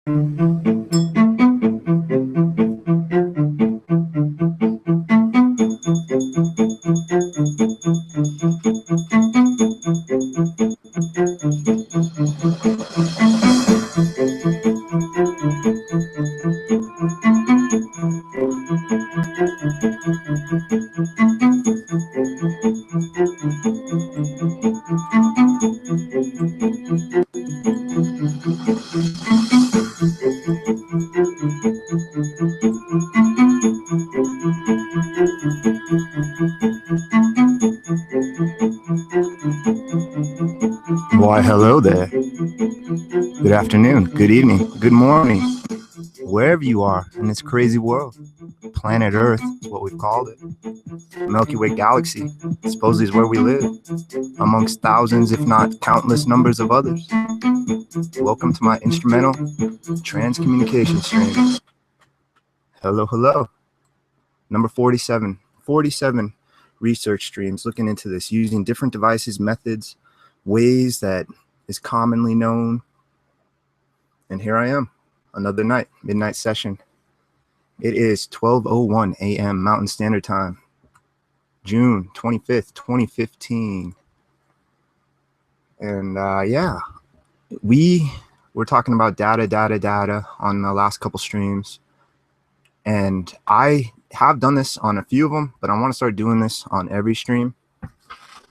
Why, hello there. Good afternoon, good evening, good morning, wherever you are in this crazy world. Planet Earth is what we've called it. Milky Way galaxy supposedly is where we live, amongst thousands, if not countless numbers of others. Welcome to my instrumental transcommunication stream. Hello, hello. Number 47. 47 research streams looking into this using different devices, methods, ways that is commonly known. And here I am, another night, midnight session. It is 12:01 a.m. Mountain Standard Time, June 25th, 2015. And yeah, we were talking about data on the last couple streams. And I have done this on a few of them, but I want to start doing this on every stream.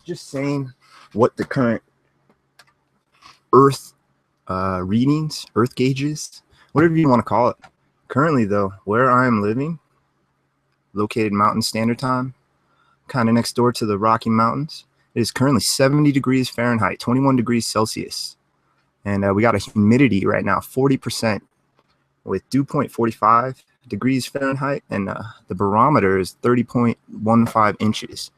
Just saying what the current Earth readings, Earth gauges, whatever you want to call it. Currently, though, where I am living, located Mountain Standard Time, kind of next door to the Rocky Mountains, it is currently 70 degrees Fahrenheit, 21 degrees Celsius. And we got a humidity right now, 40%, with dew point 45 degrees Fahrenheit, and the barometer is 30.15 inches.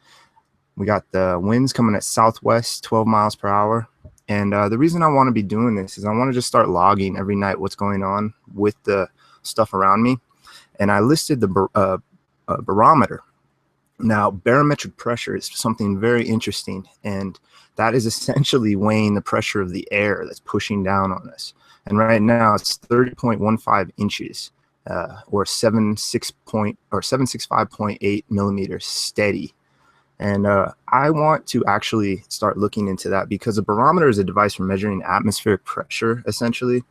We got the winds coming at southwest, 12 miles per hour. And the reason I want to be doing this is I want to just start logging every night what's going on with the stuff around me. And I listed the barometer. Now, barometric pressure is something very interesting, and that is essentially weighing the pressure of the air that's pushing down on us. And right now it's 30.15 inches, or 765.8 millimeters steady. And I want to actually start looking into that, because a barometer is a device for measuring atmospheric pressure, essentially.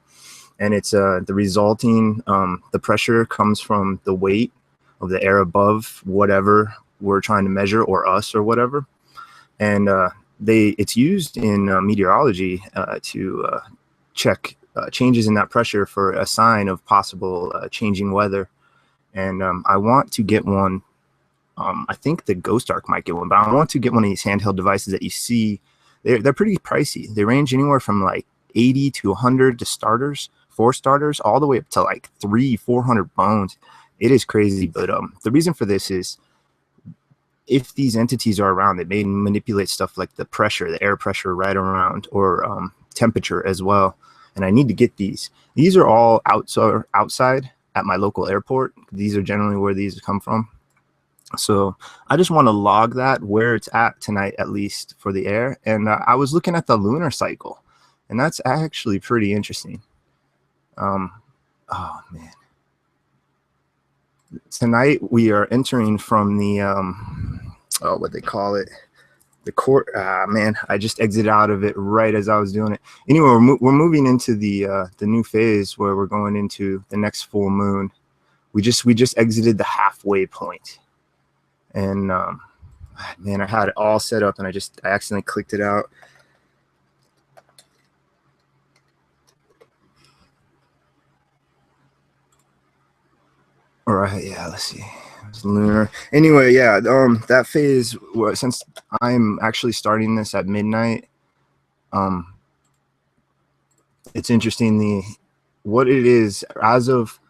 And it's the resulting, the pressure comes from the weight of the air above whatever we're trying to measure, or us, or whatever. And it's used in meteorology to check changes in that pressure for a sign of possible changing weather. And I want to get one. I think the Ghost Arc might get one, but I want to get one of these handheld devices that you see. They're pretty pricey. They range anywhere from like 80 to 100 to starters, 4 starters, all the way up to like 300-400 bones. It is crazy. But the reason for this is, if these entities are around, they may manipulate stuff like the pressure, the air pressure right around, or temperature as well. And I need to get these. These are all outside at my local airport. These are generally where these come from. So I just want to log that where it's at tonight, at least for the air. And I was looking at the lunar cycle, and that's actually pretty interesting. Oh man. Tonight we are entering from the what they call it, the court. Man, I just exited out of it right as I was doing it. Anyway, we're moving into the new phase where we're going into the next full moon. We just exited the halfway point. And man, I had it all set up, and I accidentally clicked it out. All right, yeah, let's see. It's lunar. Anyway, yeah, that phase, since I'm actually starting this at midnight, it's interesting what it is as of,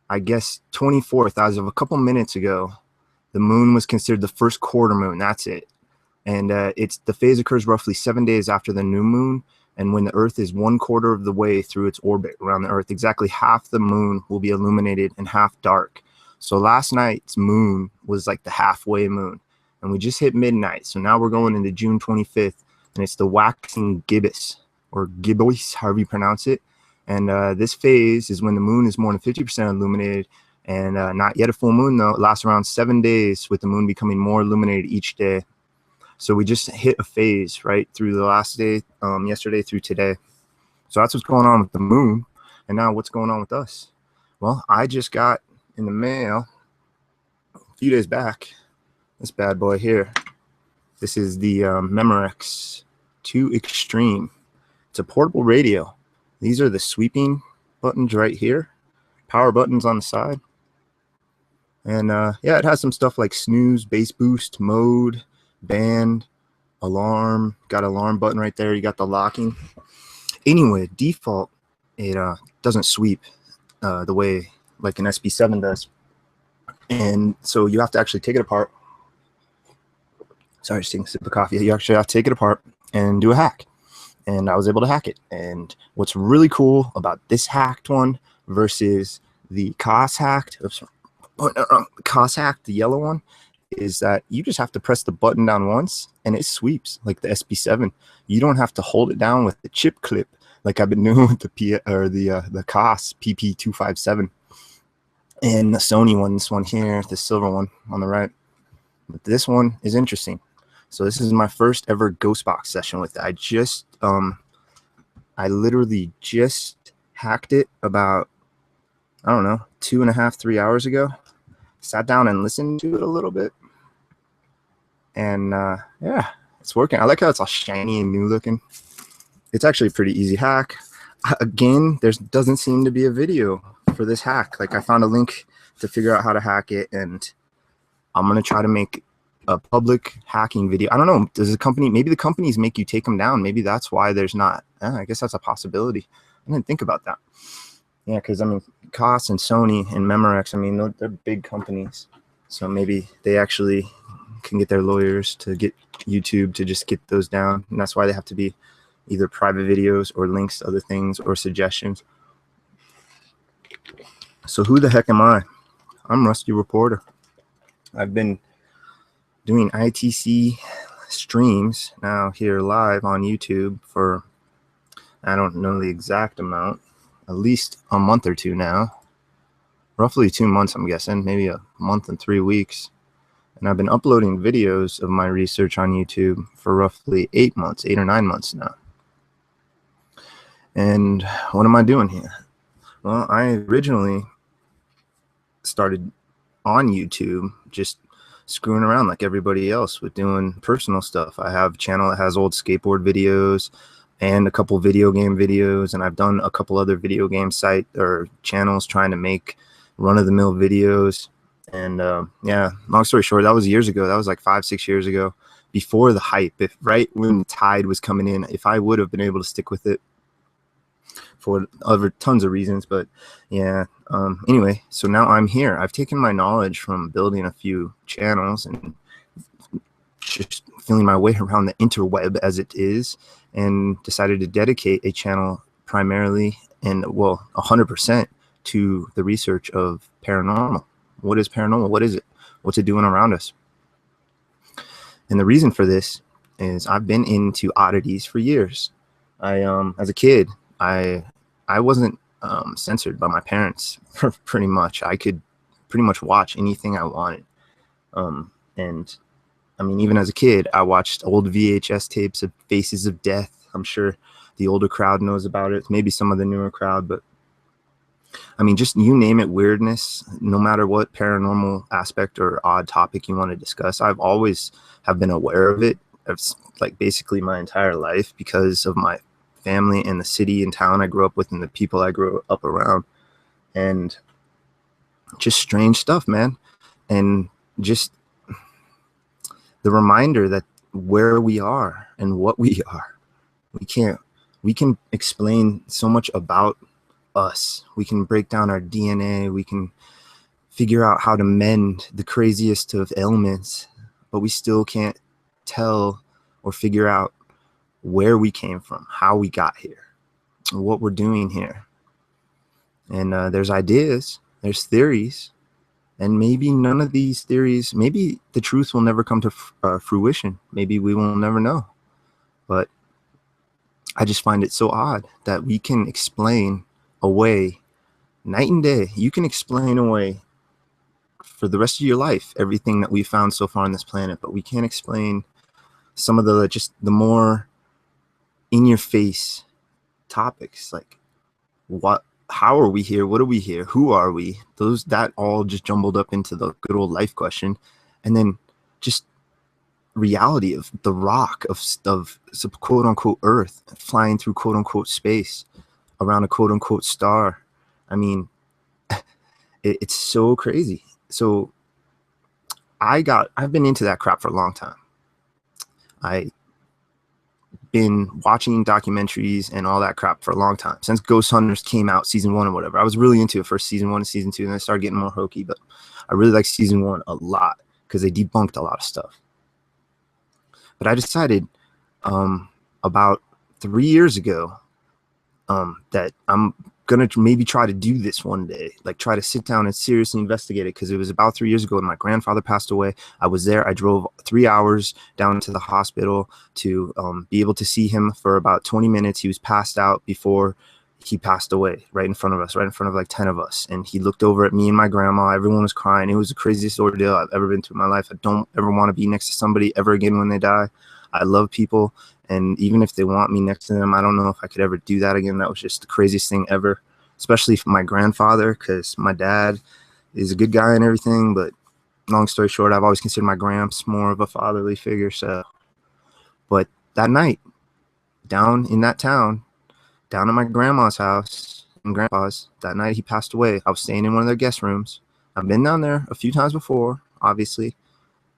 I guess, 24th, as of a couple minutes ago. The moon was considered the first quarter moon. That's it. And the phase occurs roughly 7 days after the new moon. And when the Earth is 1/4 of the way through its orbit around the Earth, exactly half the moon will be illuminated and half dark. So last night's moon was like the halfway moon. And we just hit midnight. So now we're going into June 25th. And it's the waxing gibbous, or gibbous, however you pronounce it. And this phase is when the moon is more than 50% illuminated, and not yet a full moon though. It lasts around 7 days, with the moon becoming more illuminated each day. So we just hit a phase right through the last day, yesterday through today. So that's what's going on with the moon. And now what's going on with us? Well, I just got in the mail a few days back this bad boy here. This is the Memorex 2 Extreme. It's a portable radio. These are the sweeping buttons right here, power buttons on the side. And yeah, it has some stuff like snooze, bass boost, mode, band, alarm. Got an alarm button right there. You got the locking. Anyway, default, it doesn't sweep the way like an SB7 does. And so you have to actually take it apart. Sorry, just taking a sip of coffee. You actually have to take it apart and do a hack. And I was able to hack it. And what's really cool about this hacked one versus the COS hacked, the yellow one, is that you just have to press the button down once and it sweeps like the SB7. You don't have to hold it down with the chip clip like I've been doing with the COS PP257 and the Sony one. This one here, the silver one on the right. But this one is interesting. So this is my first ever ghost box session with it. I literally just hacked it about, I don't know, 2.5, 3 hours ago. Sat down and listened to it a little bit. And yeah, it's working. I like how it's all shiny and new looking. It's actually a pretty easy hack. Again, there doesn't seem to be a video for this hack. Like, I found a link to figure out how to hack it, and I'm going to try to make a public hacking video. I don't know. Does the company, maybe the companies make you take them down. Maybe that's why there's not. I guess that's a possibility. I didn't think about that. Yeah, because I mean, COS and Sony and Memorex, I mean, they're big companies. So maybe they actually can get their lawyers to get YouTube to just get those down. And that's why they have to be either private videos or links to other things or suggestions. So who the heck am I? I'm Rusty Reporter. I've been doing ITC streams now here live on YouTube for, I don't know the exact amount, at least a month or two now. Roughly 2 months, I'm guessing, maybe a month and 3 weeks. And I've been uploading videos of my research on YouTube for roughly 8 or 9 months now. And what am I doing here? Well, I originally started on YouTube just screwing around like everybody else with doing personal stuff. I have a channel that has old skateboard videos and a couple video game videos, and I've done a couple other video game site or channels trying to make run-of-the-mill videos. And yeah, long story short, that was years ago. That was like 5-6 years ago, before the hype. If right when the tide was coming in, if I would have been able to stick with it for other tons of reasons. But yeah, anyway, so now I'm here. I've taken my knowledge from building a few channels and just feeling my way around the interweb as it is, and decided to dedicate a channel primarily and, well, 100% to the research of paranormal. What is paranormal? What is it? What's it doing around us? And the reason for this is I've been into oddities for years. As a kid, I wasn't censored by my parents pretty much. I could pretty much watch anything I wanted. And I mean, even as a kid, I watched old VHS tapes of Faces of Death. I'm sure the older crowd knows about it, maybe some of the newer crowd, but I mean, just you name it, weirdness, no matter what paranormal aspect or odd topic you want to discuss, I've always have been aware of it. It's like basically my entire life, because of my family and the city and town I grew up with and the people I grew up around, and just strange stuff, man. And just the reminder that where we are and what we are, we can explain so much about us. We can break down our DNA. We can figure out how to mend the craziest of ailments, but we still can't tell or figure out where we came from, how we got here, what we're doing here. And there's ideas, there's theories, and maybe none of these theories, maybe the truth will never come to fruition. Maybe we will never know. But I just find it so odd that we can explain away night and day. You can explain away for the rest of your life everything that we found so far on this planet, but we can't explain some of the just the more in your face topics, like how are we here, what are we here, who are we, those that all just jumbled up into the good old life question. And then just reality of the rock of quote unquote earth flying through quote unquote space around a quote unquote star. I mean, it's so crazy. So I've been into that crap for a long time. I been watching documentaries and all that crap for a long time, since Ghost Hunters came out, season 1 or whatever. I was really into it for season 1 and season 2, and then I started getting more hokey, but I really like season 1 a lot because they debunked a lot of stuff. But I decided about 3 years ago that I'm gonna maybe try to do this one day, like try to sit down and seriously investigate it, because it was about 3 years ago when my grandfather passed away. I was there. I drove 3 hours down to the hospital to be able to see him for about 20 minutes. He was passed out before he passed away, right in front of us, right in front of like 10 of us. And he looked over at me and my grandma. Everyone was crying. It was the craziest ordeal I've ever been through in my life. I don't ever want to be next to somebody ever again when they die. I love people, and even if they want me next to them, I don't know if I could ever do that again. That was just the craziest thing ever, especially for my grandfather, because my dad is a good guy and everything, but long story short, I've always considered my gramps more of a fatherly figure. So, but that night, down in that town, down at my grandma's house and grandpa's, that night he passed away. I was staying in one of their guest rooms. I've been down there a few times before, obviously,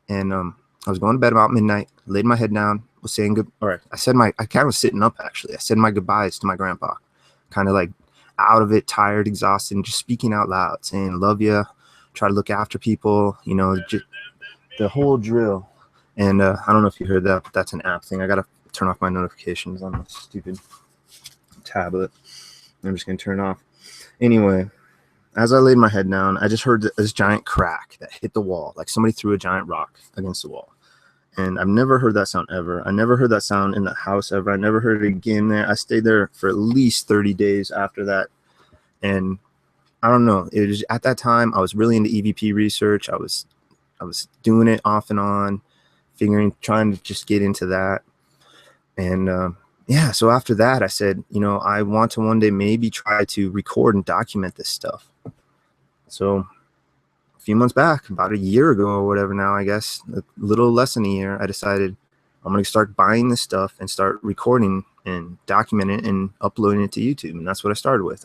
and I was going to bed about midnight, laid my head down, was saying good, or I kind of was sitting up actually. I said my goodbyes to my grandpa, kind of like out of it, tired, exhausted, and just speaking out loud, saying, love you, try to look after people, you know, just the whole drill. And I don't know if you heard that, but that's an app thing. I got to turn off my notifications on my stupid tablet. I'm just going to turn it off. Anyway, as I laid my head down, I just heard this giant crack that hit the wall, like somebody threw a giant rock against the wall. And I've never heard that sound ever. I never heard that sound in the house ever. I never heard it again there. I stayed there for at least 30 days after that. And I don't know, it was at that time I was really into EVP research. I was doing it off and on, trying to just get into that. And yeah, so after that I said, you know, I want to one day maybe try to record and document this stuff. So a few months back, about a year ago or whatever now, I guess, a little less than a year, I decided I'm going to start buying this stuff and start recording and documenting it and uploading it to YouTube. And that's what I started with.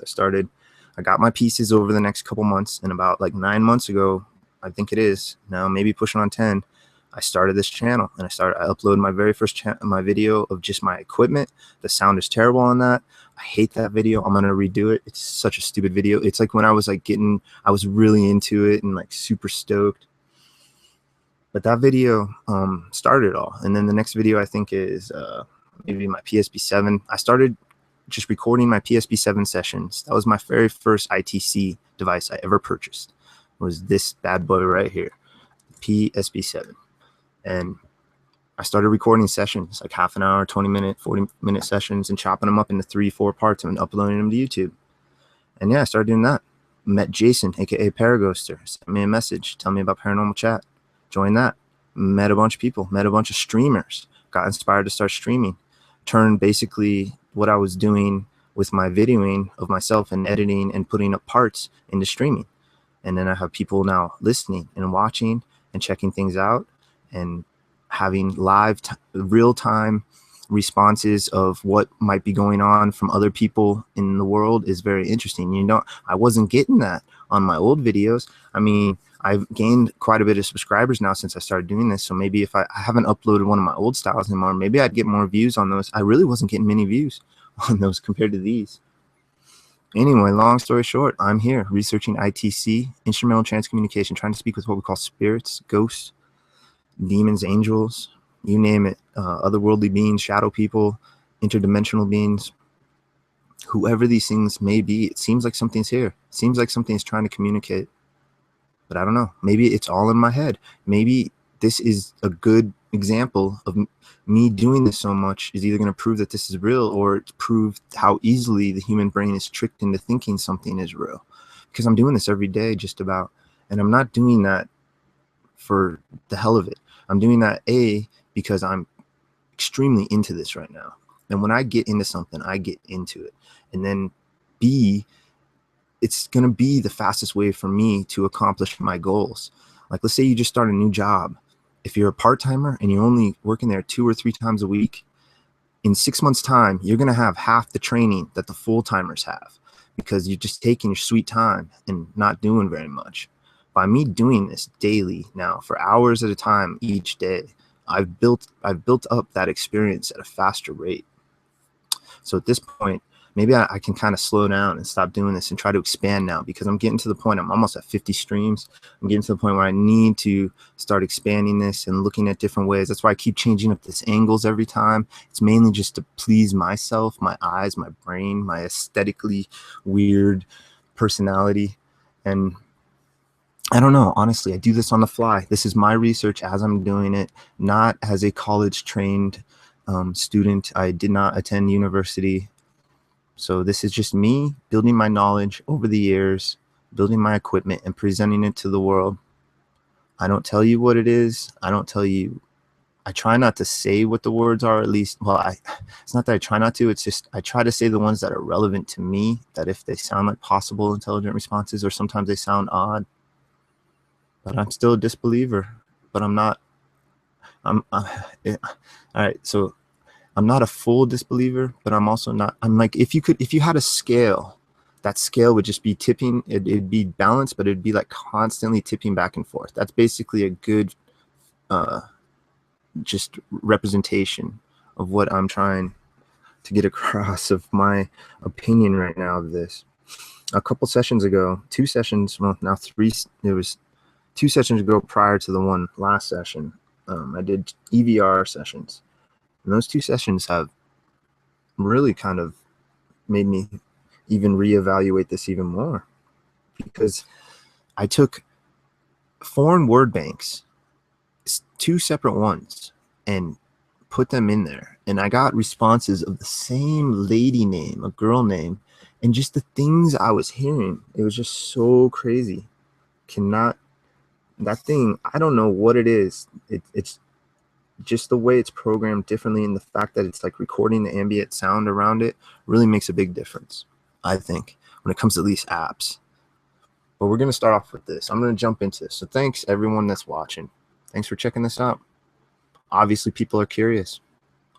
I got my pieces over the next couple months, and about like 9 months ago, I think it is now, maybe pushing on 10, I started this channel, and I uploaded my very first my video of just my equipment. The sound is terrible on that. I hate that video. I'm gonna redo it. It's such a stupid video. It's like when I was like I was really into it and like super stoked. But that video started it all. And then the next video I think is maybe my PSP7. I started just recording my PSP7 sessions. That was my very first ITC device I ever purchased. Was this bad boy right here, PSP7. And I started recording sessions, like half an hour, 20-minute, 40-minute sessions, and chopping them up into 3-4 parts and uploading them to YouTube. And yeah, I started doing that. Met Jason, aka Paraghoster, sent me a message, tell me about Paranormal Chat. Joined that. Met a bunch of people, met a bunch of streamers, got inspired to start streaming. Turned basically what I was doing with my videoing of myself and editing and putting up parts into streaming. And then I have people now listening and watching and checking things out and having live real-time responses of what might be going on from other people in the world is very interesting. You know, I wasn't getting that on my old videos. I mean, I've gained quite a bit of subscribers now since I started doing this. So maybe if I haven't uploaded one of my old styles anymore, maybe I'd get more views on those. I really wasn't getting many views on those compared to these. Anyway, long story short, I'm here researching ITC, instrumental trance communication, trying to speak with what we call spirits, ghosts, demons, angels, you name it, otherworldly beings, shadow people, interdimensional beings, whoever these things may be. It seems like something's here. It seems like something's trying to communicate. But I don't know. Maybe it's all in my head. Maybe this is a good example of me doing this so much is either going to prove that this is real, or prove how easily the human brain is tricked into thinking something is real. Because I'm doing this every day just about, and I'm not doing that for the hell of it. I'm doing that because I'm extremely into this right now. And when I get into something, I get into it. And then B, it's going to be the fastest way for me to accomplish my goals. Like, let's say you just start a new job. If you're a part-timer and you're only working there 2 or 3 times a week, in 6 months' time, you're going to have half the training that the full-timers have, because you're just taking your sweet time and not doing very much. By me doing this daily now for hours at a time each day, I've built up that experience at a faster rate. So at this point, maybe I can kind of slow down and stop doing this and try to expand now, because I'm getting to the point, I'm almost at 50 streams. I'm getting to the point where I need to start expanding this and looking at different ways. That's why I keep changing up this angles every time. It's mainly just to please myself, my eyes, my brain, my aesthetically weird personality. And I don't know, honestly, I do this on the fly. This is my research as I'm doing it, not as a college trained student. I did not attend university. So this is just me building my knowledge over the years, building my equipment and presenting it to the world. I don't tell you what it is. I try not to say what the words are, at least. Well, it's not that I try not to, it's just I try to say the ones that are relevant to me, that if they sound like possible intelligent responses, or sometimes they sound odd, but I'm still a disbeliever, but I'm not, all right, so I'm not a full disbeliever, but I'm also not, I'm like, if you had a scale, that scale would just be tipping, it'd be balanced, but it'd be like constantly tipping back and forth. That's basically a good just representation of what I'm trying to get across of my opinion right now of this. A couple sessions ago, 2 sessions, well, now 3, it was 2 sessions ago prior to the one last session, I did EVR sessions. And those 2 sessions have really kind of made me even reevaluate this even more, because I took foreign word banks, 2 separate ones, and put them in there. And I got responses of the same lady name, a girl name, and just the things I was hearing. It was just so crazy. That thing, I don't know what it is. It's just the way it's programmed differently, and the fact that it's like recording the ambient sound around it really makes a big difference, I think, when it comes to these apps. But we're going to start off with this. I'm going to jump into this. So thanks everyone that's watching. Thanks for checking this out. Obviously people are curious.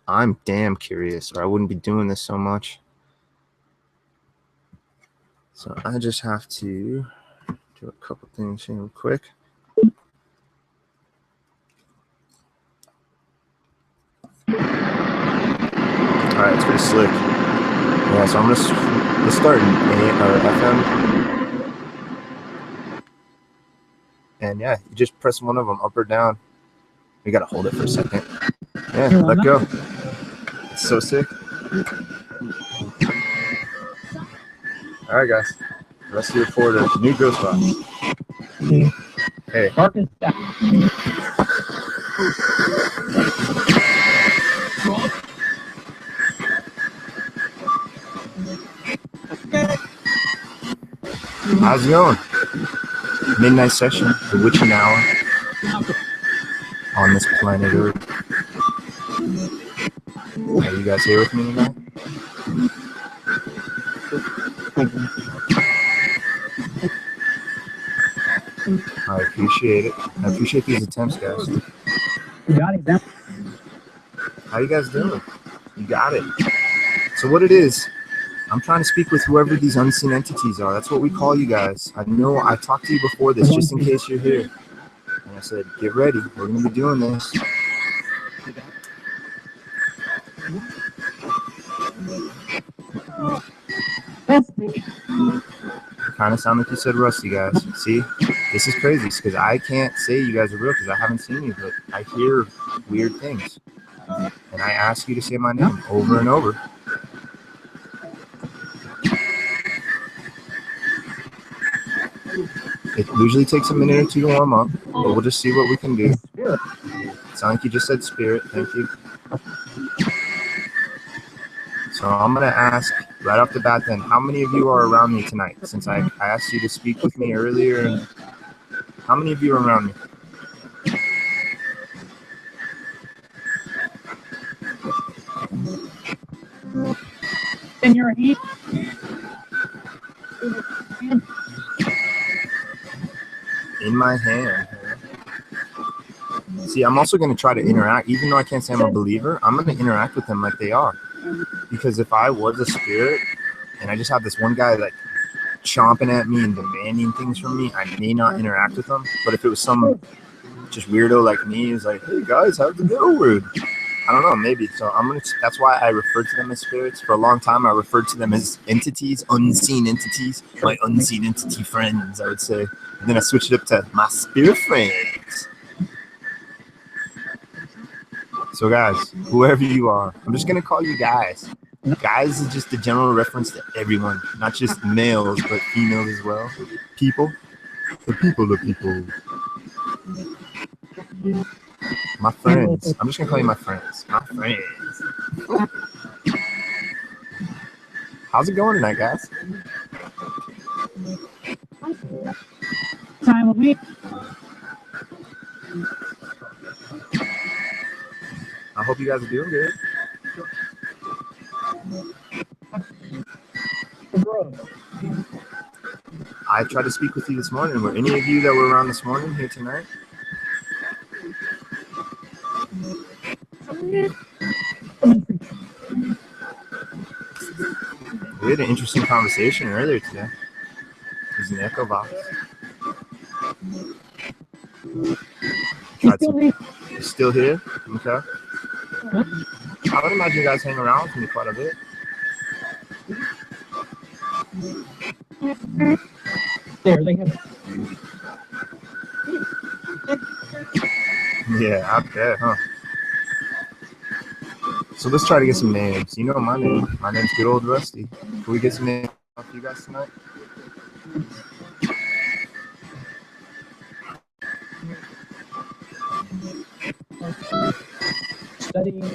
I'm damn curious, or I wouldn't be doing this so much. So I just have to do a couple things here real quick. All right, it's pretty slick. Yeah, so let's start in FM. And yeah, you just press one of them, up or down. We gotta hold it for a second. Yeah, let go. It's so sick. All right, guys. The rest of you report a new ghost box. Hey. How's it going? Midnight session, the witching hour on this planet Earth. Are you guys here with me tonight? I appreciate it. I appreciate these attempts, guys. How you guys doing? You got it. So what it is, I'm trying to speak with whoever these unseen entities are. That's what we call you guys. I know I talked to you before this, just in case you're here. And I said, get ready. We're going to be doing this. Kind of sound like you said rusty, guys. See, this is crazy because I can't say you guys are real because I haven't seen you, but I hear weird things. And I ask you to say my name over and over. It usually takes a minute or 2 to warm up, but we'll just see what we can do. Sound like you just said spirit. Thank you. So I'm going to ask right off the bat then, how many of you are around me tonight? Since I asked you to speak with me earlier, how many of you are around me? In your hand. In my hand. See, I'm also going to try to interact, even though I can't say I'm a believer, I'm going to interact with them like they are. Because if I was a spirit and I just have this one guy like chomping at me and demanding things from me, I may not interact with them. But if it was some just weirdo like me who's like, hey guys, how's it going? I don't know, maybe. So that's why I refer to them as spirits. For a long time, I referred to them as entities, unseen entities, my unseen entity friends, I would say. And then I switched it up to my spirit friends. So guys, whoever you are, I'm just going to call you guys. Guys is just a general reference to everyone, not just males, but females as well. People. The people. My friends. I'm just going to call you my friends. My friends. How's it going tonight, guys? Time of week. I hope you guys are doing good. I tried to speak with you this morning. Were any of you that were around this morning here tonight? We had an interesting conversation earlier today. Using EchoVox. You're still here? Okay. I would imagine you guys hang around with me quite a bit. There, they have. Yeah, I bet, huh? So let's try to get some names. You know my name. My name's Good Old Rusty. Can we get some names off you guys tonight? Studying.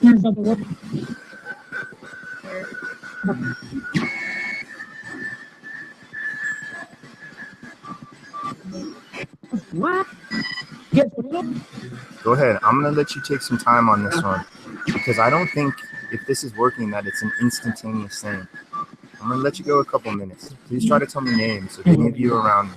Here's other work. What? Go ahead. I'm going to let you take some time on this one because I don't think if this is working that it's an instantaneous thing. I'm going to let you go a couple minutes. Please try to tell me names if any of you are around me.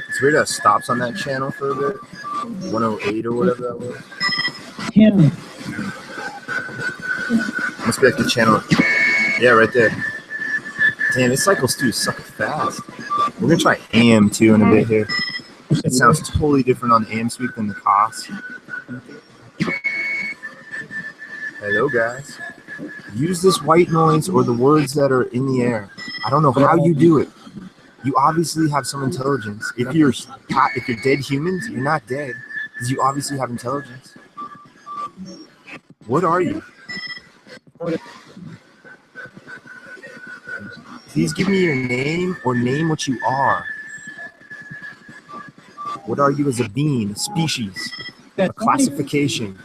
It's weird how it stops on that channel for a bit. 108 or whatever that was. Yeah. Must be like the channel. Yeah, right there. Damn, this cycles through suck fast. We're gonna try AM too in a bit here. It sounds totally different on AM sweep than the COS. Hello guys. Use this white noise or the words that are in the air. I don't know how you do it. You obviously have some intelligence. If you're dead humans, you're not dead because you obviously have intelligence. What are you? Please give me your name or name what you are. What are you as a being, a species, a classification?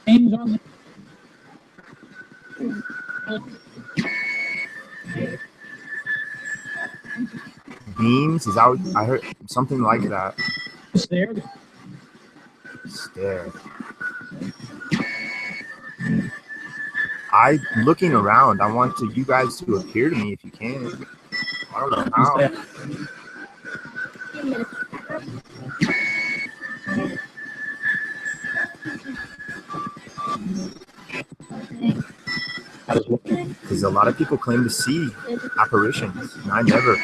Names on Beams? Is that what I heard? Something like that. Stare. Stare. Looking around, I want you guys to appear to me if you can. I don't know how. Because a lot of people claim to see apparitions, and I never.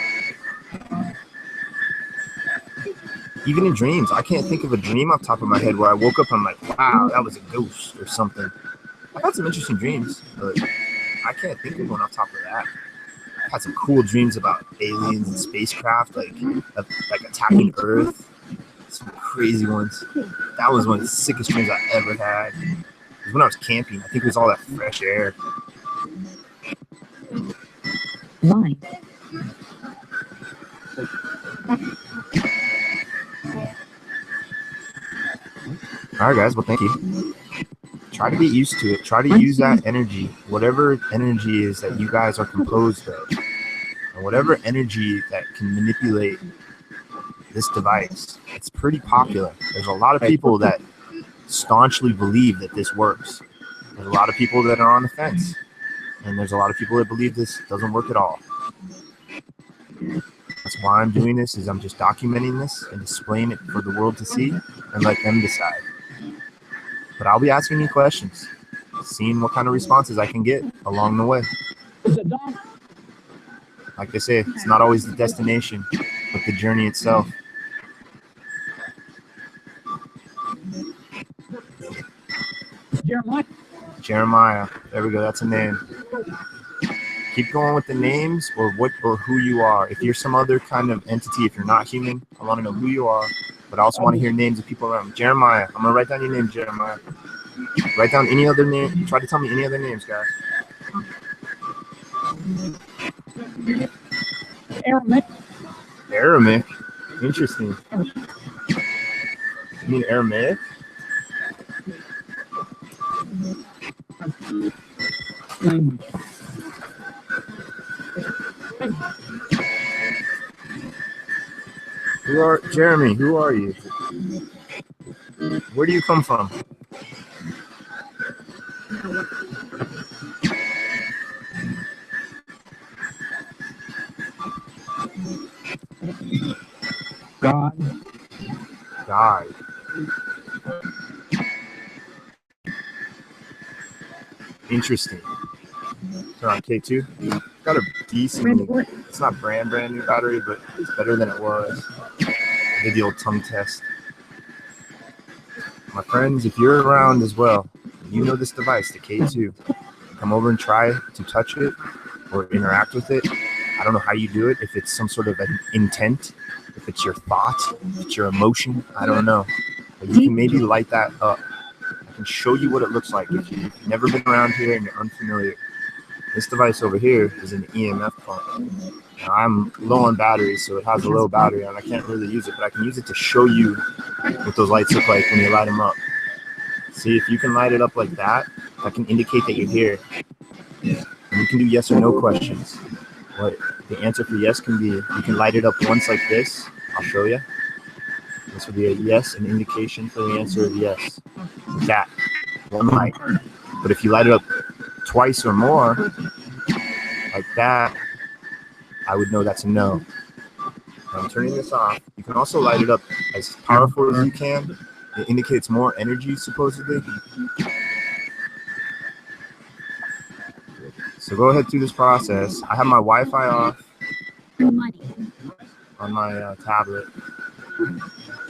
Even in dreams, I can't think of a dream off the top of my head where I woke up and I'm like, wow, that was a ghost or something. I've had some interesting dreams, but I can't think of one off the top of that. I've had some cool dreams about aliens and spacecraft, like attacking Earth. Some crazy ones. That was one of the sickest dreams I ever had. It was when I was camping. I think it was all that fresh air. Line. All right, guys. Well, thank you. Try to get used to it. Try to use that energy, whatever energy is that you guys are composed of, and whatever energy that can manipulate this device. It's pretty popular. There's a lot of people that staunchly believe that this works. There's a lot of people that are on the fence, and there's a lot of people that believe this doesn't work at all. That's why I'm doing this, is I'm just documenting this and displaying it for the world to see and let them decide. But I'll be asking you questions, seeing what kind of responses I can get along the way. Like they say, it's not always the destination, but the journey itself. Jeremiah. There we go. That's a name. Keep going with the names or who you are. If you're some other kind of entity, if you're not human, I want to know who you are. But I also want to hear names of people around. Jeremiah. I'm gonna write down your name, Jeremiah. Write down any other name. Try to tell me any other names, guys. Aramaic. Aramaic. Interesting. You mean Aramaic? Language. Jeremy, who are you? Where do you come from? God. Interesting. Turn on K2. Got a decent, it's not brand new battery, but it's better than it was. I did the old tongue test. My friends, if you're around as well, you know this device, the K2. Come over and try to touch it or interact with it. I don't know how you do it, if it's some sort of an intent, if it's your thought, if it's your emotion, I don't know. But you can maybe light that up. I can show you what it looks like if you've never been around here and you're unfamiliar. This device over here is an EMF pump. Now, I'm low on batteries, so it has a low battery, and I can't really use it, but I can use it to show you what those lights look like when you light them up. See, if you can light it up like that, that can indicate that you're here. And you can do yes or no questions. What the answer for yes can be, you can light it up once like this. I'll show you. This would be a yes, an indication for the answer of yes. That one light. But if you light it up twice or more, like that, I would know that's a no. Now I'm turning this off. You can also light it up as powerful as you can. It indicates more energy, supposedly. So go ahead through this process. I have my Wi-Fi off on my tablet.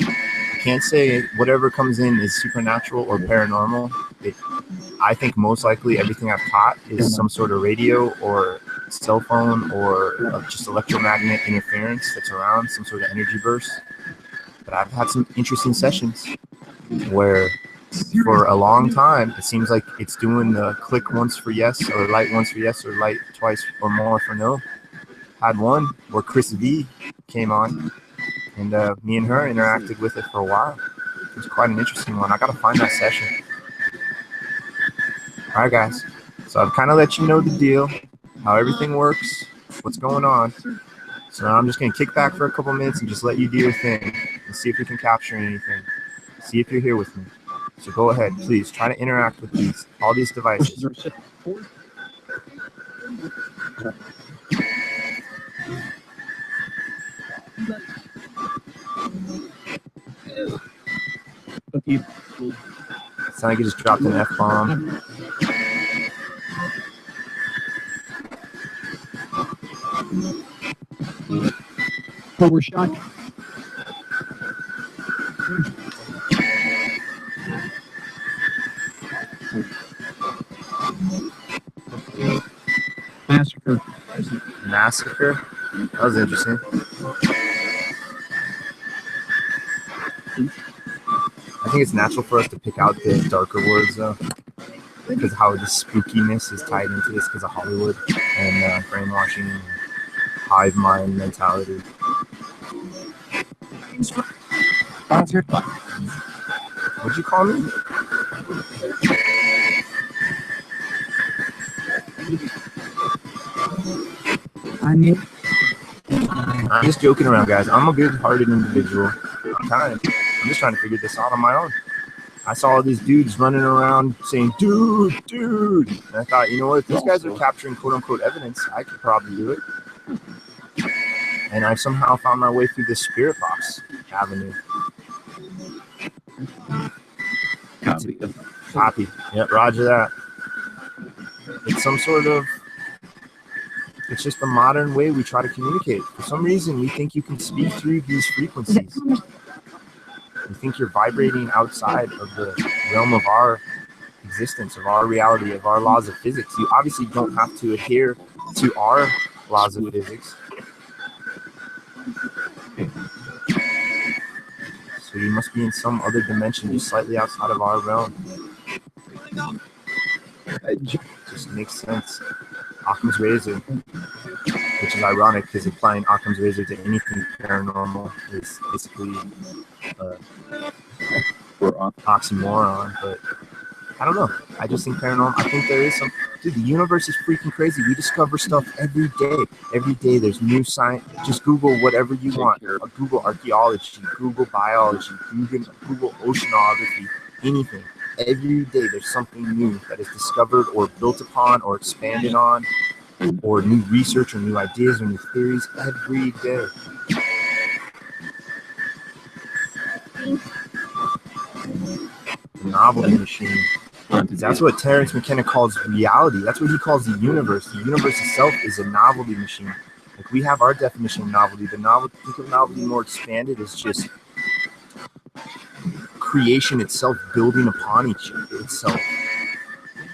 I can't say whatever comes in is supernatural or paranormal. I think most likely everything I've caught is some sort of radio or cell phone or just electromagnetic interference that's around, some sort of energy burst. But I've had some interesting sessions where for a long time it seems like it's doing the click once for yes or light once for yes or light twice or more for no. Had one where Chris V came on and me and her interacted with it for a while. It was quite an interesting one. I gotta find that session. All right, guys. So I've kind of let you know the deal, how everything works, what's going on. So now I'm just going to kick back for a couple minutes and just let you do your thing and see if we can capture anything. See if you're here with me. So go ahead, please try to interact with all these devices. Sound like you just dropped an F-bomb. Overshot. Massacre. Massacre? That was interesting. I think it's natural for us to pick out the darker words, though, because how the spookiness is tied into this because of Hollywood and brainwashing and hive mind mentality. What'd you call me? I'm just joking around, guys. I'm a good-hearted individual. I'm just trying to figure this out on my own. I saw all these dudes running around saying, dude, dude. And I thought, you know what? If these guys are capturing quote-unquote evidence, I could probably do it. And I somehow found my way through the Spirit Box Avenue. Copy. Yep, roger that. It's some sort of... It's just the modern way we try to communicate. For some reason, we think you can speak through these frequencies. We think you're vibrating outside of the realm of our existence, of our reality, of our laws of physics. You obviously don't have to adhere to our laws of physics. So you must be in some other dimension, just slightly outside of our realm. It just makes sense. Occam's razor, which is ironic because applying Occam's razor to anything paranormal is basically oxymoron, but I don't know. I just think paranormal, I think there is some, dude, the universe is freaking crazy. We discover stuff every day. Every day there's new science. Just Google whatever you want. Google archaeology, Google biology, Google oceanography, anything. Every day there's something new that is discovered or built upon or expanded on, or new research or new ideas or new theories every day. The novelty machine. That's what Terence McKenna calls reality. That's what he calls the universe. The universe itself is a novelty machine. Like, we have our definition of novelty. The novelty, think of novelty more expanded as just creation itself, building upon itself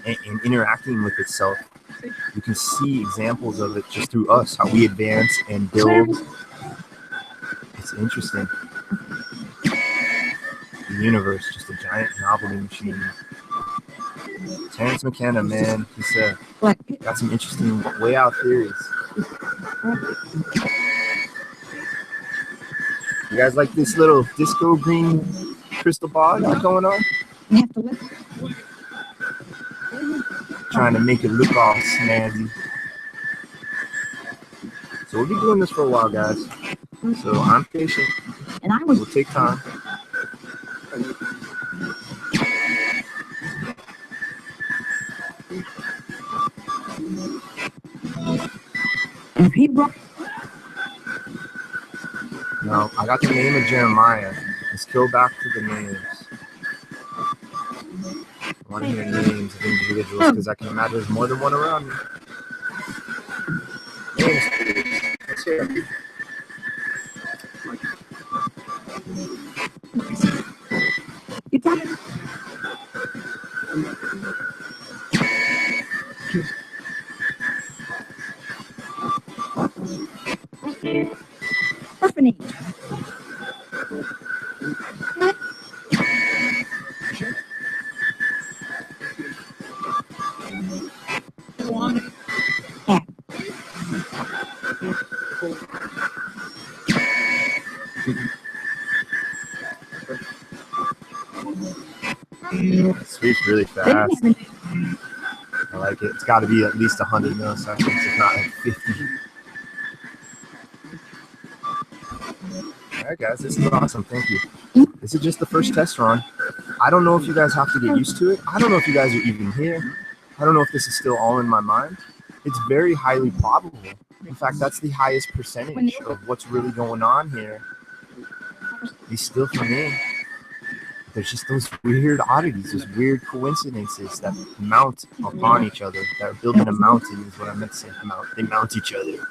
and interacting with itself. You can see examples of it just through us, how we advance and build. It's interesting. The universe, just a giant novelty machine. Terence McKenna, man, he's got some interesting way out theories. You guys like this little disco green crystal ball got going on? Trying to make it look all snazzy. So we'll be doing this for a while, guys. So I'm patient. And we'll take time. No, I got the name of Jeremiah. Let's go back to the names. I want to hear names of individuals because I can imagine there's more than one around me. Names, please. Let's hear it. You got it. Orphanage. It sweeps really fast. I like it. It's got to be at least 100 milliseconds, if not like 50. right, guys, this is awesome. Thank you. This is just the first test run. I don't know if you guys have to get used to it. I don't know if you guys are even here. I don't know if this is still all in my mind. It's very highly probable. In fact, that's the highest percentage of what's really going on here. At least still for me. There's just those weird oddities, those weird coincidences that mount upon each other, that are building a mountain is what I meant to say. They mount each other.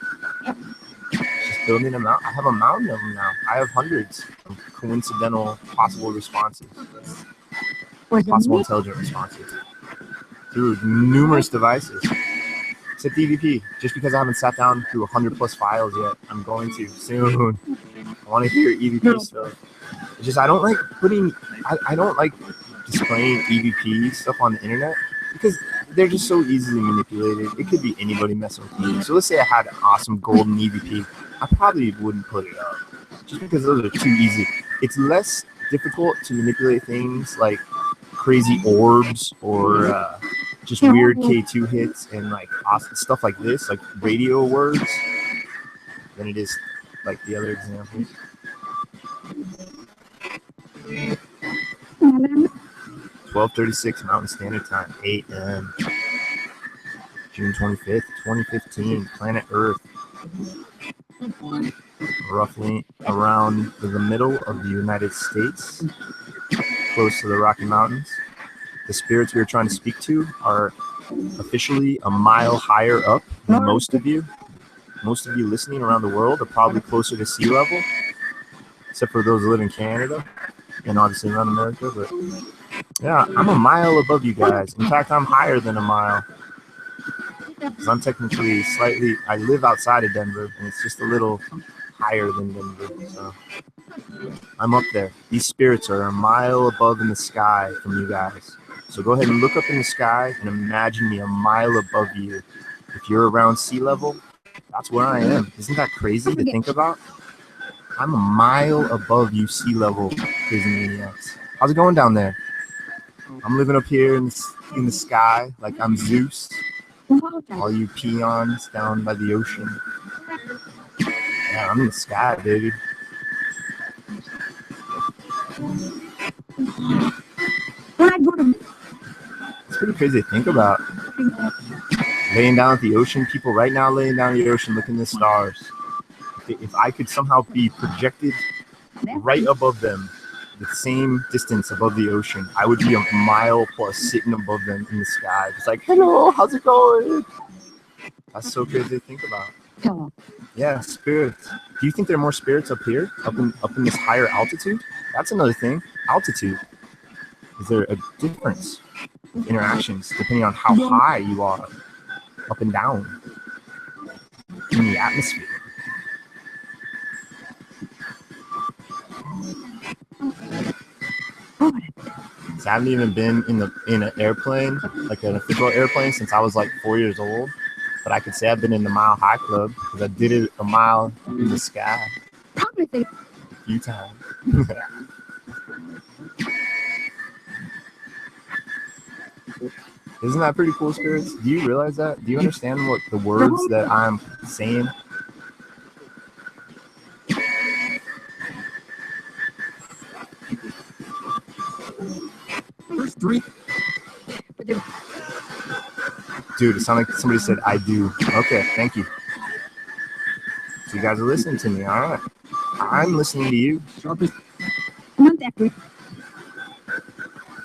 Just building a mountain. I have a mountain of them now. I have hundreds of coincidental possible responses. Possible intelligent responses. Through numerous devices. Except EVP. Just because I haven't sat down through 100 plus files yet, I'm going to soon. I want to hear EVP stuff. It's just I don't like I don't like displaying EVP stuff on the internet because they're just so easily manipulated. It could be anybody messing with me. So let's say I had an awesome golden EVP. I probably wouldn't put it up just because those are too easy. It's less difficult to manipulate things like crazy orbs or just weird K2 hits and like awesome stuff like this, like radio words, than it is like the other examples. 12:36 Mountain Standard Time, 8 a.m. June 25th, 2015, planet Earth. Roughly around the middle of the United States, close to the Rocky Mountains. The spirits we are trying to speak to are officially a mile higher up than most of you. Most of you listening around the world are probably closer to sea level, except for those who live in Canada and obviously around America. But yeah, I'm a mile above you guys. In fact, I'm higher than a mile. Because I'm technically I live outside of Denver, and it's just a little higher than Denver. So I'm up there. These spirits are a mile above in the sky from you guys. So go ahead and look up in the sky and imagine me a mile above you. If you're around sea level, that's where I am. Isn't that crazy to think about? I'm a mile above you sea level, crazy maniacs. How's it going down there? I'm living up here in the sky like I'm Zeus. All you peons down by the ocean. Yeah, I'm in the sky, baby. It's pretty crazy to think about. Laying down at the ocean, people right now laying down at the ocean looking at the stars. If I could somehow be projected right above them, the same distance above the ocean, I would be a mile plus sitting above them in the sky. It's like, hello, how's it going? That's so crazy to think about. Yeah, spirits. Do you think there are more spirits up here, up in this higher altitude? That's another thing. Altitude. Is there a difference? Interactions depending on how high you are, up and down in the atmosphere. I haven't even been in an airplane, like an official airplane, since I was like 4 years old. But I could say I've been in the Mile High Club because I did it a mile in the sky a few times. Isn't that pretty cool, spirits? Do you realize that? Do you understand what the words that I'm saying? First three. Dude, it sounded like somebody said, I do. Okay, thank you. So you guys are listening to me, all right. I'm listening to you.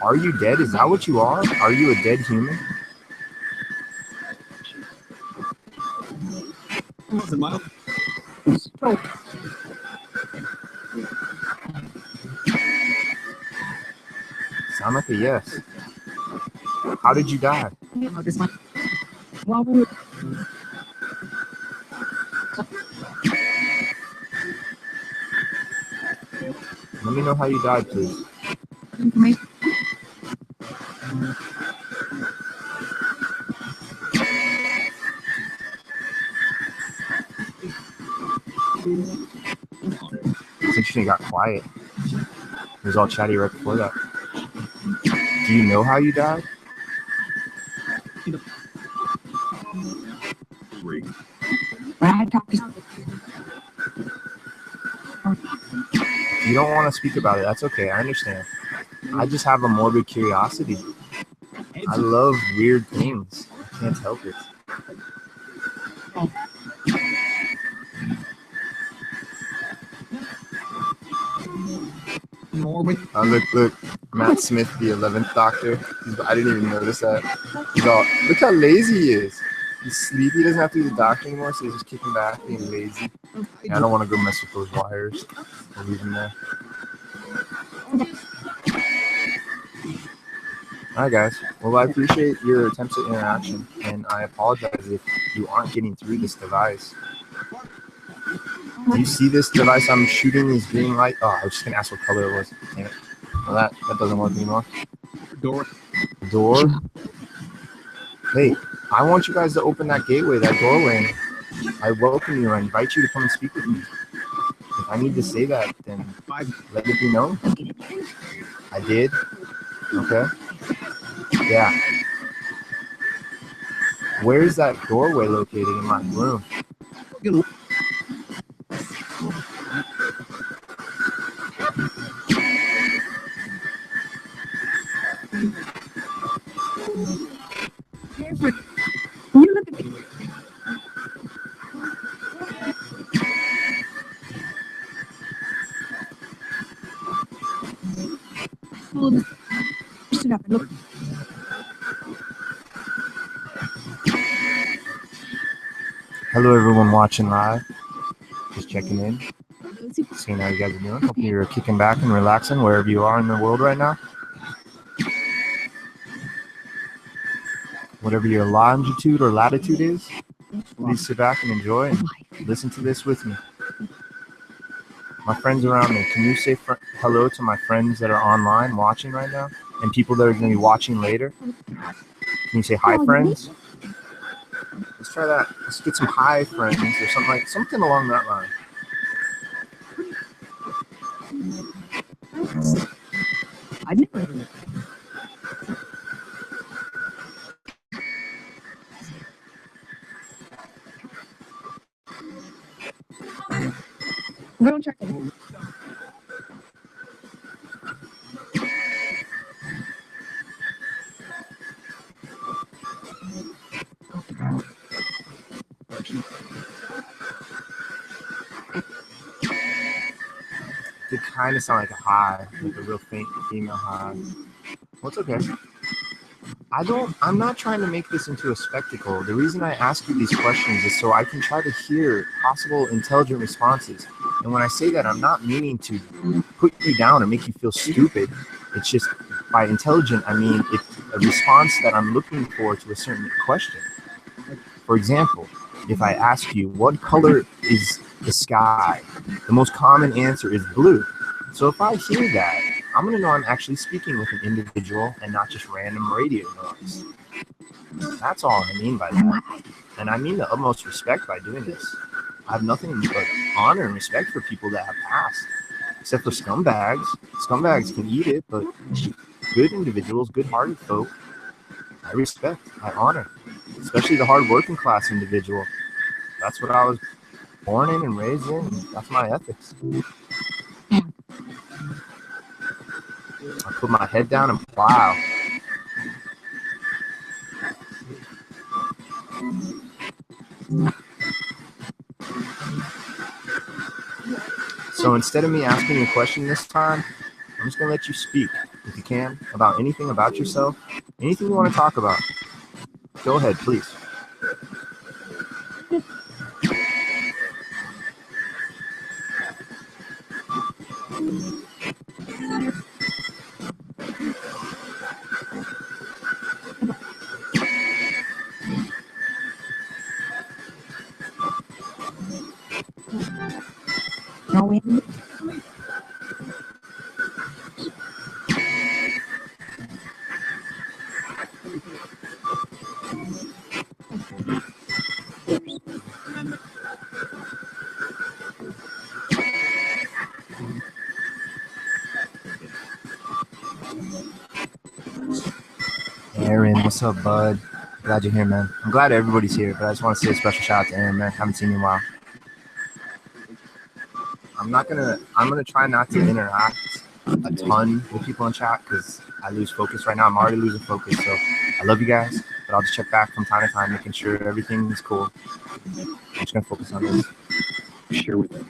Are you dead? Is that what you are? Are you a dead human? Sound like a yes. How did you die? Let me know how you died, please. It's interesting, it got quiet. It was all chatty right before that. Do you know how you died? you don't want to speak about it. That's okay. I understand. I just have a morbid curiosity. I love weird things. I can't help it. Look, Matt Smith, the 11th Doctor. I didn't even notice that. He's all, look how lazy he is. He's sleepy. He doesn't have to be the doctor anymore, so he's just kicking back, being lazy. Yeah, I don't want to go mess with those wires. I'll leave them there. All right, guys. Well, I appreciate your attempts at interaction, and I apologize if you aren't getting through this device. Do you see this device I'm shooting these green light? Oh, I was just going to ask what color it was. Damn it. Well, that doesn't work anymore. Door. Hey, I want you guys to open that gateway, that doorway. I welcome you. I invite you to come and speak with me. If I need to say that, then let it be known. I did. Okay. Yeah. Where is that doorway located in my room? Hello, everyone watching live. Just checking in, seeing how you guys are doing. Hope you're kicking back and relaxing wherever you are in the world right now. Whatever your longitude or latitude is, please sit back and enjoy and listen to this with me. My friends around me, can you say hello to my friends that are online watching right now and people that are going to be watching later? Can you say hi, friends? Let's try that. Let's get some hi, friends, or something along that line. I never. Go check it. It kind of sound like a hi, like a real faint female hi. Well, it's okay. I'm not trying to make this into a spectacle. The reason I ask you these questions is so I can try to hear possible intelligent responses. And when I say that, I'm not meaning to put you down or make you feel stupid. It's just, by intelligent, I mean it's a response that I'm looking for to a certain question. For example, if I ask you, what color is the sky? The most common answer is blue. So if I hear that, I'm going to know I'm actually speaking with an individual and not just random radio noise. That's all I mean by that. And I mean the utmost respect by doing this. I have nothing but honor and respect for people that have passed. Except for scumbags. Scumbags can eat it, but good individuals, good-hearted folk, I respect, I honor. Especially the hard-working class individual. That's what I was born in and raised in. And that's my ethics. I put my head down and plow. So instead of me asking you a question this time, I'm just going to let you speak, if you can, about anything about yourself, anything you want to talk about. Go ahead, please. Aaron, what's up, bud? Glad you're here, man. I'm glad everybody's here, but I just want to say a special shout out to Aaron, man. Haven't seen you in a while. I'm gonna try not to interact a ton with people in chat because I lose focus right now. I'm already losing focus. So I love you guys, but I'll just check back from time to time, making sure everything's cool. I'm just gonna focus on this. Share with you.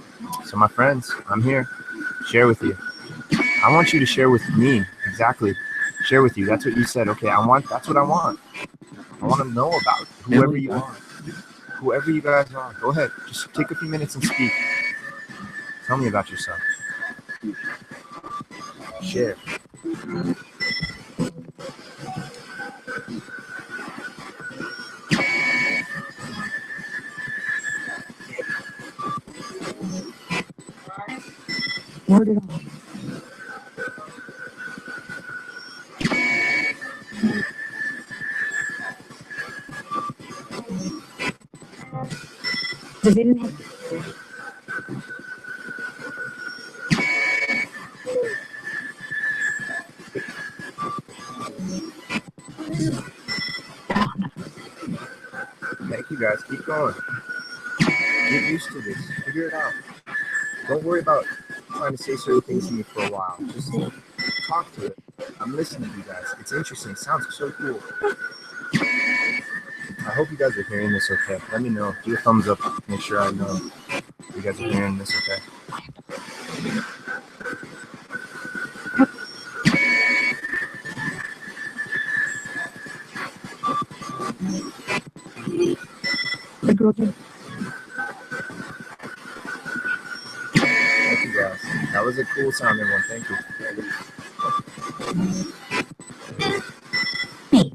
So my friends, I'm here. Share with you. I want you to share with me. Exactly. Share with you. That's what you said. Okay, that's what I want. I want to know about whoever you are. Whoever you guys are. Go ahead. Just take a few minutes and speak. Tell me about yourself. Share. Word it on. They didn't have. Thank you guys. Keep going. Get used to this. Figure it out. Don't worry about trying to say certain things to me for a while. Just talk to it. I'm listening to you guys. It's interesting. It sounds so cool. I hope you guys are hearing this okay. Let me know. Do a thumbs up. Make sure I know you guys are hearing this okay. The girl did. Thank you guys. That was a cool sounding one. Thank you. Hey.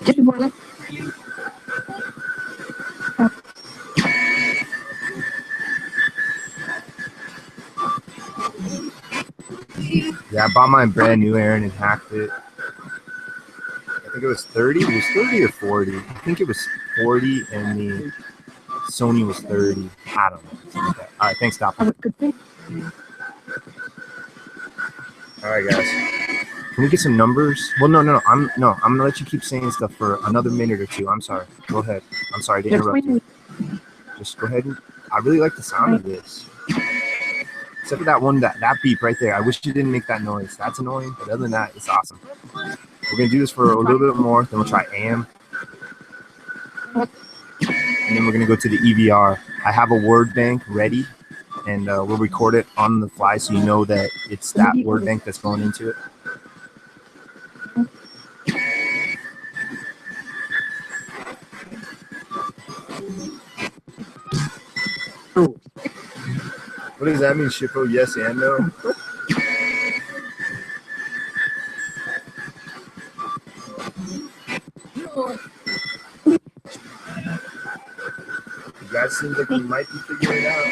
Just before I left. Yeah, I bought mine brand new, Aaron, and hacked it. I think it was 30. It was 30 or 40. I think it was 40, and the Sony was 30. I don't know. Something like that. All right, thanks, Doc. All Good thing. right, guys. Can we get some numbers? Well, no. I'm gonna let you keep saying stuff for another minute or two. I'm sorry. Go ahead. I'm sorry to interrupt you. Just go ahead and. I really like the sound of this. Except for that one, that beep right there. I wish you didn't make that noise. That's annoying, but other than that, it's awesome. We're gonna do this for a little bit more, then we'll try AM. And then we're gonna go to the EVR. I have a word bank ready, and we'll record it on the fly so you know that it's that word bank that's going into it. What does that mean, Shippo? Yes and no? You guys seem like you might be figuring it out.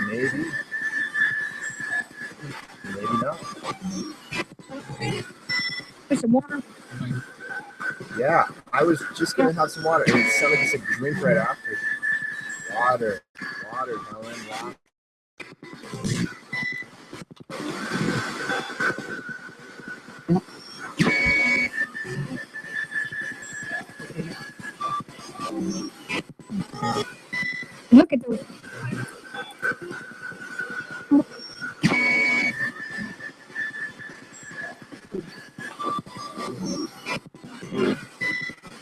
Maybe. Maybe not. There's some water. Yeah, I was just gonna have some water, and it sounded like you said drink right after. Water, Helen, water. Look at those.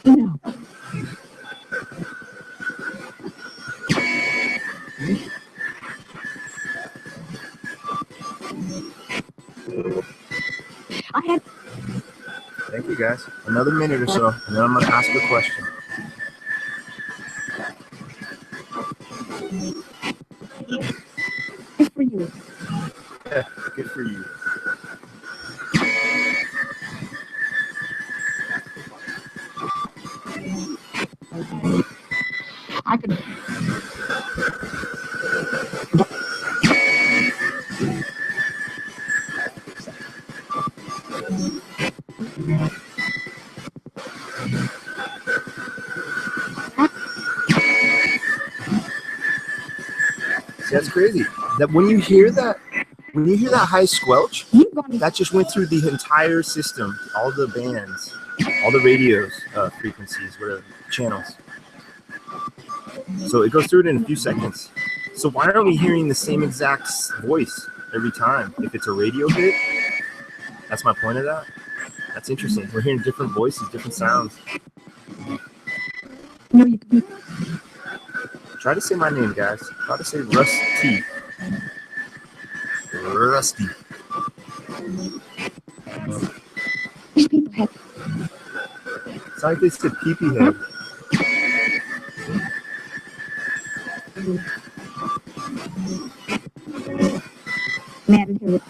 No. I had. Thank you, guys. Another minute or so, and then I'm gonna ask a question. Good for you. Yeah, good for you. I could. See, that's crazy. That when you hear that high squelch, You've gone that just went through the entire system, all the bands, all the radios, frequencies, whatever, channels. So it goes through it in a few seconds. So why aren't we hearing the same exact voice every time? If it's a radio hit, that's my point of that. That's interesting. We're hearing different voices, different sounds. No, you can. Try to say my name, guys. Try to say Rusty. Rusty. These people have. It's like they said pee-pee head. Mad and here.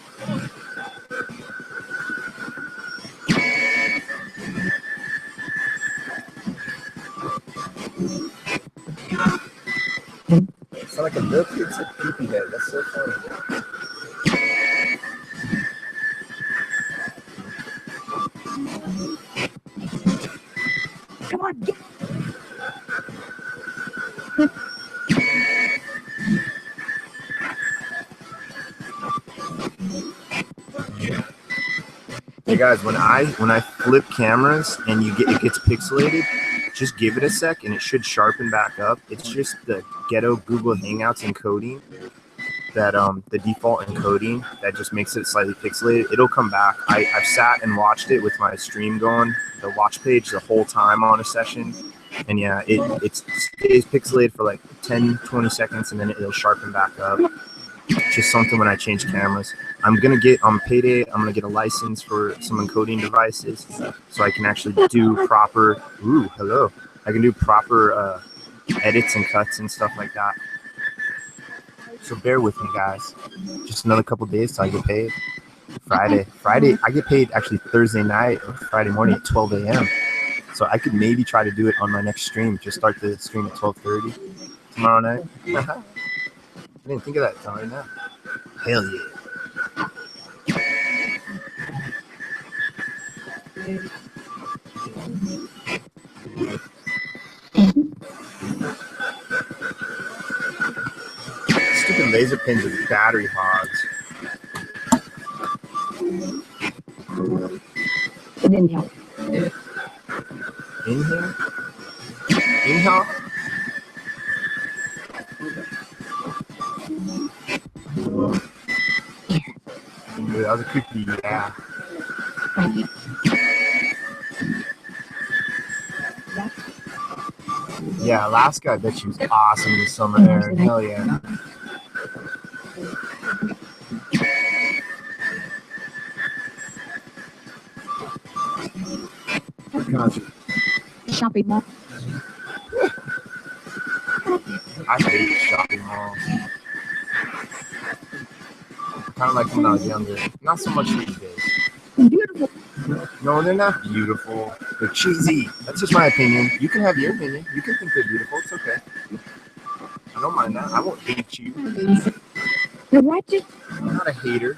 It's like a little kid said pee-pee head. That's so funny. Come on, get. Hey guys, when I flip cameras and it gets pixelated, just give it a sec and it should sharpen back up. It's just the ghetto Google Hangouts encoding that the default encoding that just makes it slightly pixelated. It'll come back. I've sat and watched it with my stream going, the watch page the whole time on a session, and yeah, it stays pixelated for like 10-20 seconds and then it'll sharpen back up. Just something when I change cameras. I'm gonna get on payday. I'm gonna get a license for some encoding devices, so I can actually do proper. Ooh, hello. I can do proper edits and cuts and stuff like that. So bear with me, guys. Just another couple days till I get paid. Friday. I get paid actually Thursday night or Friday morning at 12 a.m. So I could maybe try to do it on my next stream. Just start the stream at 12:30 tomorrow night. I didn't think of that until right now. Hell yeah. Stupid laser pins with battery hogs. It didn't help. Inhale? Inhale? Dude, that was a creepy, yeah. Yeah, Alaska, I bet she was awesome this summer there. Hell yeah. Shopping mall. I hate shopping malls. Kind of like when I was younger. Not so much these days. Beautiful. No, they're not beautiful. They're cheesy. That's just my opinion. You can have your opinion. You can think they're beautiful. It's okay. I don't mind that. I won't hate you. You're watching. I'm not a hater.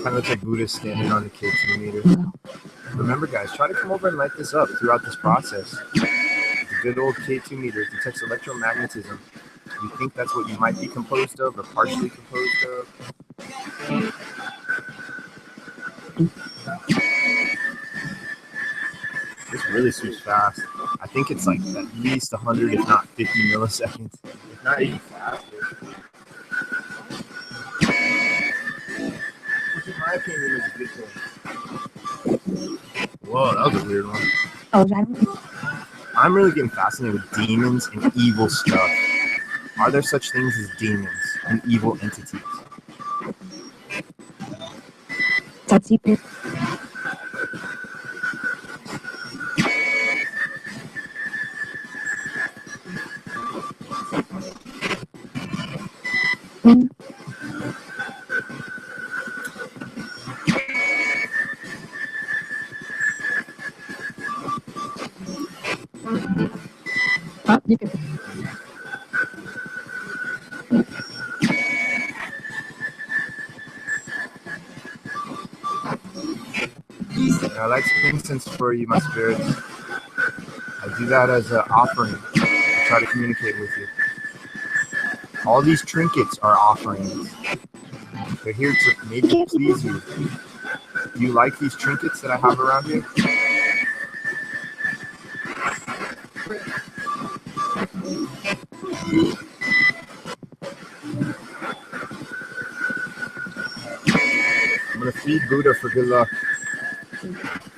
Kind of looks like Buddha standing on the K2 meter. Remember, guys, try to come over and light this up throughout this process. The good old K2 meter detects electromagnetism. You think that's what you might be composed of or partially composed of? This really sweeps fast. I think it's like at least 100, if not 50 milliseconds. If not even faster. Which in my opinion is a good thing. Whoa, that was a weird one. Oh, is that? I'm really getting fascinated with demons and evil stuff. Are there such things as demons and evil entities? That's it. You can. I like incense for you, my spirits. I do that as an offering. I try to communicate with you. All these trinkets are offerings. They're here to maybe please you. Do you like these trinkets that I have around here? I'm gonna feed Buddha for good luck.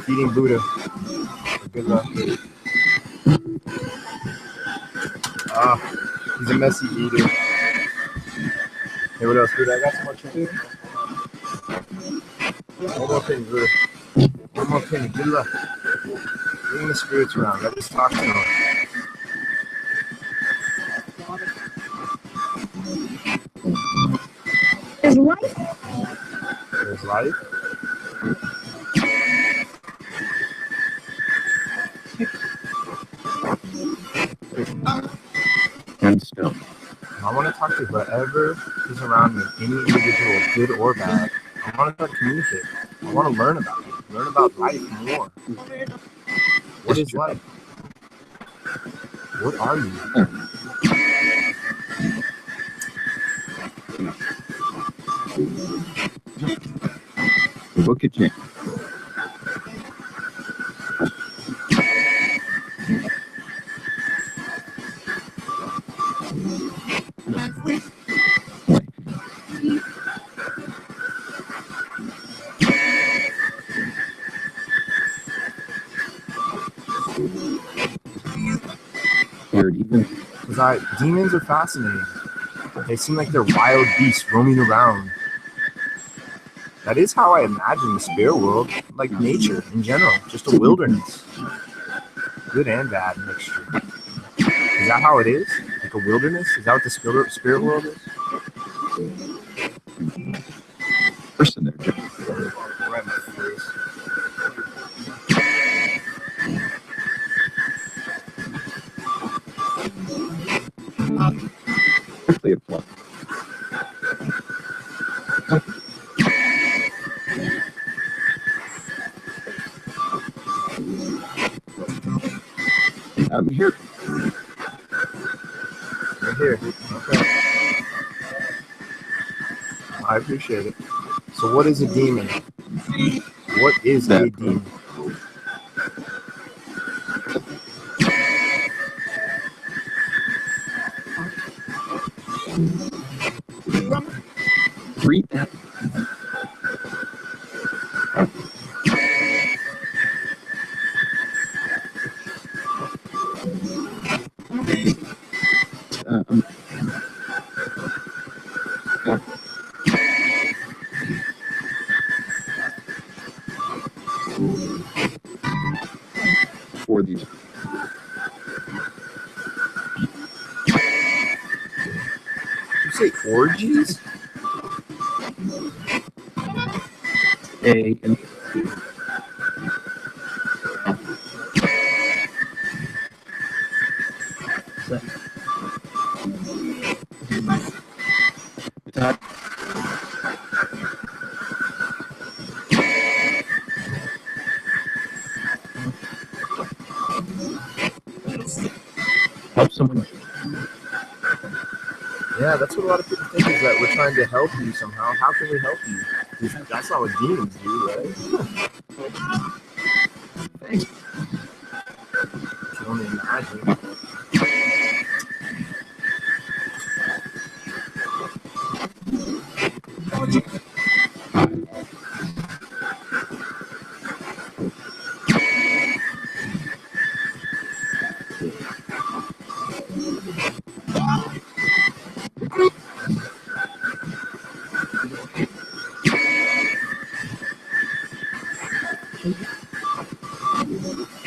Feeding Buddha for good luck. He's a messy eater. Hey, what else, Buddha? I got some more trinkets. One more thing, Buddha. One more penny. Good luck. Bring the spirits around. Let us talk to them. There's life. There's life. And still. I want to talk to whoever is around me, any individual, good or bad. I want to communicate. I want to learn about you. Learn about life more. What is life? What are you? Look at you. Because demons are fascinating. They seem like they're wild beasts roaming around. That is how I imagine the spirit world, like nature in general, just a wilderness. Good and bad mixture. Is that how it is? Like a wilderness? Is that what the spirit world is? Person there, Jim. Right in my face. Quickly at plug. I'm here. Right here. Okay. I appreciate it. So what is a demon? What is a demon? Read that. For these. You say orgies? A and help someone. Yeah, that's what a lot of people think, is that we're trying to help you somehow. How can we help you? 'Cause that's not what demons do, right? Thanks. You can only imagine.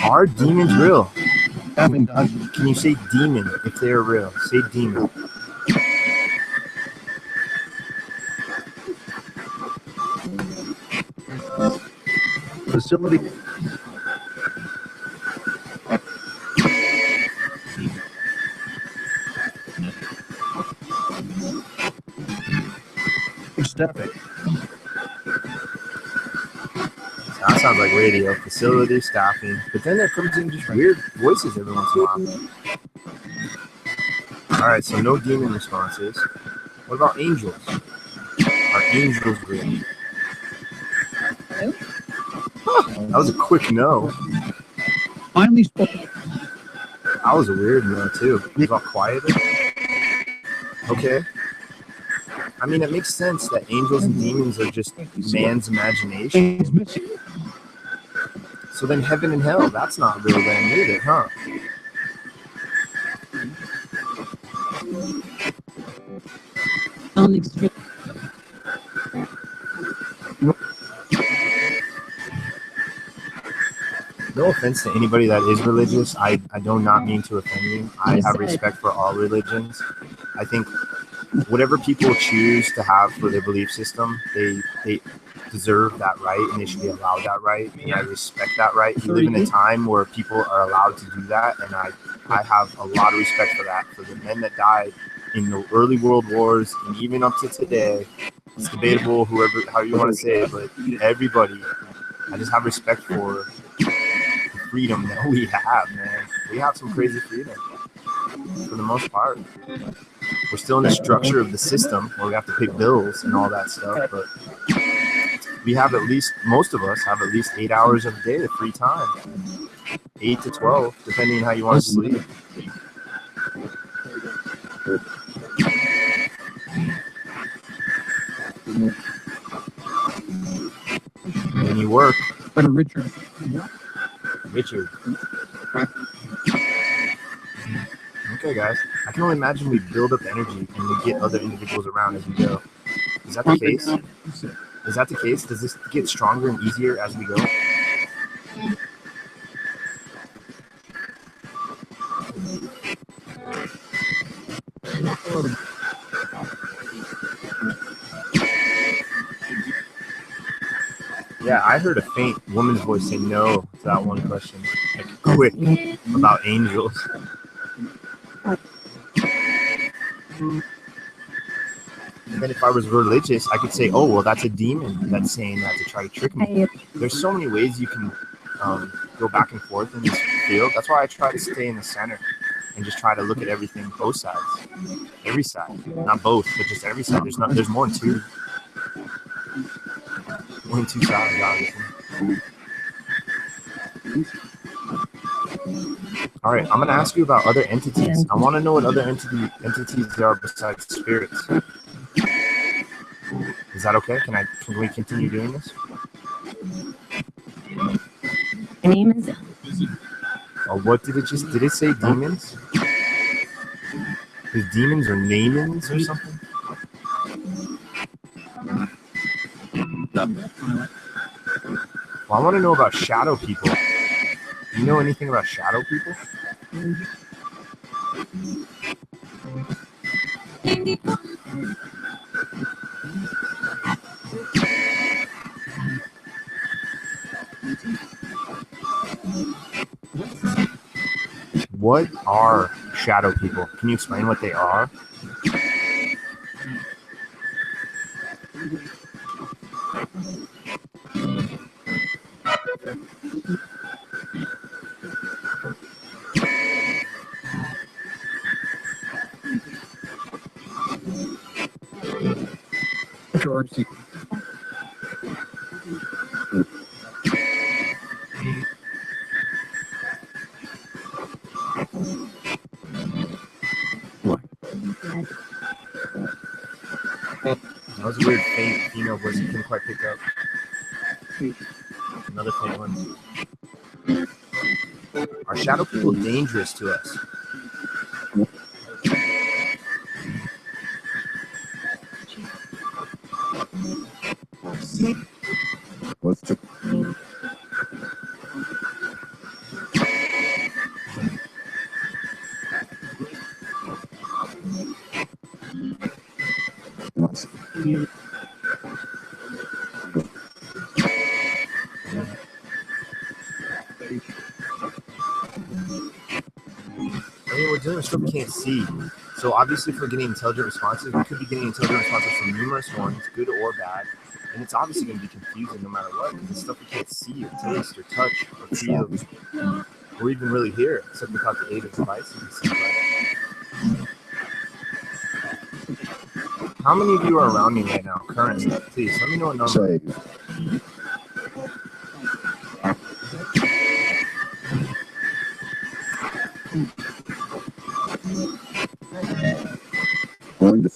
Are demons real? Can you say demon if they are real? Say demon. Facility. Staffing. That sounds like radio, facility, staffing. But then there comes in just weird voices every once in a while. All right, so no demon responses. What about angels? Are angels real? That was a quick no. Finally spoke. That was a weird no, too. You got quieter? Okay. I mean, it makes sense that angels and demons are just man's imagination. He's missing. So then heaven and hell, that's not real then either, huh? On extreme. No offense to anybody that is religious. I do not mean to offend you. I have respect for all religions. I think whatever people choose to have for their belief system, they deserve that right and they should be allowed that right. And I respect that right. We live in a time where people are allowed to do that, and I have a lot of respect for that. For the men that died in the early world wars and even up to today, it's debatable how you want to say it, but everybody, I just have respect for the freedom that we have, man. We have some crazy freedom for the most part. We're still in the structure of the system where we have to pay bills and all that stuff, but we have most of us have at least 8 hours of a day of free time. 8 to 12, depending on how you want to sleep. When you work. But Richard. Okay, guys. I can only imagine we build up energy and we get other individuals around as we go. Is that the case? Is that the case? Does this get stronger and easier as we go? Yeah, I heard a faint woman's voice say no to that one question. Like, quick, about angels. And then if I was religious, I could say, oh, well, that's a demon that's saying that to try to trick me. There's so many ways you can go back and forth in this field. That's why I try to stay in the center and just try to look at everything, both sides. Every side. Not both, but just every side. There's more than two. More than two sides, obviously. All right, I'm going to ask you about other entities. I want to know what other entities there are besides spirits. Is that okay? Can we continue doing this? Demons. Oh, what did it say demons? Is demons or namens or something? Well, I want to know about shadow people. Do you know anything about shadow people? What are shadow people? Can you explain what they are? That was a weird faint female voice you couldn't quite pick up. Another faint one. Are shadow people dangerous to us? What's the I mean, we're dealing with stuff we can't see. So obviously, if we're getting intelligent responses, we could be getting intelligent responses from numerous ones, good or bad. And it's obviously going to be confusing no matter what, because it's stuff we can't see or taste or touch or feel or even really hear, except without the aid of devices. How many of you are around me right now, currently? Please, let me know a number. Save. Going to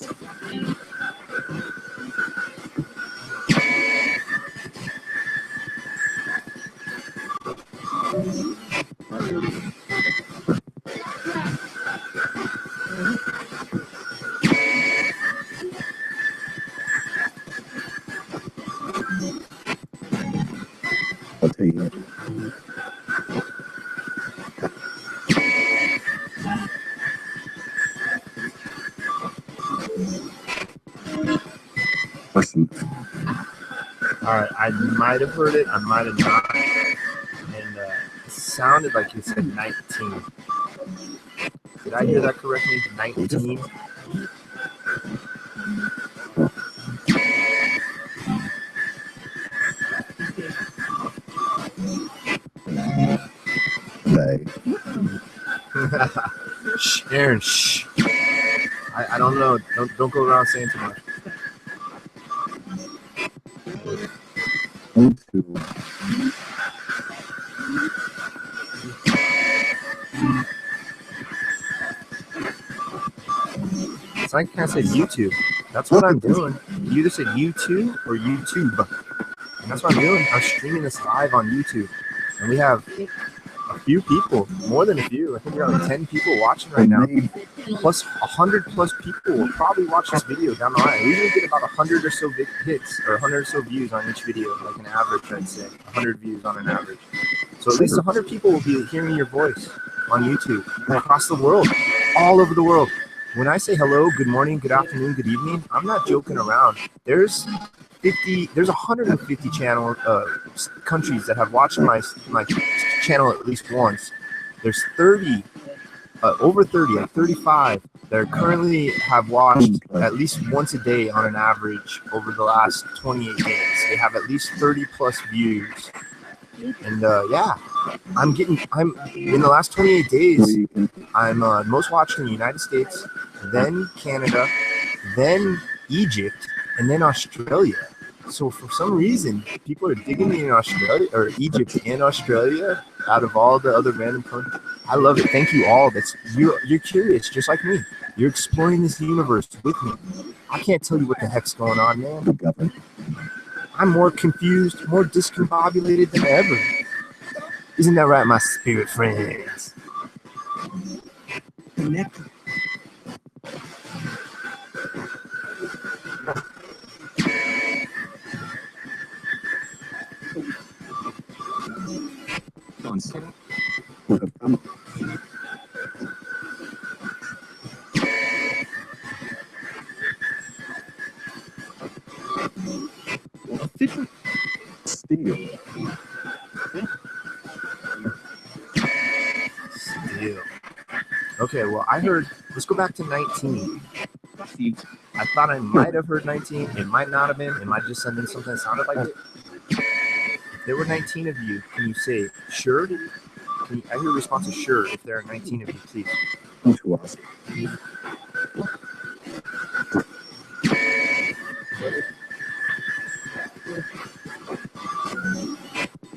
I'll tell you. Listen, All right, I might have heard it, I might have not, and it sounded like you said 19. Did I hear that correctly? 19? they. Shh, Aaron, shh. I don't know. Don't go around saying too much. Going to It's like I said YouTube. That's what I'm doing. You either said YouTube or YouTube. And that's what I'm doing. I'm streaming this live on YouTube. And we have a few people, more than a few. I think we have like 10 people watching right now. Plus 100 plus people will probably watch this video down the line. We usually get about 100 or so hits or 100 or so views on each video, like an average, I'd say. 100 views on an average. So at least 100 people will be hearing your voice on YouTube across the world, all over the world. When I say hello, good morning, good afternoon, good evening, I'm not joking around. There's 150 channel countries that have watched my channel at least once. There's 30, over 30, like 35 that currently have watched at least once a day on an average over the last 28 days. They have at least 30 plus views. And yeah, I'm in the last 28 days, I'm most watched in the United States, then Canada, then Egypt, and then Australia. So for some reason, people are digging me in Australia or Egypt and Australia out of all the other random countries. I love it. Thank you all. You're curious, just like me. You're exploring this universe with me. I can't tell you what the heck's going on, man. I'm more confused, more discombobulated than ever. Isn't that right, my spirit friends? connect. Steel. Okay, well, I heard, let's go back to 19. I thought I might have heard 19. It might not have been. It might just send in something that sounded like it. If there were 19 of you, can you say sure? I hear a response of sure if there are 19 of you, please. To us.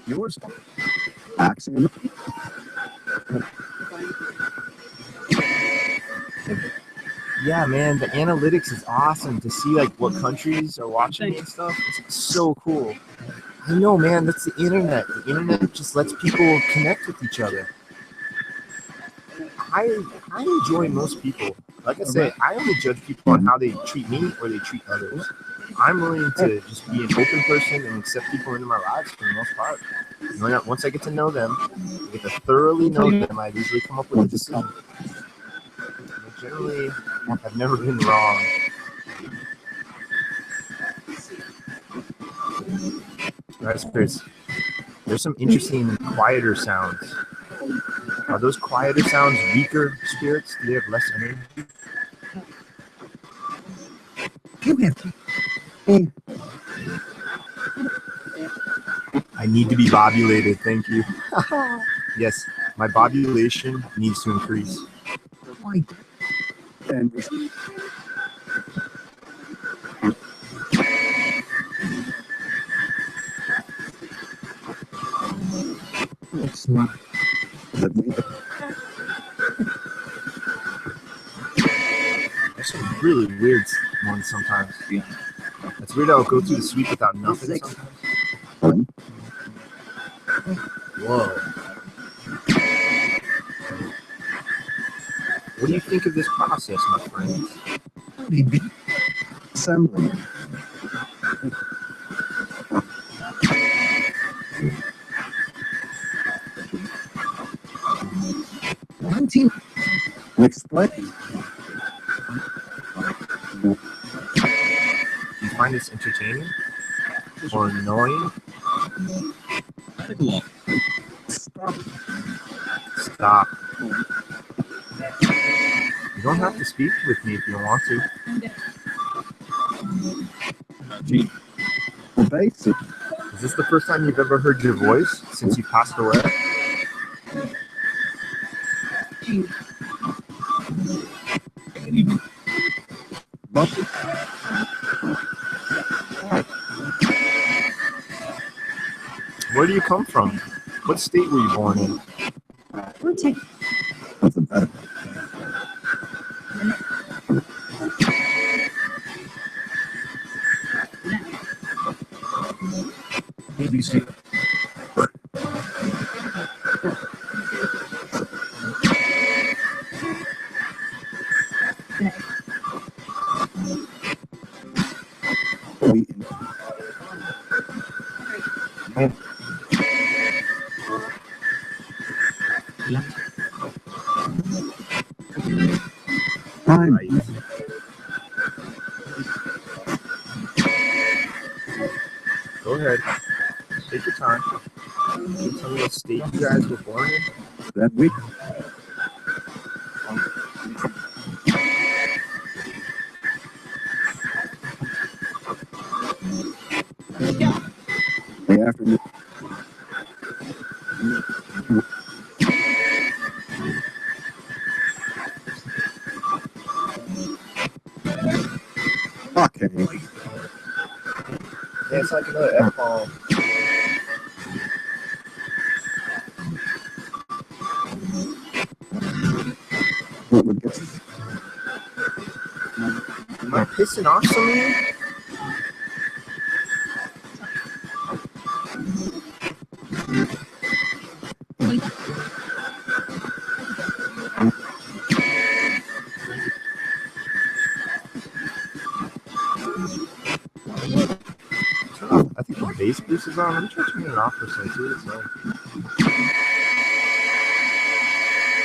Yours? Accent. Yeah, man, the analytics is awesome to see like what countries are watching and stuff. It's so cool. I know, man, that's the internet. The internet just lets people connect with each other. I enjoy most people. Like I say, I only judge people on how they treat me or they treat others. I'm willing to just be an open person and accept people into my lives for the most part. Once I get to know them, I get to thoroughly know them, I usually come up with a decision. Generally, I've never been wrong. All right, spirits. There's some interesting quieter sounds. Are those quieter sounds weaker spirits? Do they have less energy? I need to be bobulated, thank you. Yes, my bobulation needs to increase. And that we There's some really weird ones sometimes. It's weird how I'll go through the sweep without nothing sometimes. on Whoa. What do you think of this process, my friends? assembly. Explain. Do you find this entertaining or annoying? Stop. Stop. You don't have to speak with me if you don't want to. Basic. Is this the first time you've ever heard your voice since you passed away? But Where do you come from? What state were you born in? what's the better? ABC. We time. Right. Go ahead. Take your time. Can you tell me what state you guys were born in? That week. The afternoon. Okay. Yeah, it's like another F-bomb. What would get Am I pissing off some of you? I think my bass boost is on. Let me try turning it off for a second. See what it's like.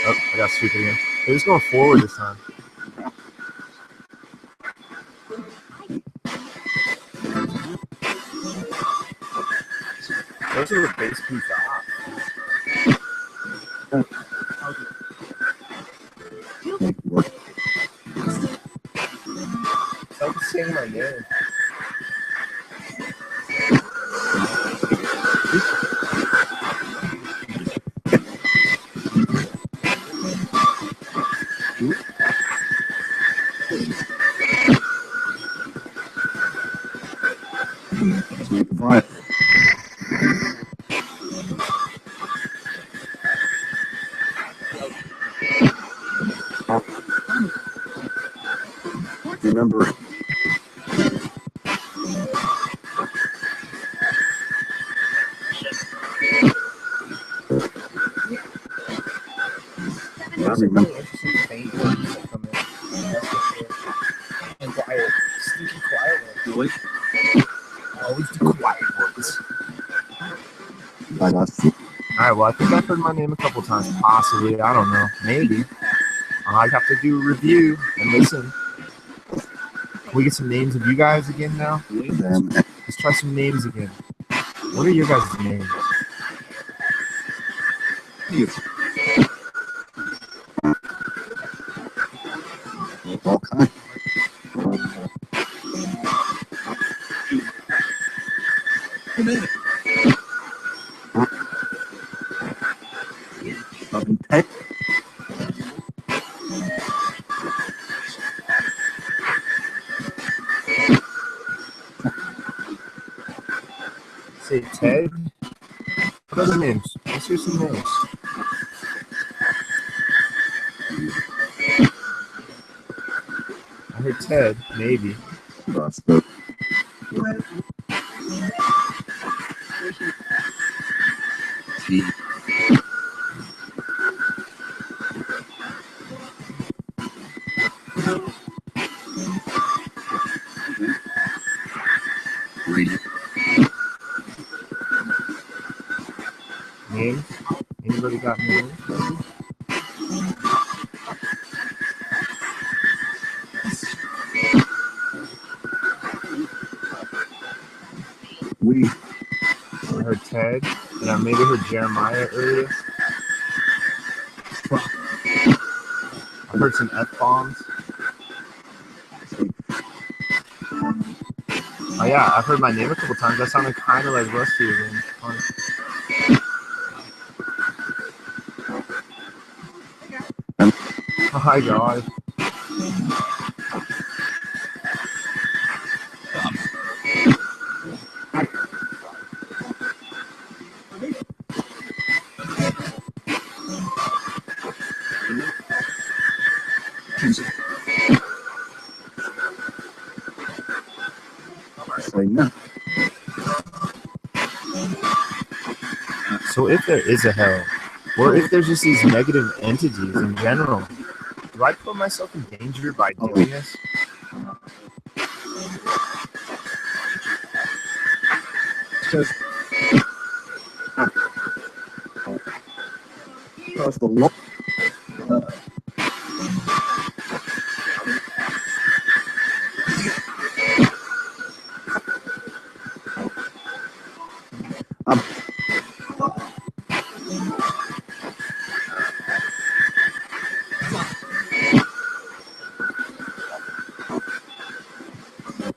Oh, I got stupid again. It was going forward this time. Those are the bass boost off. make work? It's like saying my name. Right. Remember, There's some really interesting faint words that come in. That's for sure. And quiet. Stinky quiet ones. I always do quiet ones. I lost. Alright, well, I think I've heard my name a couple times. Possibly. I don't know. Maybe. I have to do a review and listen. Can we get some names of you guys again now? Them. Let's try some names again. What are your guys' names? All kinds. Tech. Say Ted. What other names? Let's Let's hear some names. I heard Ted, maybe. That's the T. Read. Names? Anybody got names? We. I heard Ted, and I maybe heard Jeremiah earlier. I heard some F-bombs. Oh yeah, I've heard my name a couple times. That sounded kind of like Rusty again. Oh my god. Say no. So if there is a hell, or if there's just these negative entities in general, do I put myself in danger by doing this? Because the law.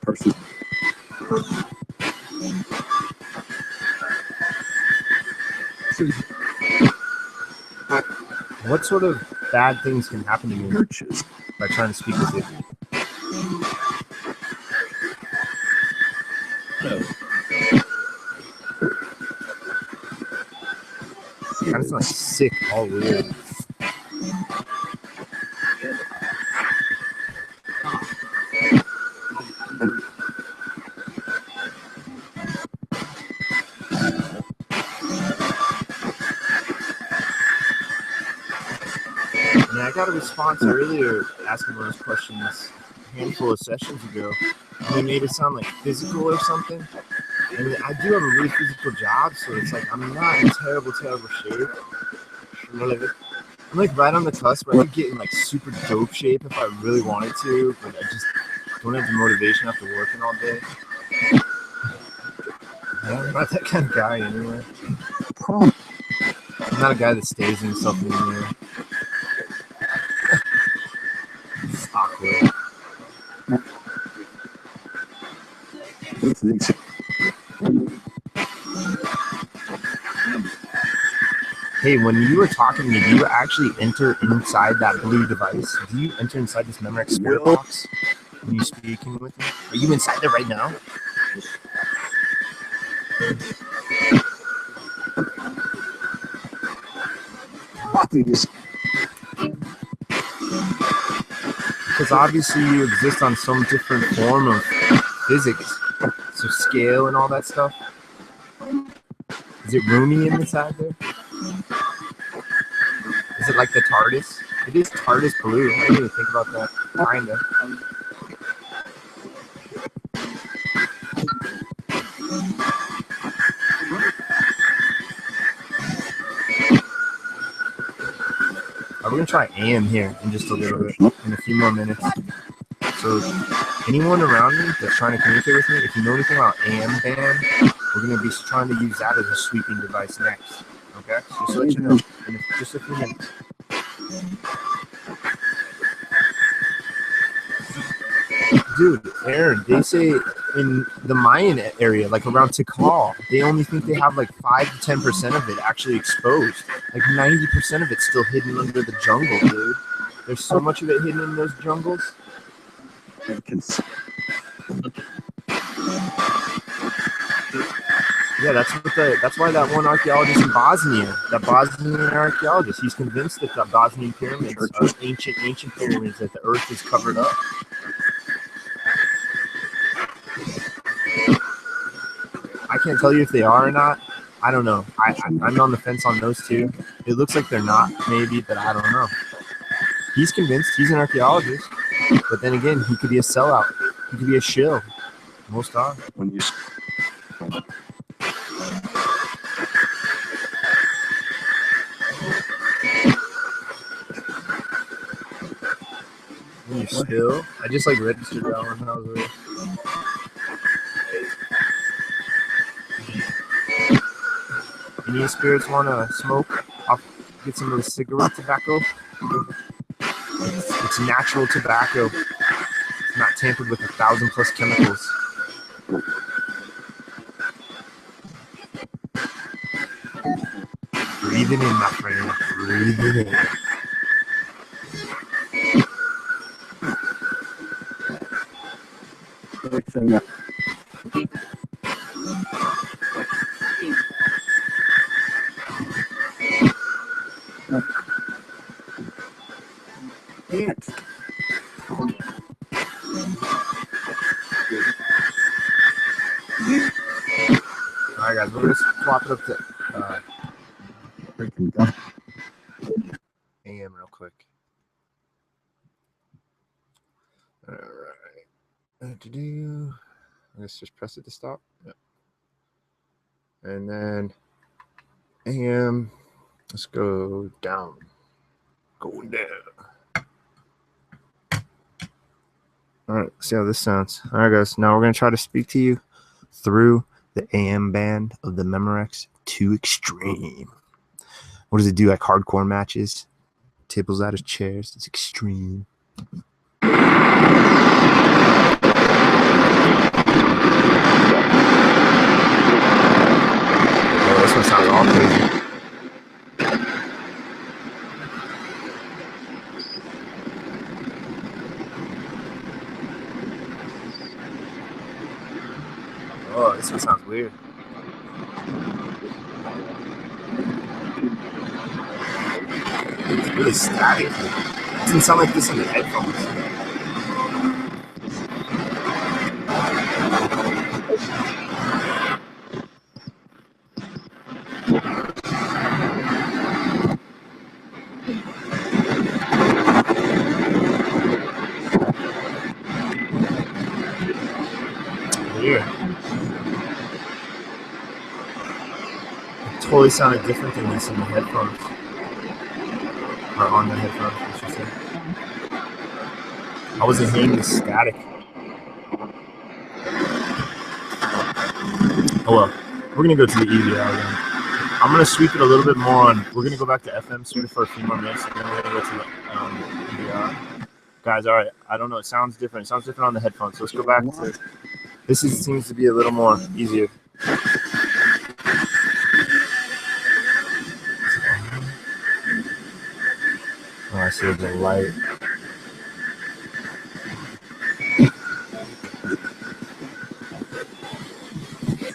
Person. What sort of bad things can happen to me Churches. by trying to speak with you? Kind of sound like sick, all weird. I got a response earlier asking those questions a handful of sessions ago. And they made it sound like physical or something. And I do have a really physical job, so it's like I'm not in terrible shape. I'm like right on the cusp where I could get in like super dope shape if I really wanted to, but I just don't have the motivation after working all day. Yeah, I'm not that kind of guy anyway. I'm not a guy that stays in himself in the mirror. It's awkward. Hey, when you were talking to me, do you actually enter inside that blue device? Do you enter inside this Memorex spirit box when you're speaking with me? Are you inside there right now? Because obviously you exist on some different form of physics. So scale and all that stuff. Is it roomy inside there? Is it like the TARDIS? It is TARDIS blue. I didn't even think about that. Kinda. We're gonna try AM here in just a little bit, in a few more minutes. So anyone around me that's trying to communicate with me, if you know anything about AM band, we're gonna be trying to use that as a sweeping device next. Okay? Just to let you know in just a few minutes. Dude, Aaron, they say in the Mayan area, like around Tikal, they only think they have like 5 to 10% of it actually exposed. Like 90% of it's still hidden under the jungle, dude. There's so much of it hidden in those jungles. Yeah, that's why that one archaeologist in Bosnia, that Bosnian archaeologist, he's convinced that the Bosnian pyramids are ancient pyramids, that the earth is covered up. I can't tell you if they are or not. I don't know. I'm on the fence on those two. It looks like they're not, maybe, but I don't know. He's convinced. He's an archaeologist, but then again, he could be a sellout. He could be a shill. Most are. When you When you spill, I just like registered that one when I was away. Any spirits want to smoke? I'll get some of the cigarette tobacco. It's natural tobacco. It's not tampered with 1,000+ chemicals. Breathe it in, my friend. Breathe it in. everything that can't. All right, guys, we're gonna swap it up to Freaking God. AM real quick. All right. Let's just press it to stop. Yep. And then AM. Let's go down. Going down. All right, see how this sounds. All right, guys. Now we're gonna try to speak to you through the AM band of the Memorex 2 Extreme. What does it do? Like hardcore matches, tables out of chairs. It's extreme. Oh, this one sounds all crazy. Oh, this one sounds weird. It's really static. It doesn't sound like this in the headphones. Weird. It totally sounded different than this in the headphones. Or on the headphones, I should say. I wasn't hearing the static. Oh well, we're gonna go to the EVR then. I'm gonna sweep it a little bit more on. We're gonna go back to FM, sweep it for a few more minutes, and then we're gonna go to the EVR. Guys, all right. I don't know. It sounds different. It sounds different on the headphones. So let's go back to. This seems to be a little more easier. Oh, I see the light.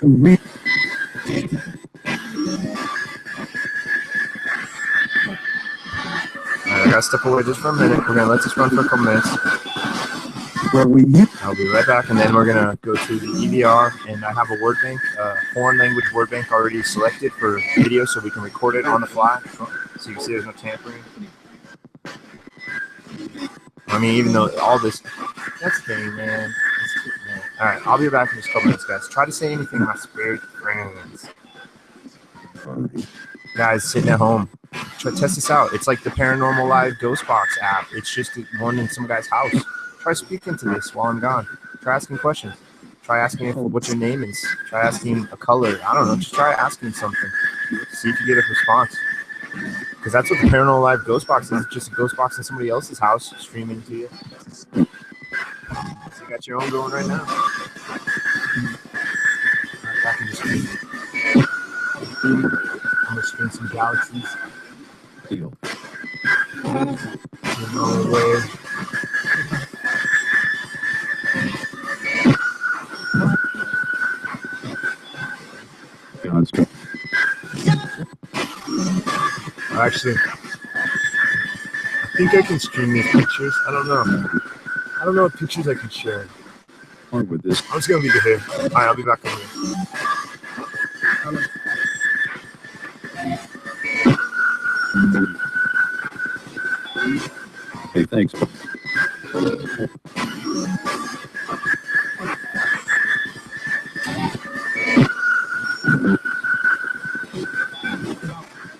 Me. I gotta step away just for a minute. We're gonna let this run for a couple minutes. Where we I'll be right back, and then we're gonna go to the EVR, and I have a word bank, foreign language word bank already selected for video, so we can record it on the fly, so you can see there's no tampering. I mean, even though all this, that's the thing, man. All right, I'll be back in just a couple minutes, guys. Try to say anything, my spirit friends. Guys, sitting at home, try to test this out. It's like the Paranormal Live Ghostbox app. It's just one in some guy's house. Try speaking to this while I'm gone. Try asking questions. Try asking what your name is. Try asking a color. I don't know. Just try asking something. See if you get a response. Because that's what the Paranormal Live Ghostbox is. It's just a ghost box in somebody else's house streaming to you. So you got your own going right now. I can just stream. I'm going to stream some galaxies. deal. actually, I think I can stream these pictures. I don't know. I don't know what pictures I can share. On with this. I'm just gonna leave it here. All right, I'll be back over here. Hey, thanks.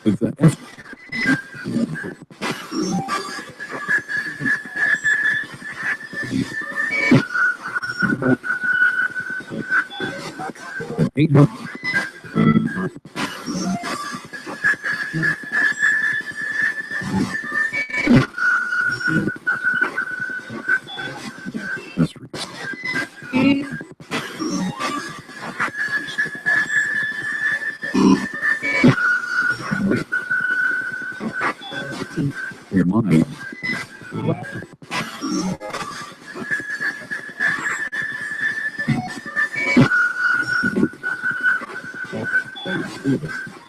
With the F. Eight. That's right. Your mind.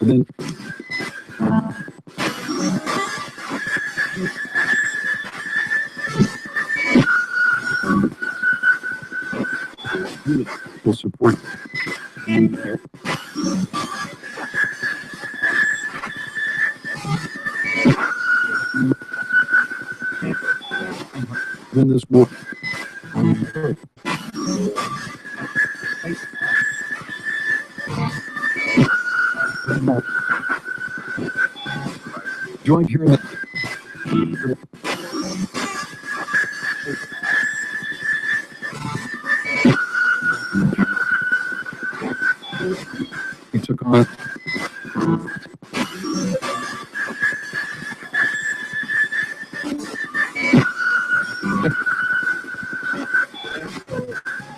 And then will support. Then this will. Do I hear that? He took on.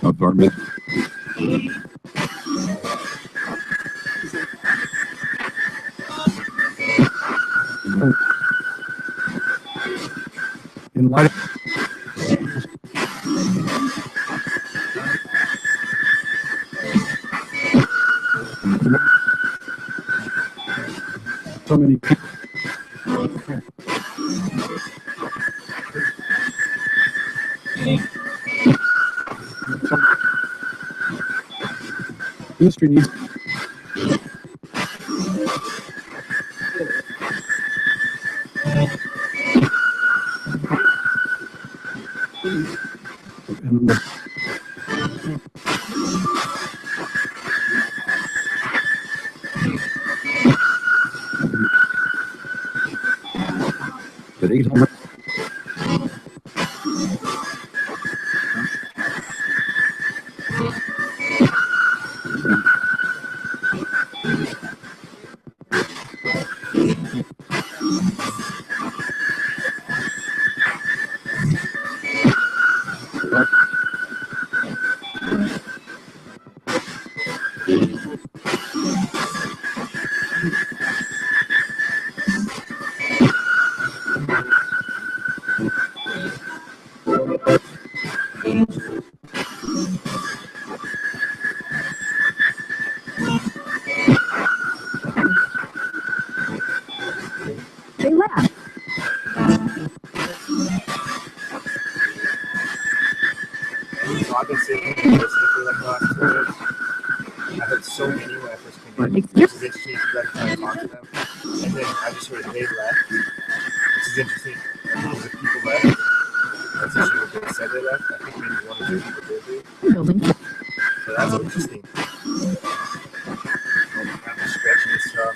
Apartment. In light of so many people. Industry needs. And at 800. They laugh. So I've been sitting in listening for like the last 2 years. I heard so many when I first came in, which is interesting if you guys try to talk to them. And then I just heard they left, which is interesting. Because the people left. That's actually what they said they left. I think maybe 1 or 2 people did leave. Building. So that's interesting. I'm stretching this stuff.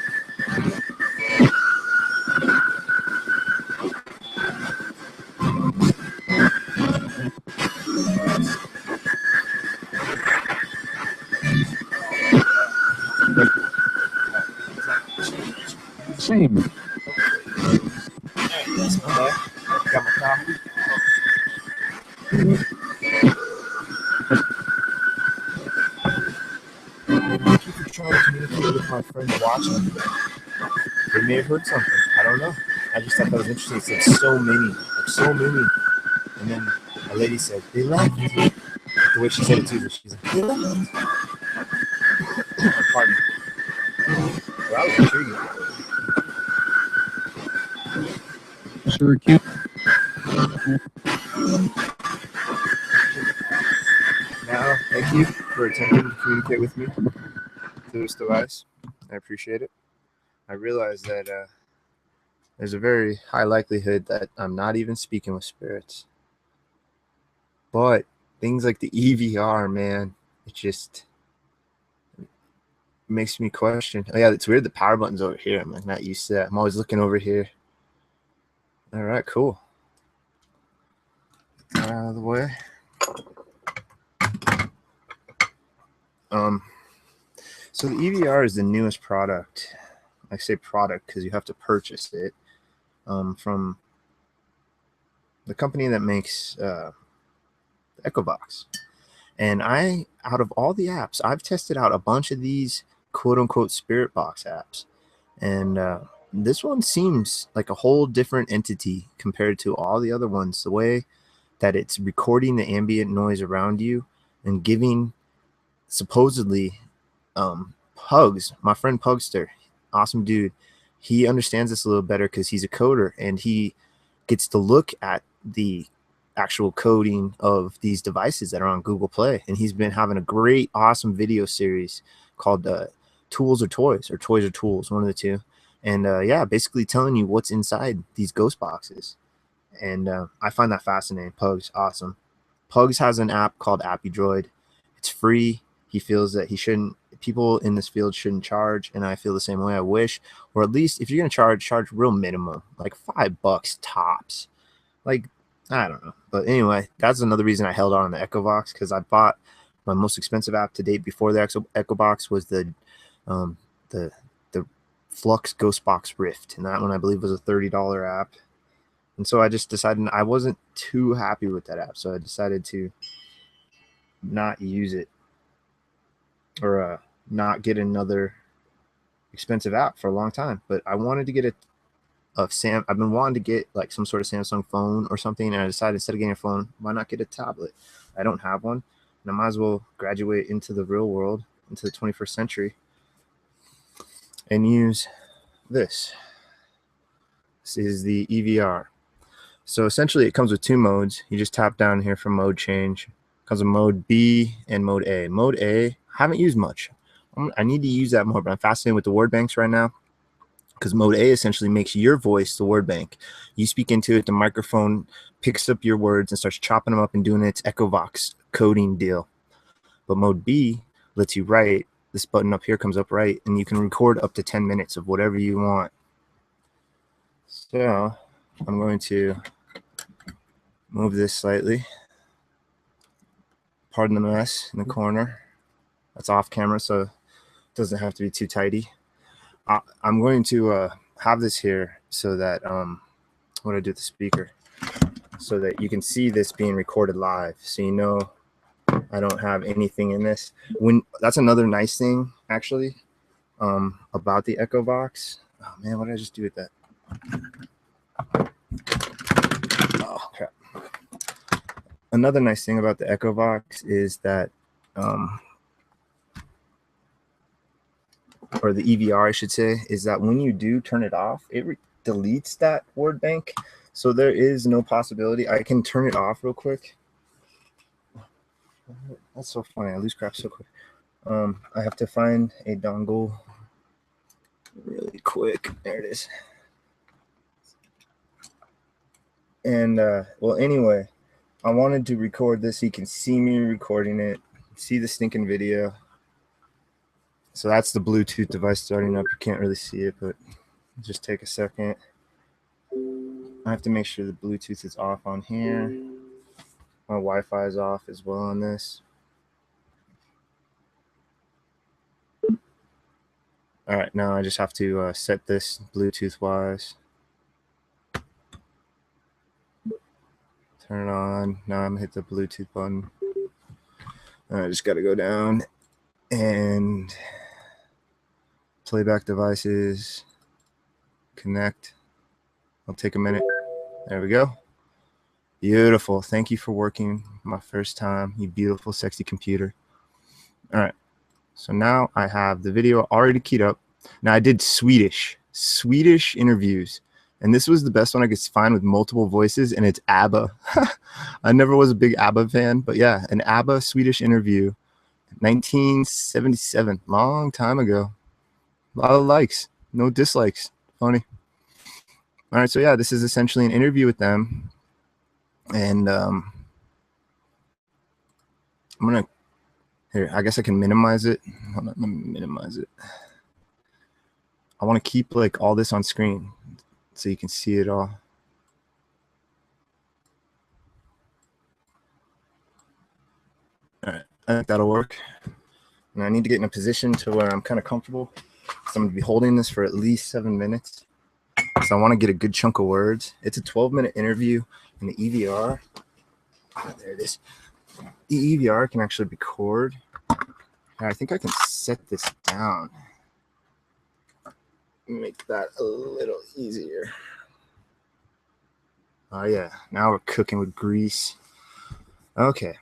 Same. Okay, got my coffee. Thank you for trying to communicate with my friends watching. They may have heard something. I don't know. I just thought that was interesting. It said so many, like so many. And then a lady said, they left. Like the way she said it too, she's like, they left. Pardon me. Well, that was intriguing. Sir Q. Now, thank you for attempting to communicate with me through this device. I appreciate it. I realize that there's a very high likelihood that I'm not even speaking with spirits. But things like the EVR, man, it just makes me question. Oh, yeah, it's weird. The power button's over here. I'm like not used to that. I'm always looking over here. All right, cool. Out of the way. So the EVR is the newest product. I say product because you have to purchase it from the company that makes the EchoVox. And out of all the apps, I've tested out a bunch of these quote unquote spirit box apps. And this one seems like a whole different entity compared to all the other ones. The way that it's recording the ambient noise around you and giving supposedly Pugs, my friend Pugster, awesome dude. He understands this a little better because he's a coder and he gets to look at the actual coding of these devices that are on Google Play. And he's been having a great, awesome video series called Tools or Toys, or Toys or Tools, one of the two. And yeah, basically telling you what's inside these ghost boxes. And I find that fascinating. Pugs, awesome. Pugs has an app called AppyDroid. It's free. He feels that people in this field shouldn't charge, and I feel the same way. I wish, or at least if you're gonna charge real minimum, like $5 tops. Like, I don't know. But anyway, that's another reason I held on the EchoVox, because I bought my most expensive app to date before the EchoVox was the Flux Ghostbox Rift, and that one I believe was a $30 app. And so I just decided I wasn't too happy with that app, so I decided to not use it, or not get another expensive app for a long time. But I wanted to get I've been wanting to get like some sort of Samsung phone or something, and I decided instead of getting a phone, why not get a tablet? I don't have one, and I might as well graduate into the real world, into the 21st century, and use this. This is the EVR. So essentially it comes with two modes. You just tap down here for mode change. It comes with mode B and mode A. Mode A, I haven't used much. I need to use that more, but I'm fascinated with the word banks right now, because mode A essentially makes your voice the word bank. You speak into it, the microphone picks up your words and starts chopping them up and doing its EchoVox coding deal. But mode B lets you write. This button up here comes up right, and you can record up to 10 minutes of whatever you want. So I'm going to move this slightly. Pardon the mess in the corner. That's off camera, so it doesn't have to be too tidy. I'm going to have this here so that what do I do with the speaker? So that you can see this being recorded live, so you know I don't have anything in this. That's another nice thing actually about the EchoVox. Oh man, what did I just do with that? Oh crap. Another nice thing about the EchoVox is that or the EVR, I should say, is that when you do turn it off, it deletes that word bank. So there is no possibility. I can turn it off real quick. That's so funny. I lose crap so quick. I have to find a dongle really quick. There it is. And well, anyway, I wanted to record this so you can see me recording it, see the stinking video. So that's the Bluetooth device starting up. You can't really see it, but just take a second. I have to make sure the Bluetooth is off on here. My Wi-Fi is off as well on this. All right, now I just have to set this Bluetooth wise. Turn it on. Now I'm gonna hit the Bluetooth button. I just got to go down and playback devices, connect. I'll take a minute. There we go. Beautiful. Thank you for working my first time, you beautiful, sexy computer. All right. So now I have the video already keyed up. Now I did Swedish interviews, And this was the best one I could find with multiple voices, and it's ABBA. I never was a big ABBA fan, but yeah, an ABBA Swedish interview, 1977, long time ago. A lot of likes, no dislikes. Funny. All right, so yeah, this is essentially an interview with them, and I'm gonna here. I guess I can minimize it. Hold on, let me minimize it. I want to keep like all this on screen so you can see it all. All right, I think that'll work. And I need to get in a position to where I'm kind of comfortable. So I'm gonna be holding this for at least 7 minutes. So I want to get a good chunk of words. It's a 12-minute interview, and the EVR, there it is. The EVR can actually record. And I think I can set this down. Make that a little easier. Oh yeah, now we're cooking with grease. Okay.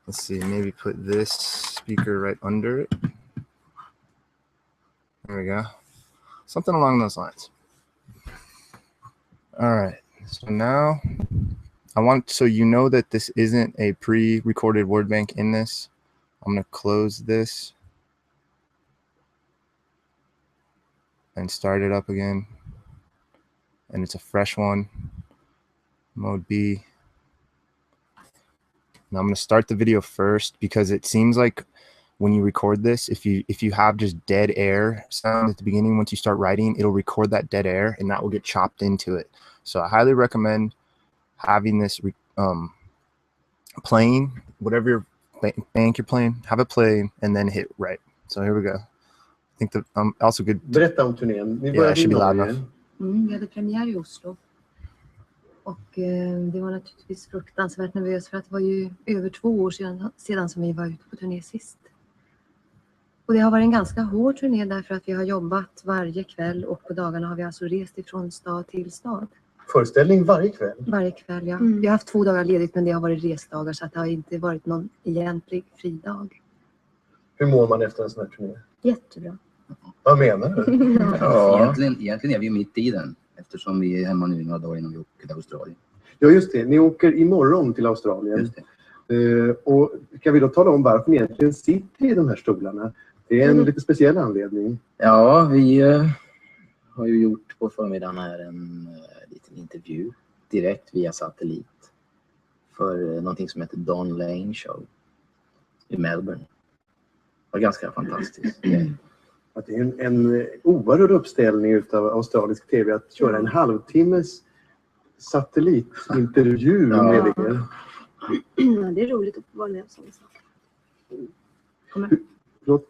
Let's see, maybe put this speaker right under it. There we go. Something along those lines. All right, so now I want, so you know that this isn't a pre-recorded word bank in this. I'm gonna close this and start it up again. And it's a fresh one, mode B. Now I'm gonna start the video first because it seems like when you record this, if you have just dead air sound at the beginning, once you start writing, it'll record that dead air and that will get chopped into it. So I highly recommend having this playing, whatever your bank you're playing, have it playing and then hit right. So here we go. I think that also good. Berätta om turnén. Ni Yeah, I should be loud enough. Vi hade premiär i Oslo. Och det var naturligtvis fruktansvärt nervöst för att det var ju över 2 år sedan som vi var ute på turné sist. Och det har varit en ganska hård turné därför att vi har jobbat varje kväll och på dagarna har vi alltså rest ifrån stad till stad. Föreställning varje kväll? Varje kväll, ja. Vi har haft 2 dagar ledigt men det har varit resdagar så att det har inte varit någon egentlig fridag. Hur mår man efter en sån här turné? Jättebra. Vad menar du? Ja. Egentligen är vi mitt i den eftersom vi är hemma nu några dagar innan vi åker till Australien. Ja just det, ni åker imorgon till Australien. Just det. Och kan vi då tala om varför ni egentligen sitter i de här stolarna? Det är en lite speciell anledning. Ja, vi har ju gjort på förmiddagen här en liten intervju direkt via satellit för någonting som heter Don Lane Show i Melbourne. Det var ganska fantastiskt. Att det är en oerhörd uppställning av australisk tv att köra en halvtimmes satellitintervju med er. Ja, det är roligt att vara med om sånt. Förlåt.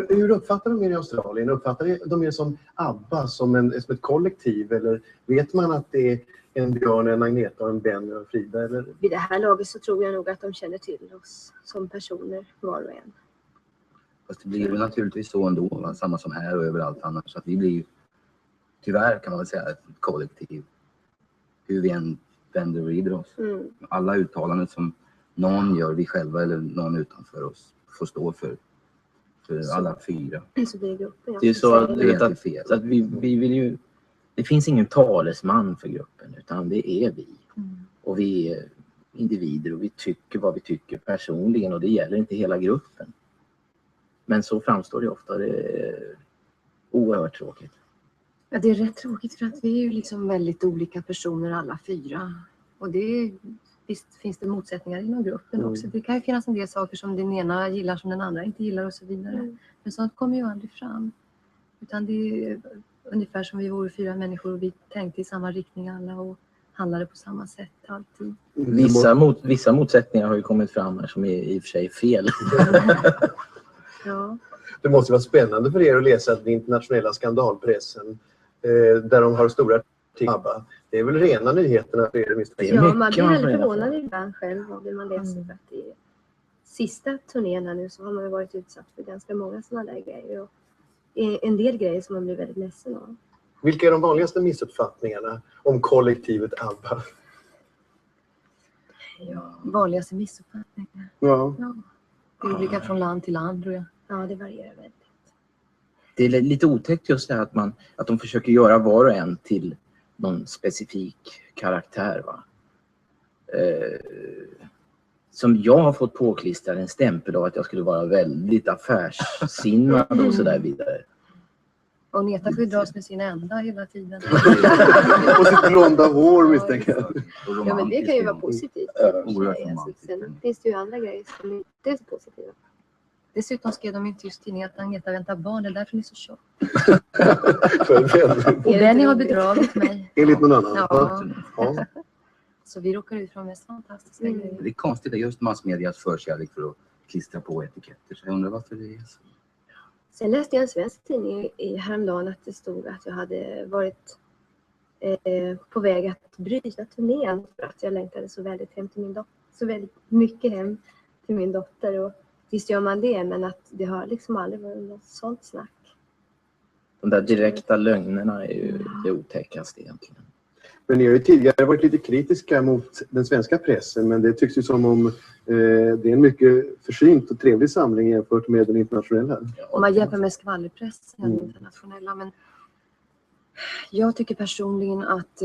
Hur uppfattar de er i Australien? Uppfattar de er som ABBA, som ett kollektiv? Eller vet man att det är en Björn, en Agneta och en Ben och Frida? Eller? Vid det här laget så tror jag nog att de känner till oss som personer var och en. Fast det blir väl naturligtvis så ändå, samma som här och överallt annars. Så att vi blir, tyvärr kan man väl säga, ett kollektiv. Hur vi än vänder och vrider oss. Alla uttalanden som någon gör, vi själva eller någon utanför oss, får stå för alla 4. Så det är gruppen. Det är så att vi vill ju, det finns ingen talesman för gruppen utan det är vi. Och vi är individer och vi tycker vad vi tycker personligen och det gäller inte hela gruppen. Men så framstår det ofta, det är oerhört tråkigt. Ja, det är rätt tråkigt för att vi är ju liksom väldigt olika personer alla 4. Och visst finns det motsättningar inom gruppen också. Det kan ju finnas en del saker som den ena gillar som den andra inte gillar och så vidare. Men sånt kommer ju aldrig fram. Utan det är ungefär som vi vore 4 människor och vi tänkte i samma riktning alla och handlade på samma sätt alltid. Vissa motsättningar har ju kommit fram här som är i och för sig fel. Ja. Det måste vara spännande för er att läsa den internationella skandalpressen där de har stora ABBA. Det är väl rena nyheterna för er? Ja, man blir väldigt förvånad ibland själv av det man läser. För att i sista turnén här nu så har man ju varit utsatt för ganska många sådana där grejer. Och en del grejer som man blir väldigt ledsen av. Vilka är de vanligaste missuppfattningarna om kollektivet ABBA? Ja, vanligaste missuppfattningar. Ja. Det är olika från land till land tror jag. Ja, det varierar väldigt. det är lite otäckt just det här att de försöker göra var och en till någon specifik karaktär. Va? Som jag har fått påklistrad en stämpel av att jag skulle vara väldigt affärssinnad och så där vidare. Och Neta får ju dras med sin ända hela tiden. Och sitt blonda hår misstänker jag. Ja, men det kan ju vara positivt. Sen finns det ju andra grejer som inte är så positiva. Dessutom skrev de i en tysk tidning att Agneta väntar barn, det är därför ni är så tjock. Och Benny har bedragit mig. Enligt någon annan. Ja. Så vi råkar ut från mest fantastiska grejer. Det är konstigt att just massmedias förkärlek för att klistra på etiketter. Så jag undrar varför det är så. Sen läste jag en svensk tidning häromdagen att det stod att jag hade varit på väg att bryta turnén för att jag längtade så väldigt hem till min dotter. Så väldigt mycket hem till min dotter. Och visst gör man det, men att det har liksom aldrig varit något sånt snack. De där direkta lögnerna är ju det otäckaste egentligen. Men ni har ju tidigare varit lite kritiska mot den svenska pressen, men det tycks ju som om det är en mycket försynt och trevlig samling jämfört med den internationella. Om man jämför med skvallerpressen, den internationella. Men jag tycker personligen att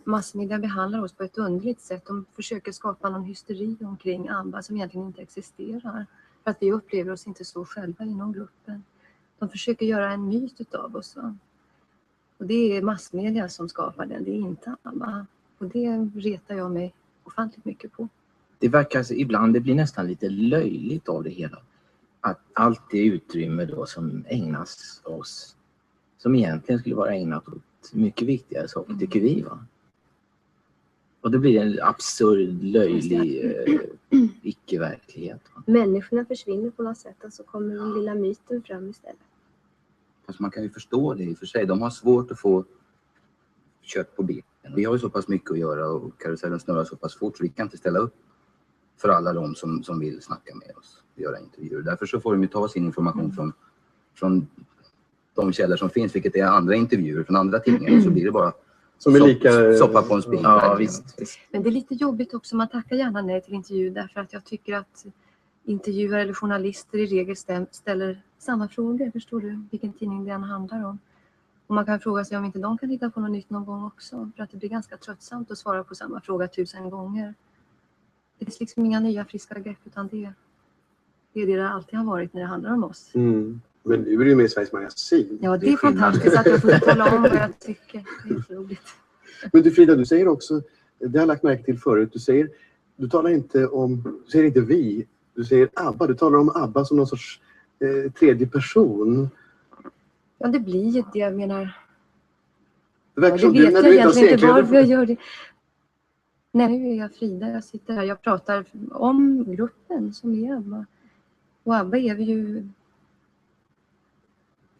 massmedia behandlar oss på ett underligt sätt. De försöker skapa någon hysteri omkring ABBA som egentligen inte existerar. För att vi upplever oss inte så själva inom gruppen. De försöker göra en myt utav oss. Och det är massmedia som skapar den, det är inte ABBA. Och det retar jag mig ofantligt mycket på. Det verkar ibland, det blir nästan lite löjligt av det hela. Att allt det utrymme då som ägnas oss, som egentligen skulle vara ägnat åt mycket viktigare saker, tycker vi, va? Och det blir en absurd, löjlig icke-verklighet. Va? Människorna försvinner på något sätt och så kommer den lilla myten fram istället. Fast man kan ju förstå det i och för sig. De har svårt att få kött på benen. Vi har ju så pass mycket att göra och karusellen snurrar så pass fort så vi kan inte ställa upp för alla de som vill snacka med oss och göra intervjuer. Därför så får de ju ta sin information från de källor som finns, vilket är andra intervjuer från andra tidningar. Så blir det bara som är lika soppa på en spik. Ja, visst. Men det är lite jobbigt också, man tackar gärna nej till intervju därför att jag tycker att intervjuare eller journalister i regel ställer samma frågor. Förstår du vilken tidning det än handlar om? Och man kan fråga sig om inte de kan hitta på något nytt någon gång också. För att det blir ganska tröttsamt att svara på samma fråga 1000 gånger. Det finns liksom inga nya friska grepp utan det är det alltid har varit när det handlar om oss. Mm. Men nu är det ju med i Sveriges Magasin. Ja, det är fantastiskt att jag får tala om vad jag tycker. Det är så roligt. Men du Frida, du säger också, det har jag lagt märke till förut, du säger inte vi, du säger ABBA, du talar om ABBA som någon sorts tredje person. Ja, det blir ju det, jag menar. Det verkar Ja, som det du vet när jag du inte har egentligen inte segkläder varför jag gör det. Nej, nu är jag Frida, jag sitter här, jag pratar om gruppen som är ABBA. Och ABBA är vi ju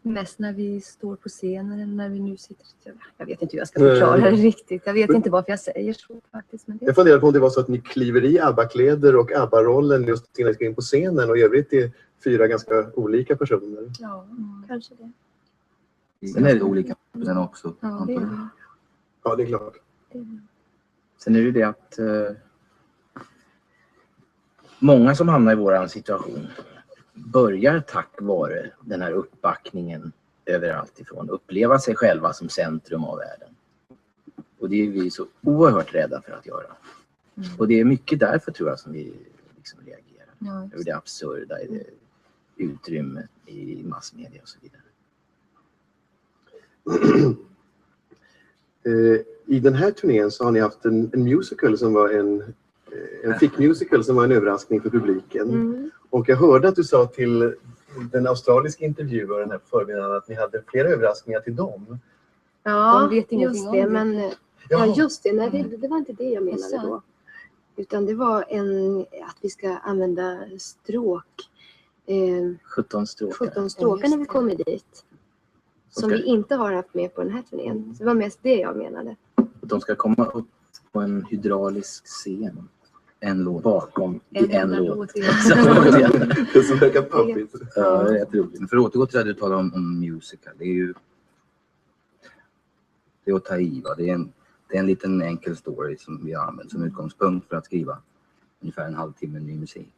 mest när vi står på scenen eller när vi nu sitter. Jag vet inte hur jag ska förklara det riktigt. Jag vet inte varför jag säger så faktiskt. Men Jag funderar på om det var så att ni kliver i ABBA-kläder och ABBA-rollen just innan ni ska in på scenen och i övrigt är 4 ganska olika personer. Ja, Kanske det. Sen är det olika på den också. Ja, det är det. Ja, det är klart. Sen är det att många som hamnar i våran situation börjar tack vare den här uppbackningen överallt ifrån uppleva sig själva som centrum av världen. Och det är vi så oerhört rädda för att göra. Och det är mycket därför tror jag som vi liksom reagerar. Över det absurda i det utrymmet i massmedia och så vidare. I den här turnén så har ni haft en musical som var en fick-musical som var en överraskning för publiken. Och jag hörde att du sa till den australiska intervjuaren här på förmiddagen att ni hade flera överraskningar till dem. Ja, De vet ingenting just det. om Men, Ja. just det. Nej, det var inte det jag menade då. Utan det var att vi ska använda stråk. 17 stråkar. 17 stråkar när vi kommer dit. Som vi inte har haft med på den här turnén. Så det var mest det jag menade. De ska komma upp på en hydraulisk scen. En låt bakom i en låt. Det är så verkar pappigt. Ja, det är jätteroligt. Men för att återgå till det du talar om musical. Det är att ta i. Va? Det är en liten enkel story som vi har använt som utgångspunkt för att skriva ungefär en halvtimme ny musik.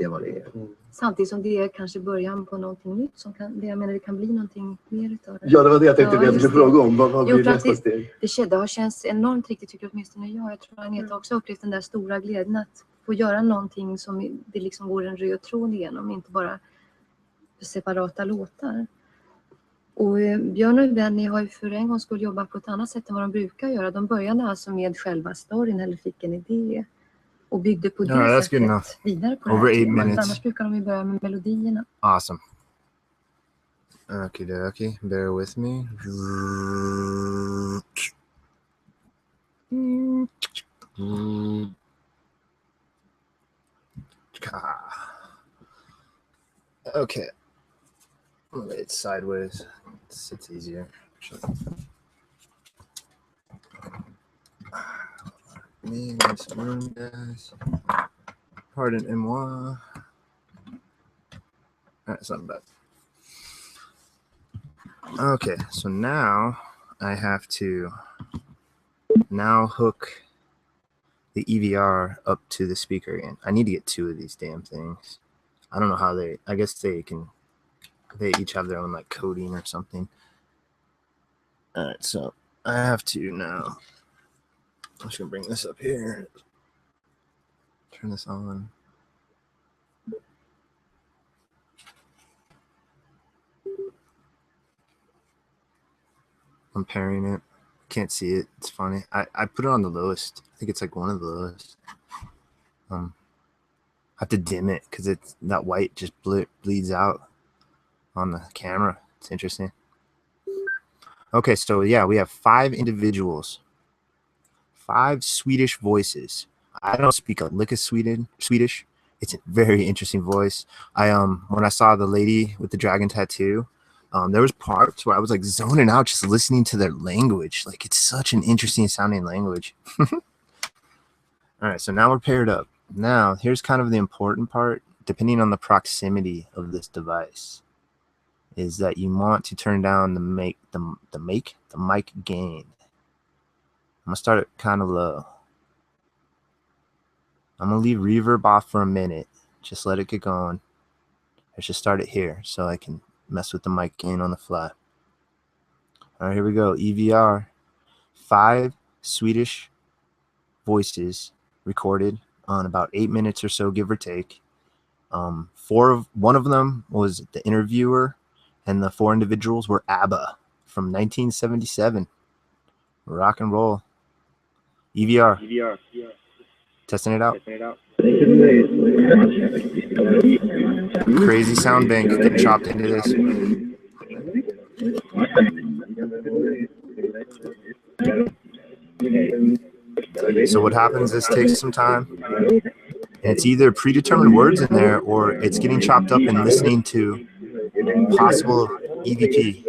Det är vad det är. Samtidigt som det är kanske början på någonting nytt som kan, jag menar det kan bli någonting mer utav det. Ja, det var det jag tänkte att jag skulle fråga om. Vad blir nästa steg? Det har känts enormt riktigt, tycker åtminstone jag. Jag tror Agneta också upplevt den där stora glädjen att få göra någonting som det liksom går en röd tråd igenom, inte bara separata låtar. Och Björn och Benny har ju för en gång skulle jobba på ett annat sätt än vad de brukar göra. De började alltså med själva storyn eller fick en idé och byggde på det sättet vidare på Over det här 8 minutes. Annars brukar de ju börja med melodierna. Awesome. Okay, bear with me. Okay. It's sideways. It's easier. Me, nice room, guys. Pardon-moi. Alright, something bad. Okay, so now I have to hook the EVR up to the speaker again. I need to get 2 of these damn things. I don't know how I guess they each have their own like coding or something. All right, so I have to now. I'm just gonna bring this up here. Turn this on. I'm pairing it. Can't see it. It's funny. I put it on the lowest. I think it's like one of the lowest. I have to dim it because it's that white just bleeds out on the camera. It's interesting. Okay, so yeah, we have 5 individuals, 5 Swedish voices. I don't speak a lick of Swedish. It's a very interesting voice. When I saw the lady with the dragon tattoo, there was parts where I was like zoning out just listening to their language. Like it's such an interesting sounding language. All right, so now we're paired up. Now here's kind of the important part. Depending on the proximity of this device, is that you want to turn down the mic gain. I'm gonna start it kind of low. I'm gonna leave reverb off for a minute. Just let it get going. I should start it here so I can mess with the mic gain on the fly. All right, here we go. EVR, 5 Swedish voices recorded on about 8 minutes or so, give or take. One of them was the interviewer, and the 4 individuals were ABBA from 1977. Rock and roll. EVR. Testing it out. Crazy sound bank getting chopped into this. So what happens is takes some time. And it's either predetermined words in there or it's getting chopped up and listening to possible EVP.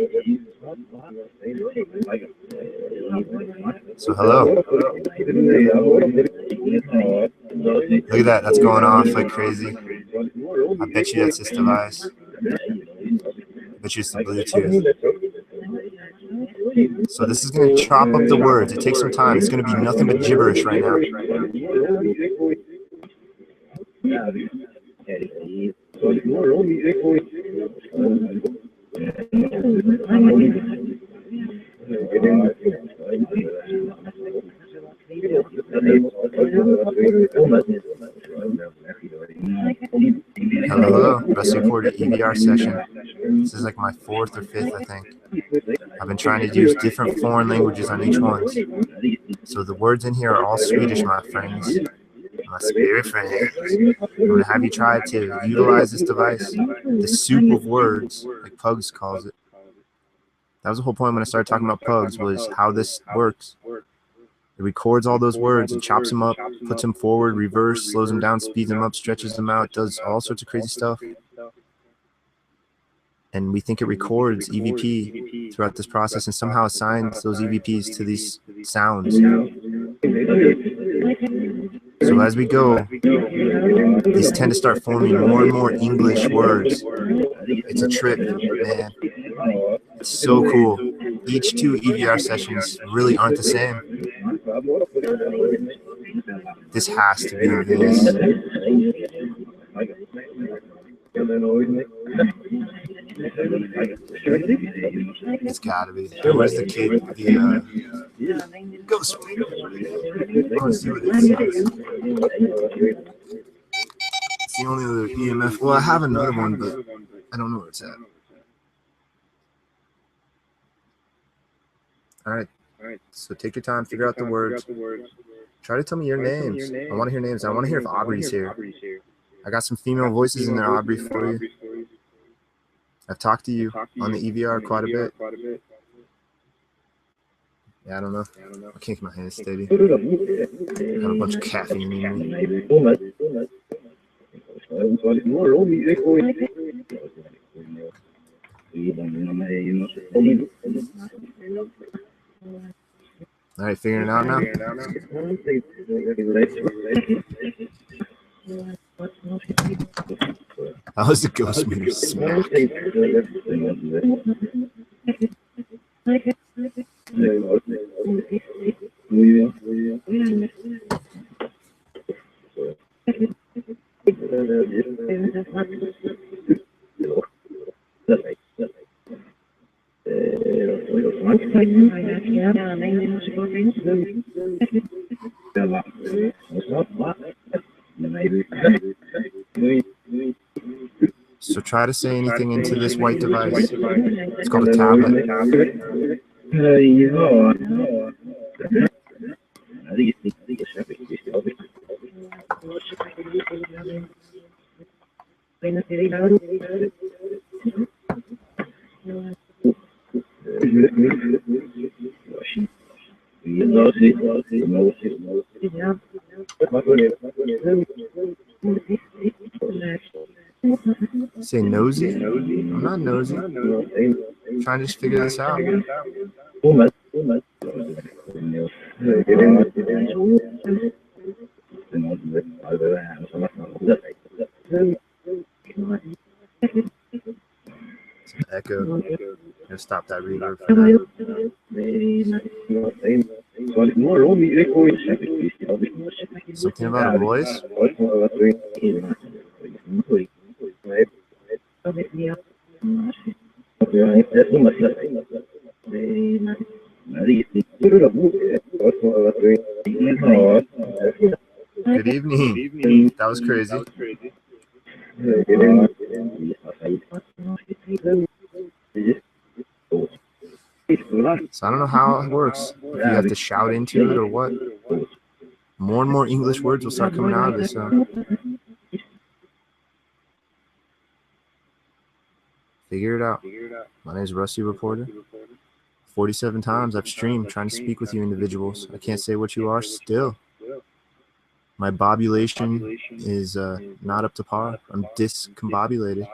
So hello. Look at that. That's going off like crazy. I bet you that's this device. I bet you it's the Bluetooth. So this is going to chop up the words. It takes some time. It's going to be nothing but gibberish right now. Hello. Let's record an EVR session. This is like my 4th or 5th, I think. I've been trying to use different foreign languages on each one. So the words in here are all Swedish, my friends. My spirit friends. I'm going to have you try to utilize this device, the soup of words, like Pugs calls it. That was the whole point when I started talking about Pugs, was how this works. It records all those words and chops them up, puts them forward, reverse, slows them down, speeds them up, stretches them out, does all sorts of crazy stuff. And we think it records EVP throughout this process and somehow assigns those EVPs to these sounds. So as we go, these tend to start forming more and more English words. It's a trip, man. It's so cool. Each 2 EVR sessions really aren't the same. This has to be this. It's gotta be. Where's the kid? The ghost. I want to see what it says. It's the only other EMF. Well, I have another one, but I don't know where it's at. All right. So take your time, figure out the words. Try to tell me your names. I want to hear names. I want to hear if Aubrey's here. I got some female voices in there, Aubrey, for you. I've talked to you on the EVR quite a bit. Yeah, I don't know. I can't keep my hands steady. I got a bunch of caffeine in me. All right, figuring it out now. That was the ghost meter smack. So try to say anything into this white device. It's called a tablet. Say nosy? I'm not nosy. I'm trying to just figure this out. Echo. I'm gonna stop that reverb for now. Something about a voice? Good evening. That was crazy. So I don't know how it works. If you have to shout into it or what. More and more English words will start coming out of this. Figure it out. My name is Rusty Reporter. 47 times I've streamed trying to speak with you individuals. I can't say what you are still. My bobulation is not up to par. I'm discombobulated.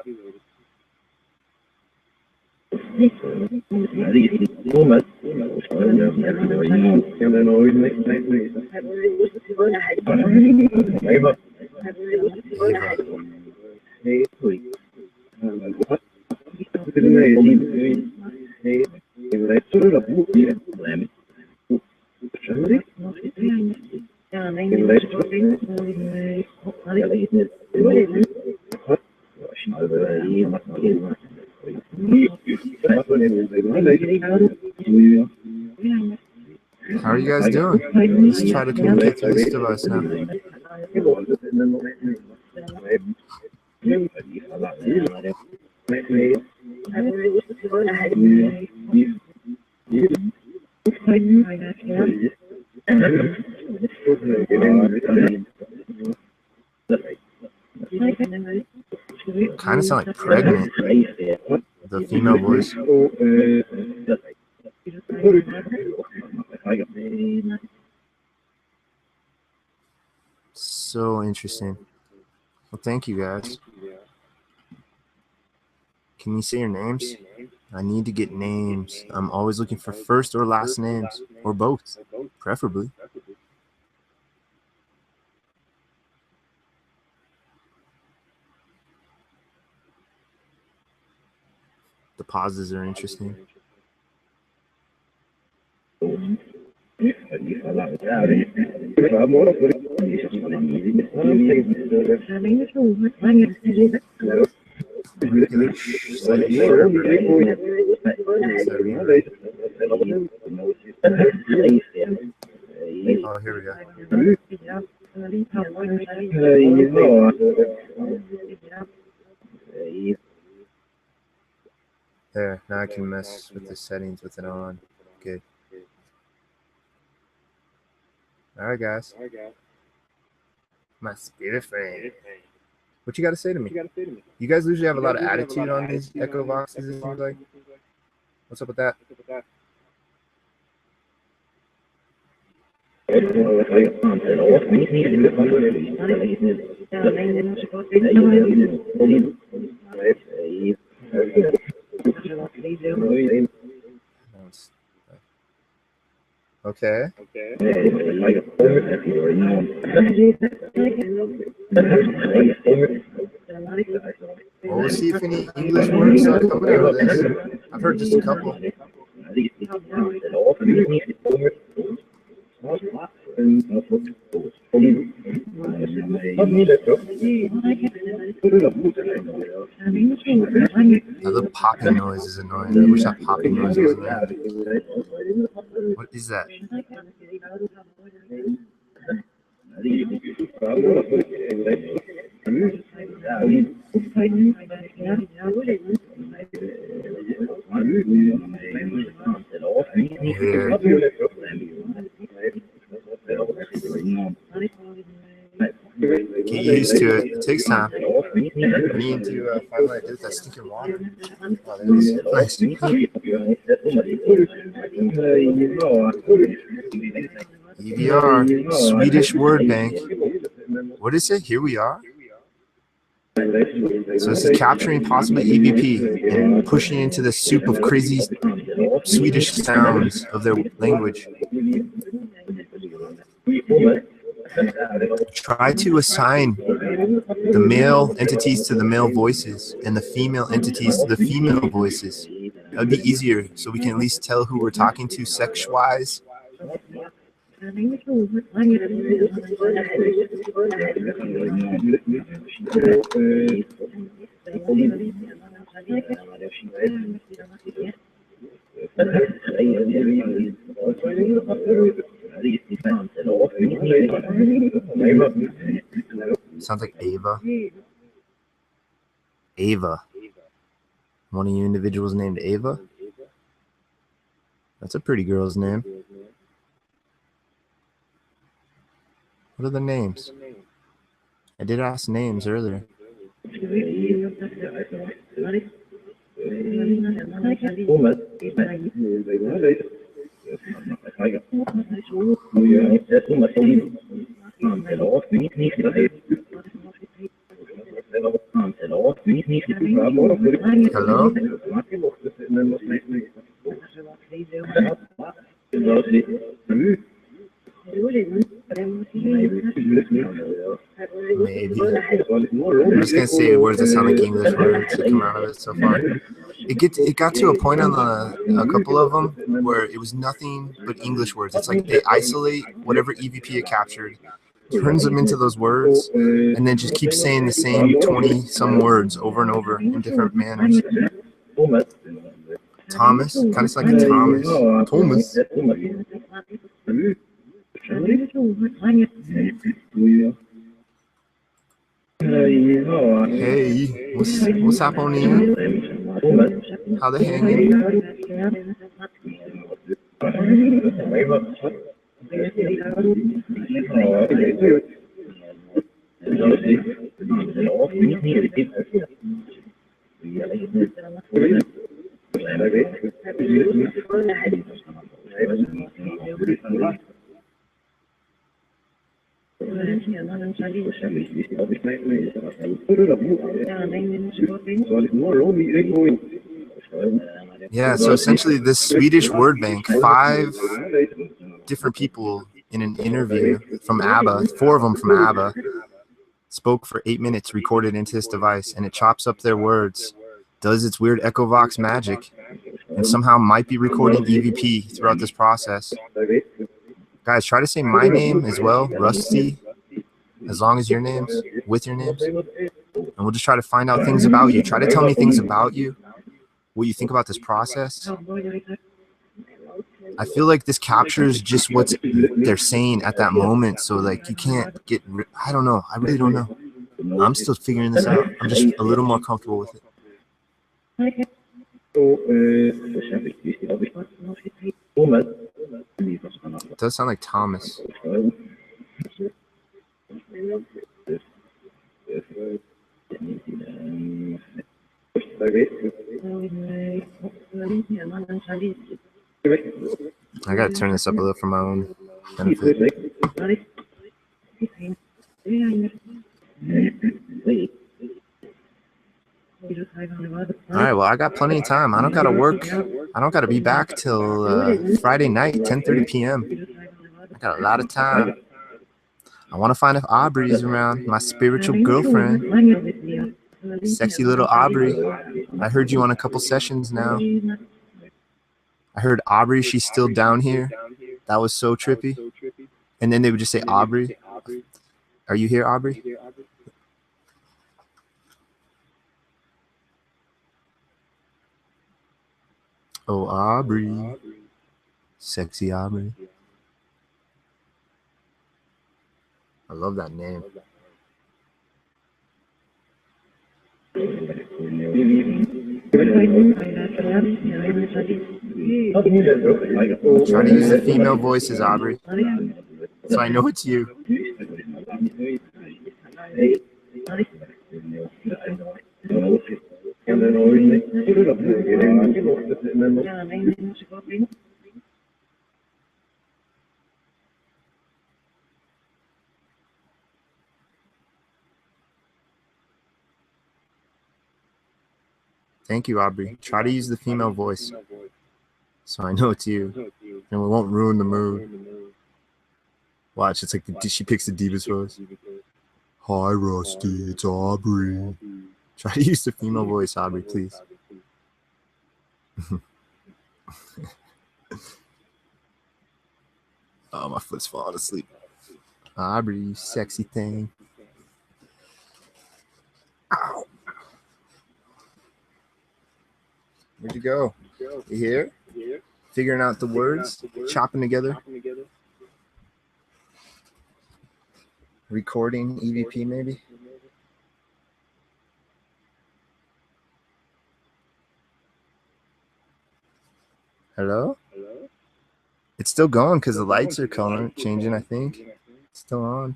How are you guys doing? Let's try to communicate through this device now. Kind of sound like pregnant, the female voice. So interesting. Well, thank you guys. Can you say your names? I need to get names. I'm always looking for first or last names, or both, preferably. The pauses are interesting. Oh, here we go. There, now I can mess with the settings with it on. Good. All right, guys. My spirit frame. What you got to say to me? You guys usually have a lot of attitude on these EchoVoxes, it seems like. What's up with that? Okay. Well, we'll see if any English words start coming out of this. I've heard just a couple. That little popping noise is annoying. I wish that popping noise wasn't there. What is that? Get used to it. It takes time. I need to find what I did with that stinking water. Oh, there it is. Nice. EVR, Swedish word bank. What is it? Here we are. So this is capturing possibly EVP and pushing into the soup of crazy Swedish sounds of their language. Try to assign the male entities to the male voices and the female entities to the female voices. That would be easier, so we can at least tell who we're talking to sex-wise. Sounds like Ava. Ava. One of you individuals named Ava? That's a pretty girl's name. What are the names? I did ask names earlier. Hello? Maybe. I'm just gonna say words that sound like English words that come out of it so far. It got to a point on a couple of them where it was nothing but English words. It's like they isolate whatever EVP it captured, turns them into those words, and then just keeps saying the same 20-some words over and over in different manners. Thomas? Kind of like a Thomas. Thomas. Hey, what's happening? How they hanging? Yeah, so essentially this Swedish word bank, 5 different people in an interview from ABBA, 4 of them from ABBA, spoke for 8 minutes, recorded into this device, and it chops up their words, does its weird EchoVox magic, and somehow might be recording EVP throughout this process. Guys, try to say my name as well, Rusty, as long as your names, with your names, and we'll just try to find out things about you. Try to tell me things about you what you think about this process. I feel like this captures just what they're saying at that moment. So like you can't get, I don't know. I really don't know. I'm still figuring this out. I'm just a little more comfortable with it. It does sound like Thomas. I gotta turn this up a little for my own benefit. All right, well, I got plenty of time. I don't gotta work. I don't gotta be back till Friday night, 10:30 p.m. I got a lot of time. I want to find if Aubrey's around, my spiritual girlfriend. Sexy little Aubrey. I heard you on a couple sessions now. I heard Aubrey, she's still down here. That was so trippy. And then they would just say Aubrey. Are you here, Aubrey? Oh, Aubrey. Sexy Aubrey. I love that name. Try to use the female voices, Aubrey, so I know it's you. Thank you, Aubrey. Try to use the female voice, so I know it's you, and we won't ruin the mood. Watch, it's like she picks the Divas voice. Hi, Rusty, it's Aubrey. Try to use the female voice, Aubrey, please. Oh, my foot's falling asleep. Aubrey, you sexy thing. Ow. Where'd you go? You here? Figuring out the words, chopping together. Recording EVP maybe. Hello? It's still going because the lights are color changing, I think. It's still on.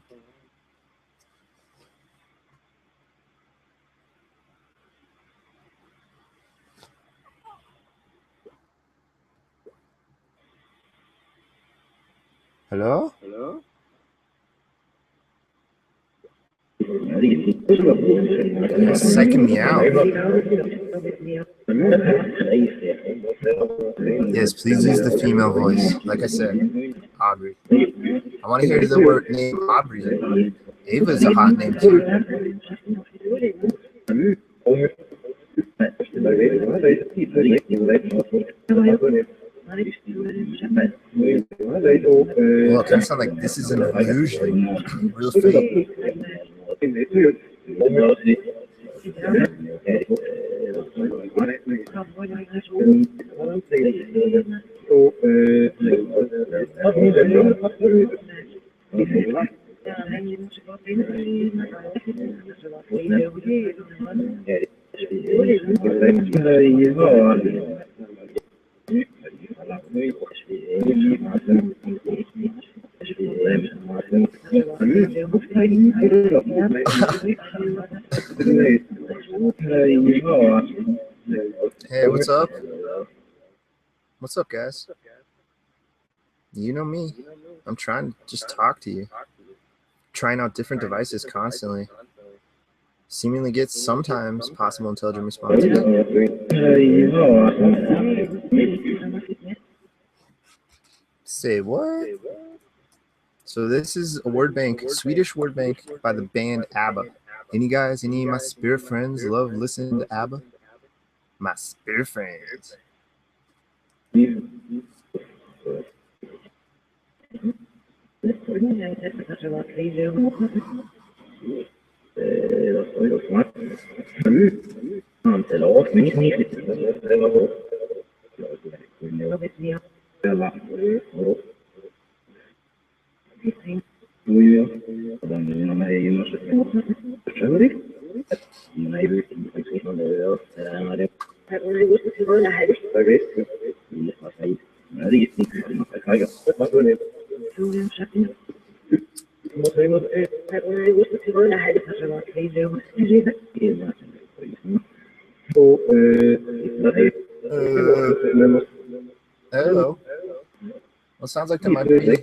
Hello? It's psyching me out. Yes, please use the female voice. Like I said, Aubrey. I want to hear the word name Aubrey. Ava's a hot name too. Well, it kind of sounds like this is an illusion. Real fake. Hey, what's up? What's up, guys? You know me. I'm trying to just talk to you. Trying out different devices constantly. Seemingly gets sometimes possible intelligent response. Say what? So this is a word bank, Swedish word bank by the band ABBA. Any of my spirit friends love listening to ABBA? My spirit friends. Hello. Well, sounds like there might be.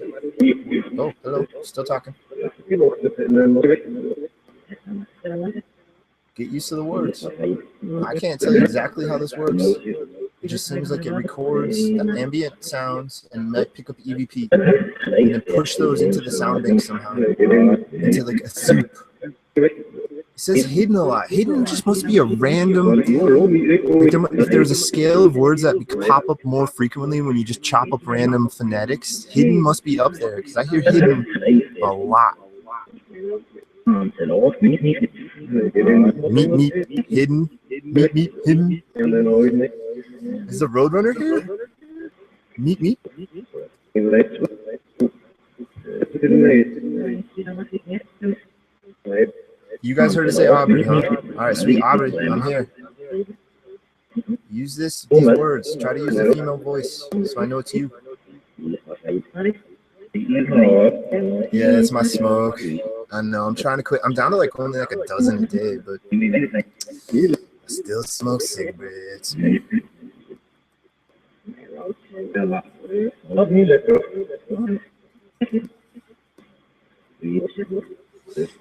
Oh, hello. Still talking. Get used to the words. I can't tell you exactly how this works. It just seems like it records the ambient sounds and might pick up EVP and then push those into the sound bank somehow, into like a soup. It says hidden a lot. Hidden just must be a random. Like if there's a scale of words that pop up more frequently when you just chop up random phonetics, hidden must be up there because I hear hidden a lot. Meet, hidden. Meet, hidden. Is the Roadrunner here? Meet. You guys heard it say Aubrey, huh? All right, sweet. Aubrey, I'm here. Use these words. Try to use the female voice so I know it's you. Yeah, that's my smoke. I know. I'm trying to quit. I'm down to like only like a dozen a day, but I still smoke cigarettes.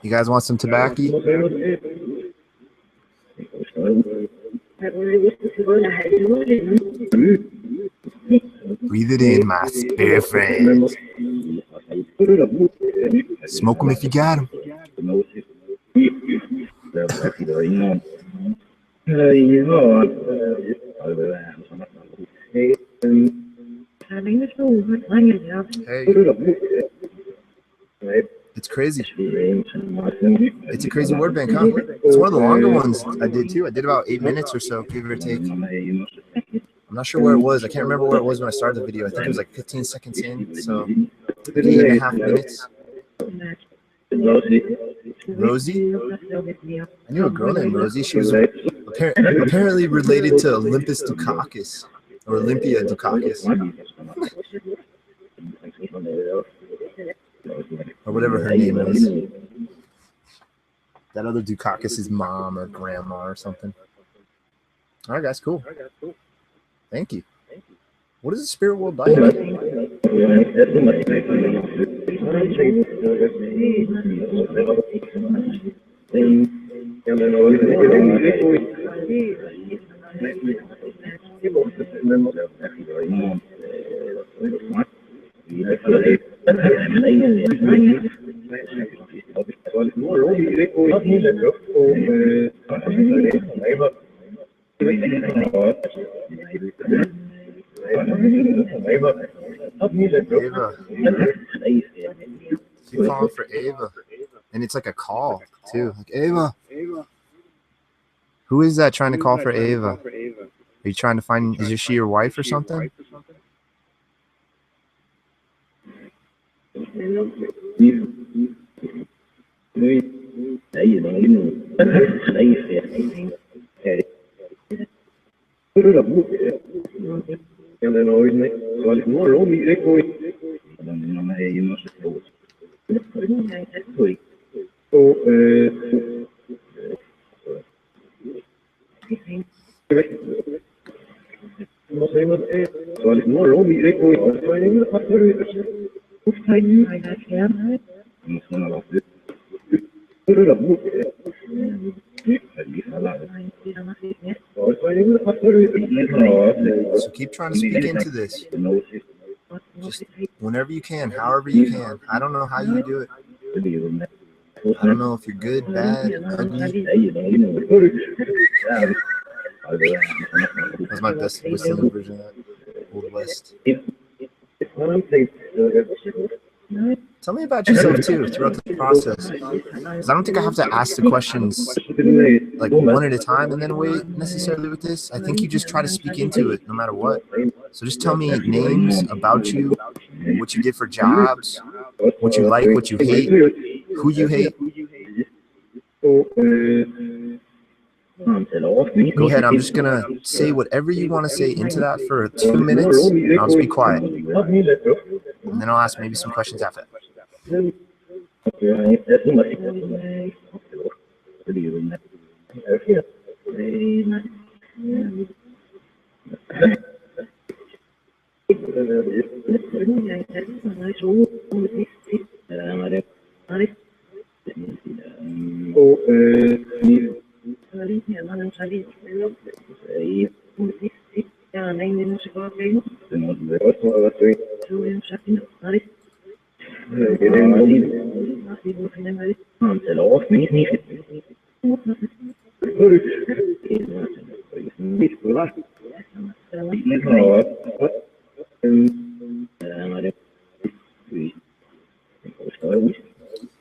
You guys want some tobacco? Breathe it in, my spirit friend. Smoke them if you got them. Hey. It's crazy. It's a crazy word bank, huh? It's one of the longer ones I did too. I did about 8 minutes or so, give or take. I'm not sure where it was. I can't remember where it was when I started the video. I think it was like 15 seconds in, so 8.5 minutes. Rosie? I knew a girl named Rosie. She was apparently related to Olympus Dukakis, or Olympia Dukakis. Or whatever her name is. That other Dukakis' mom or grandma or something. All right, guys, cool. Thank you. What is the spirit world like? Ava. Keep calling for Ava. And it's like a call, too. Like, Ava. Who is that trying to call for Ava? Are you trying to find, is she your wife or something? So keep trying to speak into this. Just whenever you can, however you can. I don't know how you do it. I don't know if you're good, bad, ugly. That's my best whistling version of that. Old West. Tell me about yourself too throughout the process, because I don't think I have to ask the questions like one at a time and then wait necessarily with this. I think you just try to speak into it no matter what. So just tell me names about you, what you did for jobs, what you like, what you hate, who you hate. Go ahead. I'm just gonna say whatever you want to say into that for 2 minutes, and I'll just be quiet, and then I'll ask maybe some questions after that.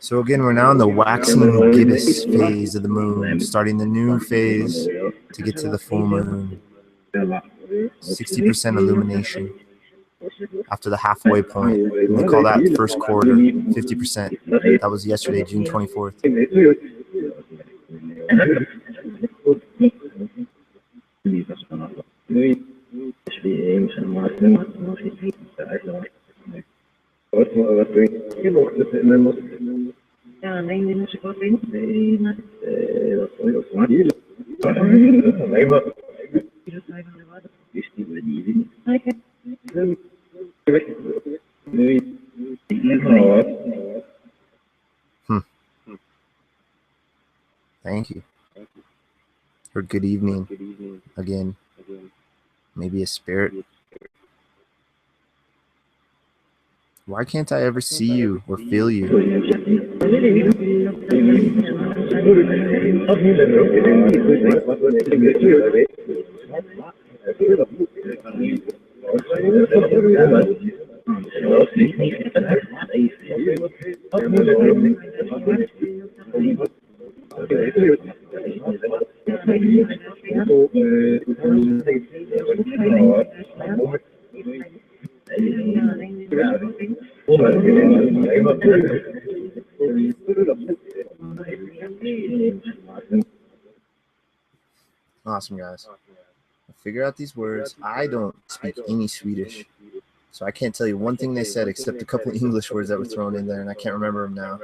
So again, we're now in the waxing gibbous phase of the moon, starting the new phase to get to the full moon. 60% illumination after the halfway point. And they call that first quarter, 50%. That was yesterday, June 24th. Thank you. Or good evening again. Maybe a spirit. Why can't I ever see you or feel you? Awesome, guys. Figure out these words. I don't speak any Swedish, so I can't tell you one thing they said except a couple of English words that were thrown in there, and I can't remember them now.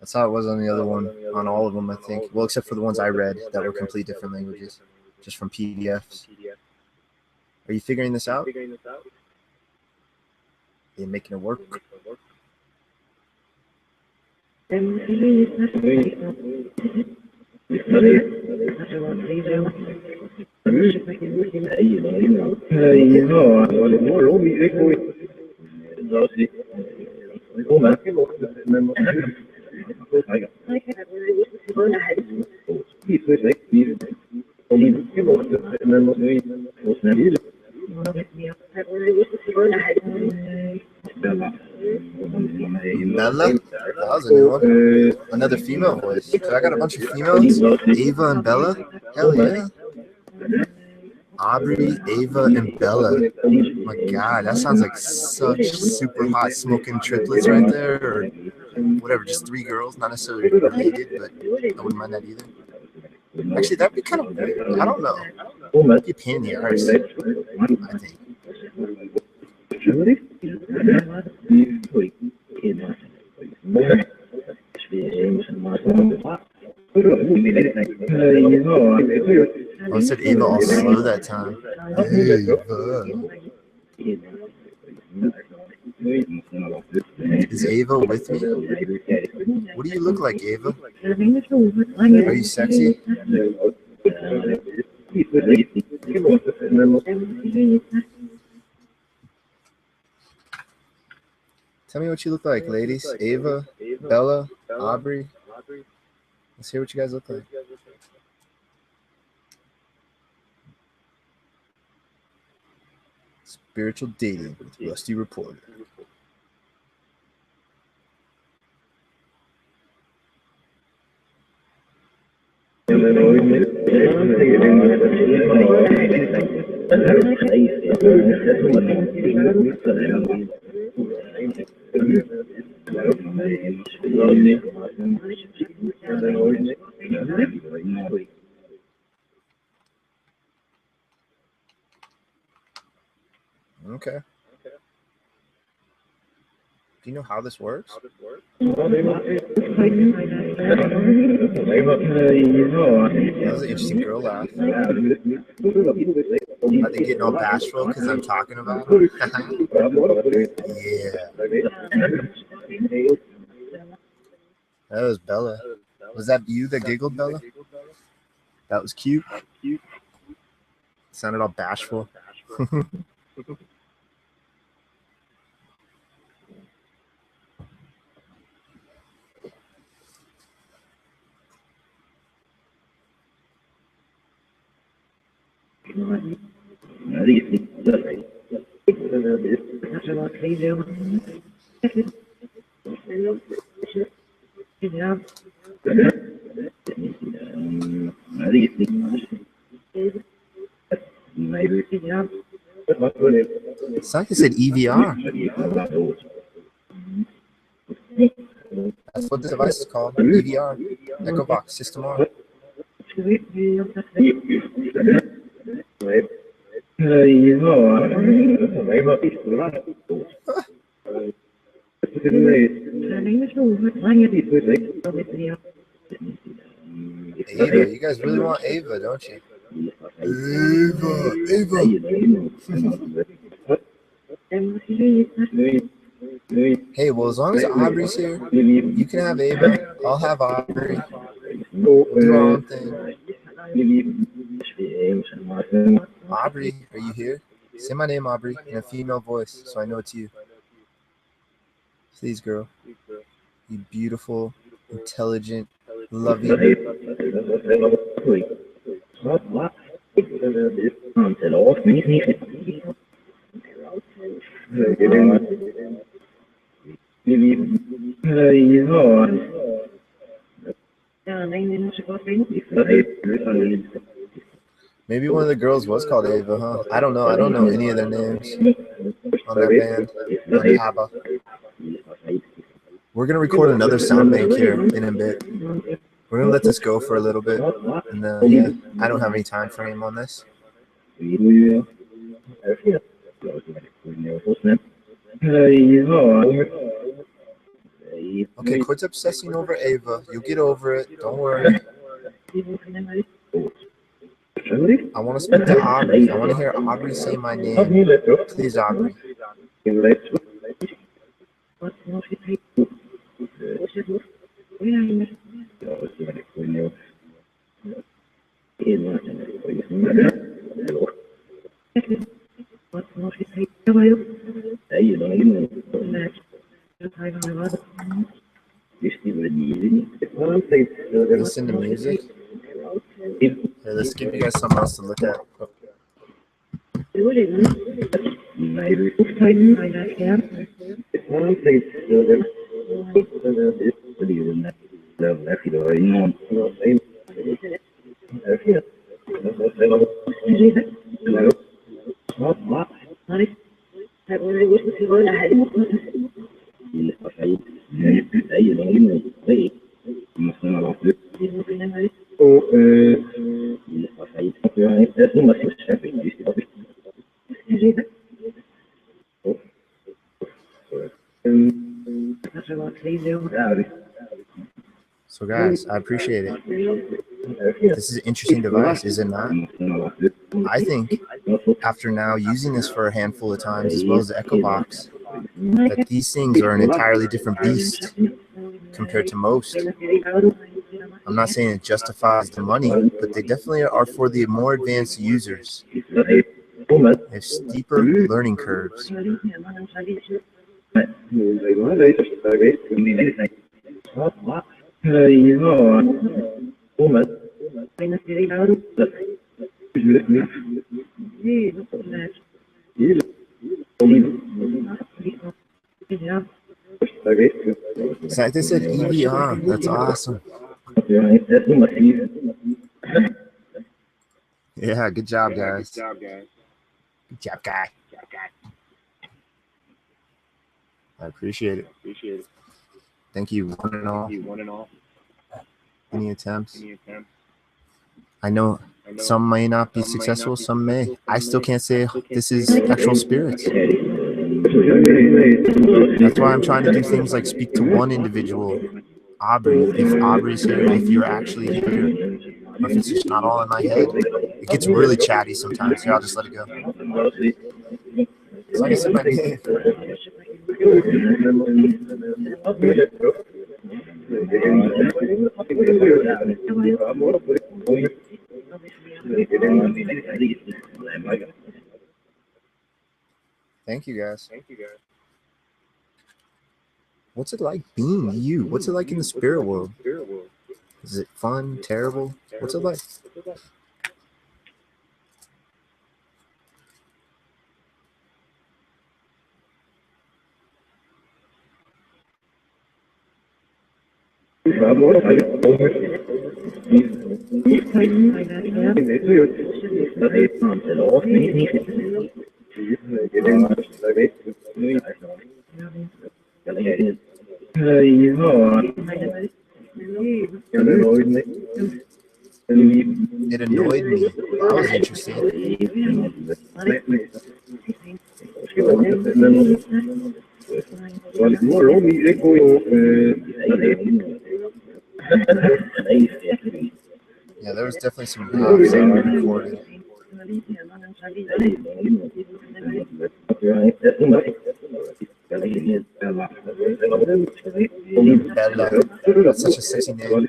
That's how it was on the other one, on all of them, I think. Well, except for the ones I read that were complete different languages, just from PDFs. Are you figuring this out? Are you making it work? Bella? That was a new one. Another female voice. So I got a bunch of females. Ava and Bella. Hell yeah. Aubrey, Ava, and Bella. Oh my God, that sounds like such super hot smoking triplets right there. Or whatever, just 3 girls, not necessarily related, but I wouldn't mind that either. Actually, that'd be kind of weird. I don't know. It'd be a pain in the arse, I think. I said Ava all slow that time. Is Ava with me? What do you look like, Ava? Are you sexy? Tell me what you look like, ladies. Ava, Bella, Aubrey. Let's hear what you guys look like. Spiritual dating with Rusty Reporter. Okay. Do you know how this works? That was an interesting girl laugh. Are they getting all bashful because I'm talking about them? Yeah. That was Bella. Was that you that giggled, Bella? That was cute. Sounded all bashful. It's like I said EVR. That's what the device is called. EVR. EchoVoxSystem-R. Ava, you guys really want Ava, don't you? Ava. Hey, well, as long as Aubrey's here, you can have Ava. I'll have Aubrey. We'll do our own thing. Aubrey, are you here? Say my name, Aubrey, in a female voice, so I know it's you. Please, girl. You beautiful, intelligent, loving. Maybe one of the girls was called Ava, huh? I don't know. I don't know any of their names on that band, on ABBA. We're going to record another sound bank here in a bit. We're going to let this go for a little bit. And then, yeah, I don't have any time frame on this. Okay, quit obsessing over Ava. You'll get over it. Don't worry. I want to speak to Aubrey. I want to hear Aubrey say my name. Please, Aubrey. Listen to music. Here, let's give you guys something else to look at. Oh. So guys, I appreciate it. This is an interesting device, is it not? I think after now using this for a handful of times, as well as the EchoVox, that these things are an entirely different beast compared to most. I'm not saying it justifies the money, but they definitely are for the more advanced users. They have steeper learning curves. It's like they said EVR. That's awesome. Yeah, good job, guys. Good job, guy. I appreciate it. Thank you, one and all. Any attempts? I know some may not be successful, some may. I still can't say this is actual spirits. That's why I'm trying to do things like speak to one individual, Aubrey. If Aubrey's here, if you're actually here, or if it's just not all in my head. It gets really chatty sometimes. Here, I'll just let it go. As long as it's my name. Thank you, guys. What's it like being you? What's it like in the spirit world? Is it fun? Terrible? What's it like? It annoyed me. That was interesting. Yeah, there was definitely some laughs that were recorded. Bella. That's such a sexy name.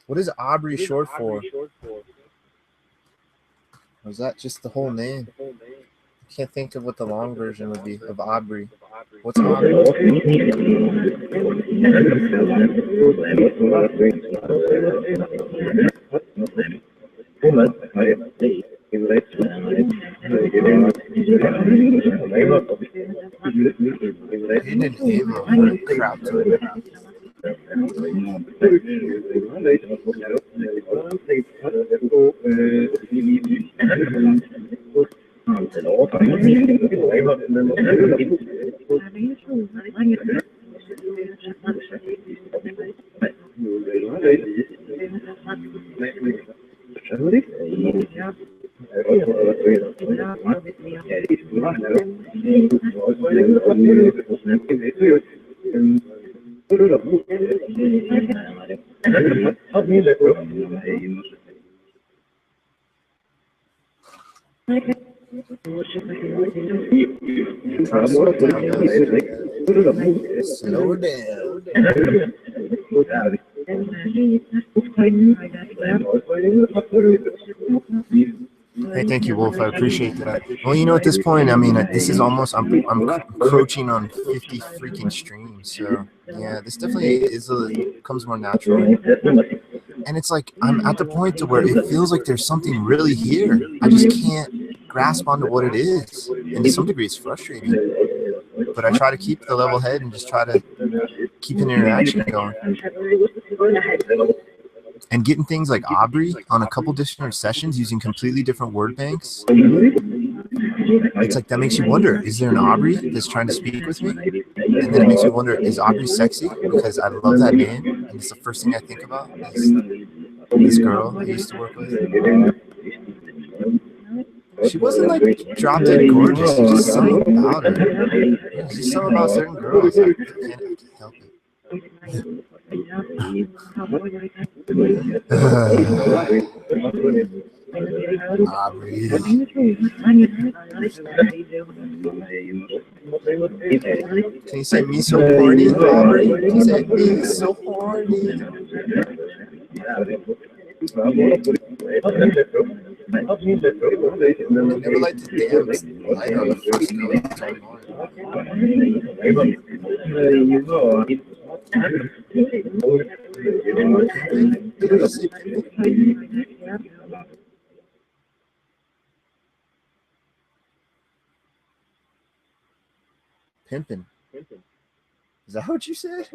What is Aubrey short for? Or is that just the whole name? I can't think of what the long version would be of Aubrey. What's Aubrey? Hidden Halo. Crap. Slow down. Hey, thank you, Wolf. I appreciate that. Well, you know, at this point, I mean, this is almost, I'm encroaching on 50 freaking streams. So, yeah, this definitely comes more natural. And it's like, I'm at the point to where it feels like there's something really here. I just can't grasp onto what it is. And to some degree, it's frustrating. But I try to keep the level head and just try to keep an interaction going. And getting things like Aubrey on a couple different sessions using completely different word banks, it's like that makes you wonder, is there an Aubrey that's trying to speak with me? And then it makes me wonder, is Aubrey sexy? Because I love that name, and it's the first thing I think about is this girl I used to work with. She wasn't like drop dead gorgeous, there's just something about her. There's just something about certain girls. I can't help it. Aubrey. Can you say me so horny, Aubrey? Can you say me so horny? I never liked the damn light on the first Pimpin'. Is that what you said?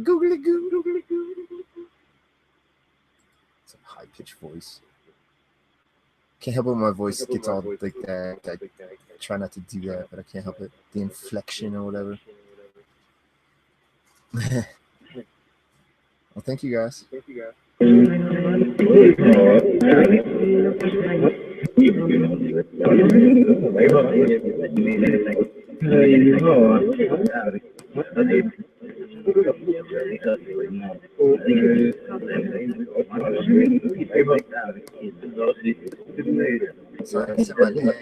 Googly goo. It's a high-pitched voice. Can't help it when my voice gets all like that. I try not to do that, but I can't help it. The inflection or whatever. Well, thank you guys. Sorry, I said my name.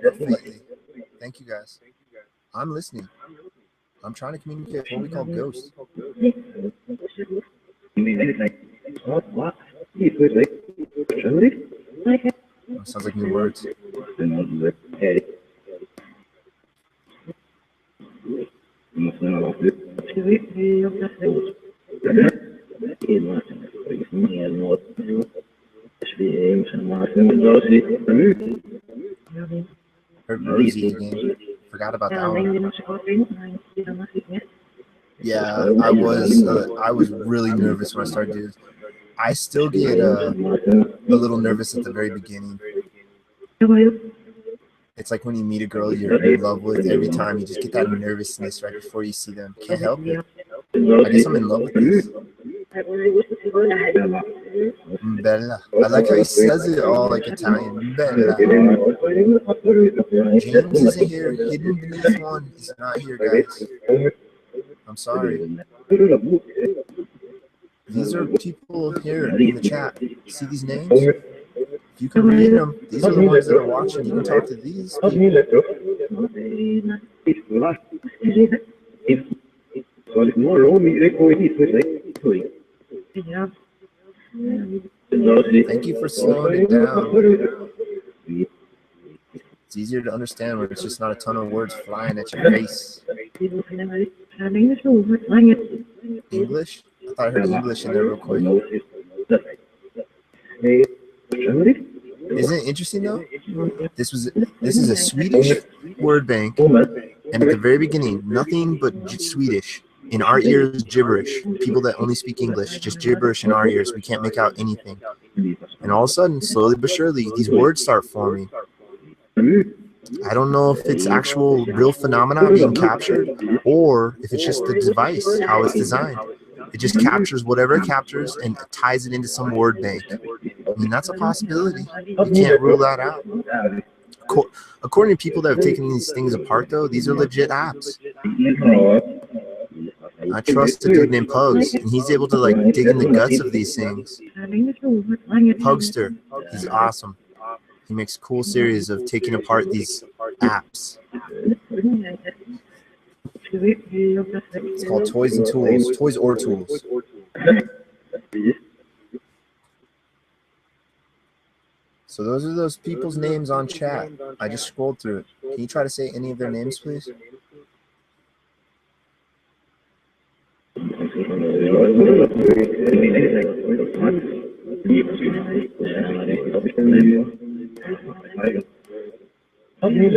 Definitely. Thank you guys. I'm listening. I'm trying to communicate with what we call ghosts. Oh, sounds like new words. Heard Rosie again. Forgot about that one. Yeah, I was really nervous when I started doing this. I still get a little nervous at the very beginning. It's like when you meet a girl you're in love with. Every time you just get that nervousness right before you see them. Can't help it. I guess I'm in love with this. Bella. I like how he says it all like Italian. Bella. James isn't here. Hidden beneath one is not here, guys. I'm sorry. These are people here in the chat. See these names? If you can read them, these are the ones that are watching. You can talk to these people. Thank you for slowing it down. It's easier to understand when it's just not a ton of words flying at your face. English? I thought I heard English in there real quick. Isn't it interesting though? This is a Swedish word bank, and at the very beginning, nothing but Swedish. In our ears, gibberish. People that only speak English, just gibberish in our ears. We can't make out anything. And all of a sudden, slowly but surely, these words start forming. I don't know if it's actual real phenomena being captured, or if it's just the device, how it's designed. It just captures whatever it captures and ties it into some word bank. I mean, that's a possibility. You can't rule that out. According to people that have taken these things apart, though, these are legit apps. I trust a dude named Pugs, and he's able to like dig in the guts of these things. Pugster, he's awesome. He makes a cool series of taking apart these apps. It's called Toys and Tools, Toys or Tools. So those are those people's names on chat. I just scrolled through it. Can you try to say any of their names, please? Anything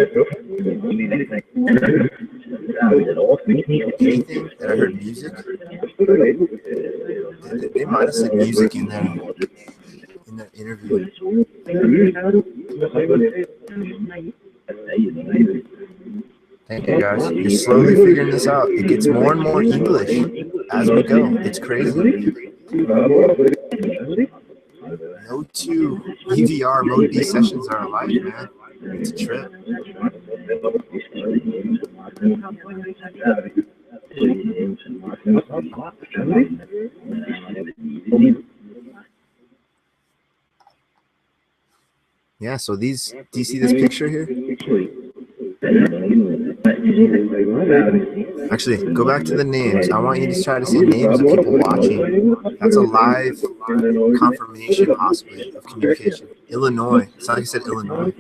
that I heard music? They might have said music in there in the interview. Thank you guys. You're slowly figuring this out. It gets more and more English as we go. It's crazy. No two EVR Mode B sessions are alike, man. It's a trip. Yeah, so do you see this picture here? Actually, go back to the names. I want you to try to say names of people watching. That's a live confirmation, possibly, of communication. Illinois. It's not like you said Illinois.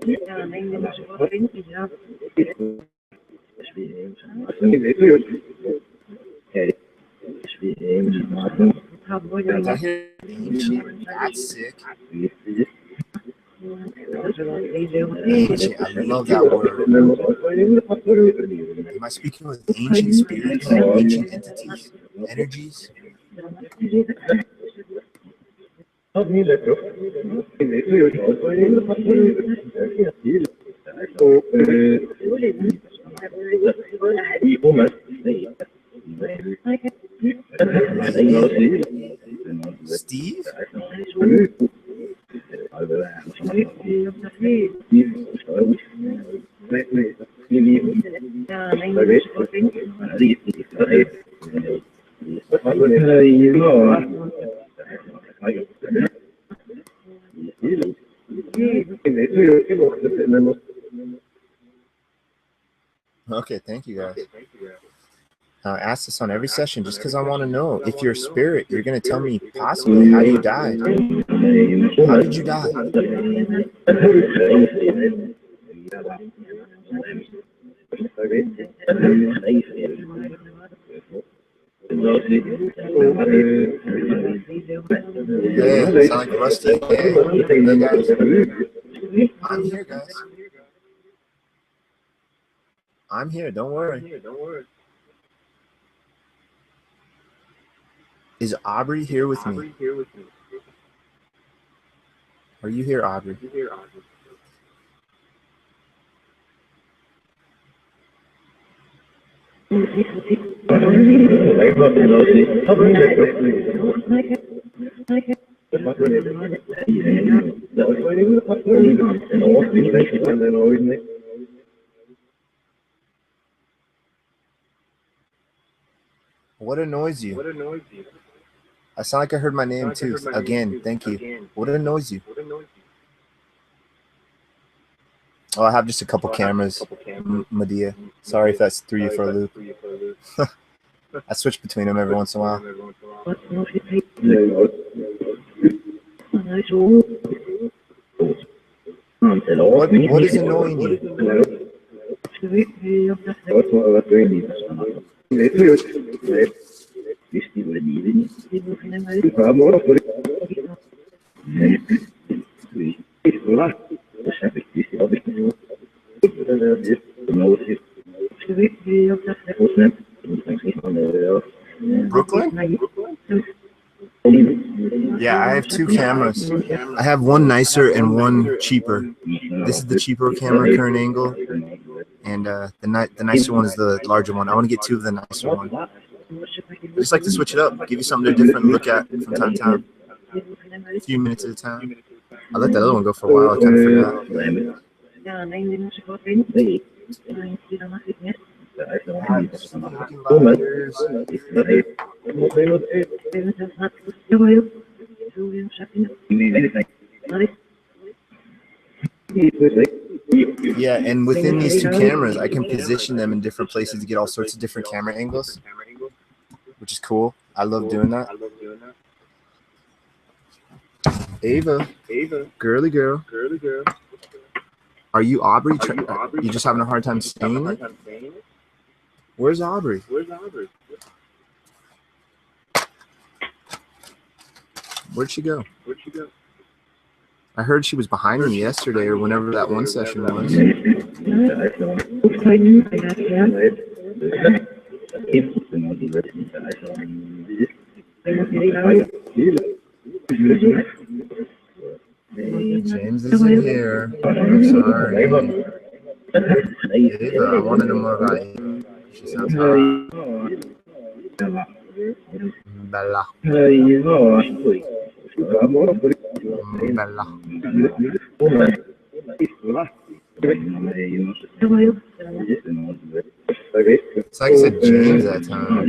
Did I hear ancient? That's sick. Ancient. I love that word. Am I speaking with ancient spirits, ancient entities, energies? Steve? Okay, thank you guys. I ask this on every session just because I want to know if you're a spirit, you're going to tell me possibly how you died. How did you die? Hey, sound like Rusty. Hey guys. I'm here, guys. I'm here. Don't worry. Is Aubrey here with me? Are you here, Aubrey? What annoys you? I sound like I heard my name too. Again, thank you. What annoys you? Oh, I have just a couple cameras. Medea. Sorry if that's threw you for a loop. I switch between them every once in a while. What is annoying you? Brooklyn? Yeah, I have two cameras. I have one nicer and one cheaper. This is the cheaper camera, current angle, and the nicer one is the larger one. I want to get two of the nicer one. I just like to switch it up, give you something different to look at from time to time, a few minutes at a time. I let that other one go for a while. I kind of forgot. Yeah, and within these two cameras, I can position them in different places to get all sorts of different camera angles, which is cool. I love doing that. Ava, girly girl. Are you Aubrey? You just having a hard time saying it? Where's Aubrey? Where'd she go? I heard she was behind me yesterday or whenever that one session was. James isn't here. I'm sorry. Ava, I want to know more about Ava. She sounds hot. Bella. Bella. It's like I said James that time.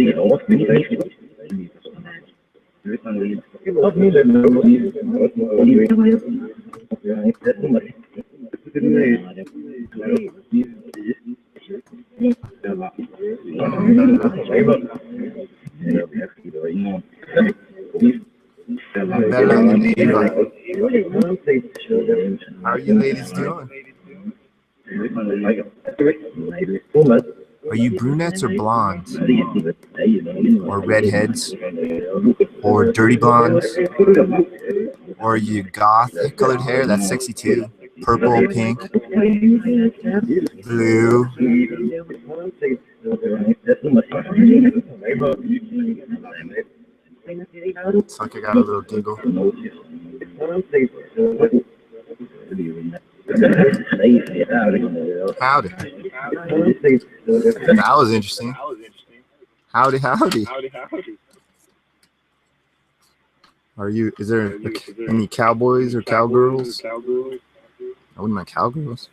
Bella and Ava. How are you ladies doing? Are you brunettes or blondes? Or redheads? Or dirty blondes? Or are you goth colored hair? That's sexy too. Purple, pink, blue. It's like I got a little giggle. Howdy. That was interesting. Howdy, howdy. Are you, is there any cowboys or cowgirls? I wouldn't mind cowgirls.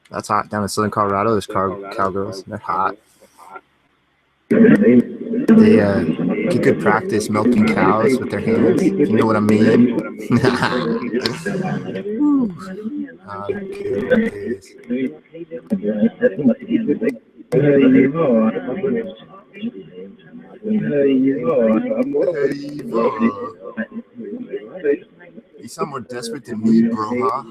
That's hot. Down in Southern Colorado, there's cowgirls. They're hot. They get good practice milking cows with their hands. You know what I mean? You sound more desperate than me, bro, huh?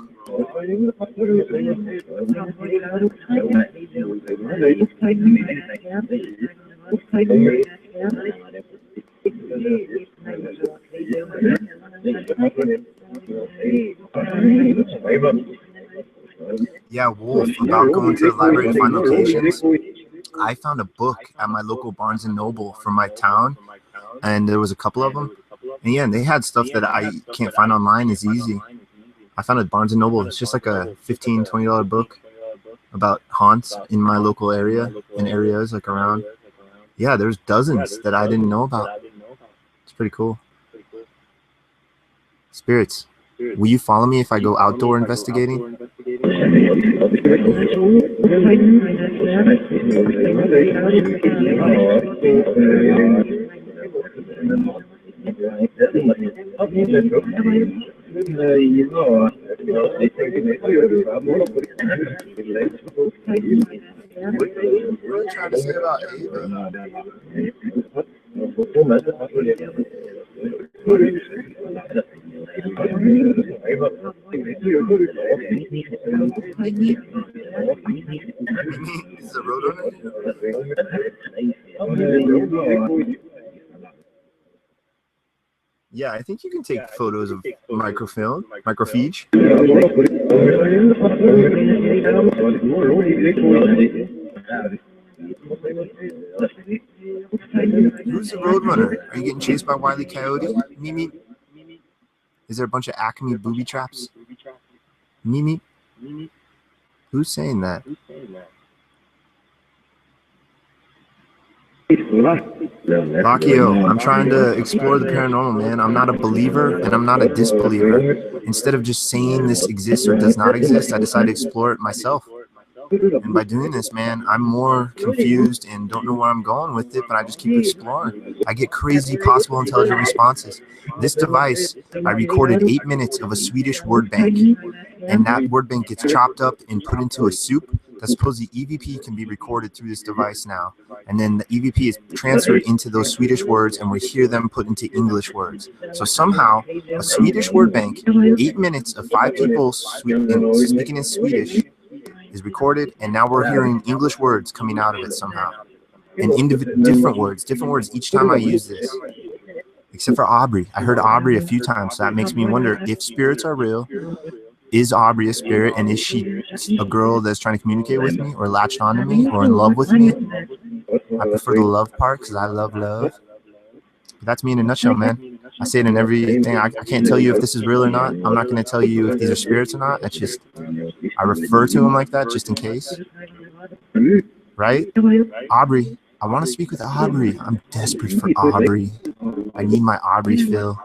Yeah, Wolf, about going to the library to find locations. I found a book at my local Barnes & Noble from my town, and there was a couple of them. And yeah, they had stuff that I can't find online as easy. I found it at Barnes & Noble. It's just like a $15, $20 book about haunts in my local area and areas like around. Yeah, there's dozens that I didn't know about. It's pretty cool. Spirits, will you follow me if I go outdoor investigating? What are you trying to say about Ava? Is the road on it? Yeah, I think you can take photos of microfilm, microfiche. Who's the Roadrunner? Are you getting chased by Wile E. Coyote? Mimi? Is there a bunch of Acme booby traps? Mimi? Who's saying that? Lakio, I'm trying to explore the paranormal, man. I'm not a believer and I'm not a disbeliever. Instead of just saying this exists or does not exist, I decided to explore it myself. And by doing this, man, I'm more confused and don't know where I'm going with it, but I just keep exploring. I get crazy possible intelligent responses. This device, I recorded 8 minutes of a Swedish word bank, and that word bank gets chopped up and put into a soup. That's supposed the EVP can be recorded through this device now. And then the EVP is transferred into those Swedish words, and we hear them put into English words. So somehow, a Swedish word bank, 8 minutes of 5 people speaking in Swedish, is recorded, and now we're hearing English words coming out of it somehow. And different words each time I use this. Except for Aubrey. I heard Aubrey a few times, so that makes me wonder if spirits are real. Is Aubrey a spirit, and is she a girl that's trying to communicate with me, or latched onto me, or in love with me? I prefer the love part because I love love. But that's me in a nutshell, man. I say it in everything. I can't tell you if this is real or not. I'm not going to tell you if these are spirits or not. That's just, I refer to them like that just in case. Right? Aubrey. I want to speak with Aubrey. I'm desperate for Aubrey. I need my Aubrey fill.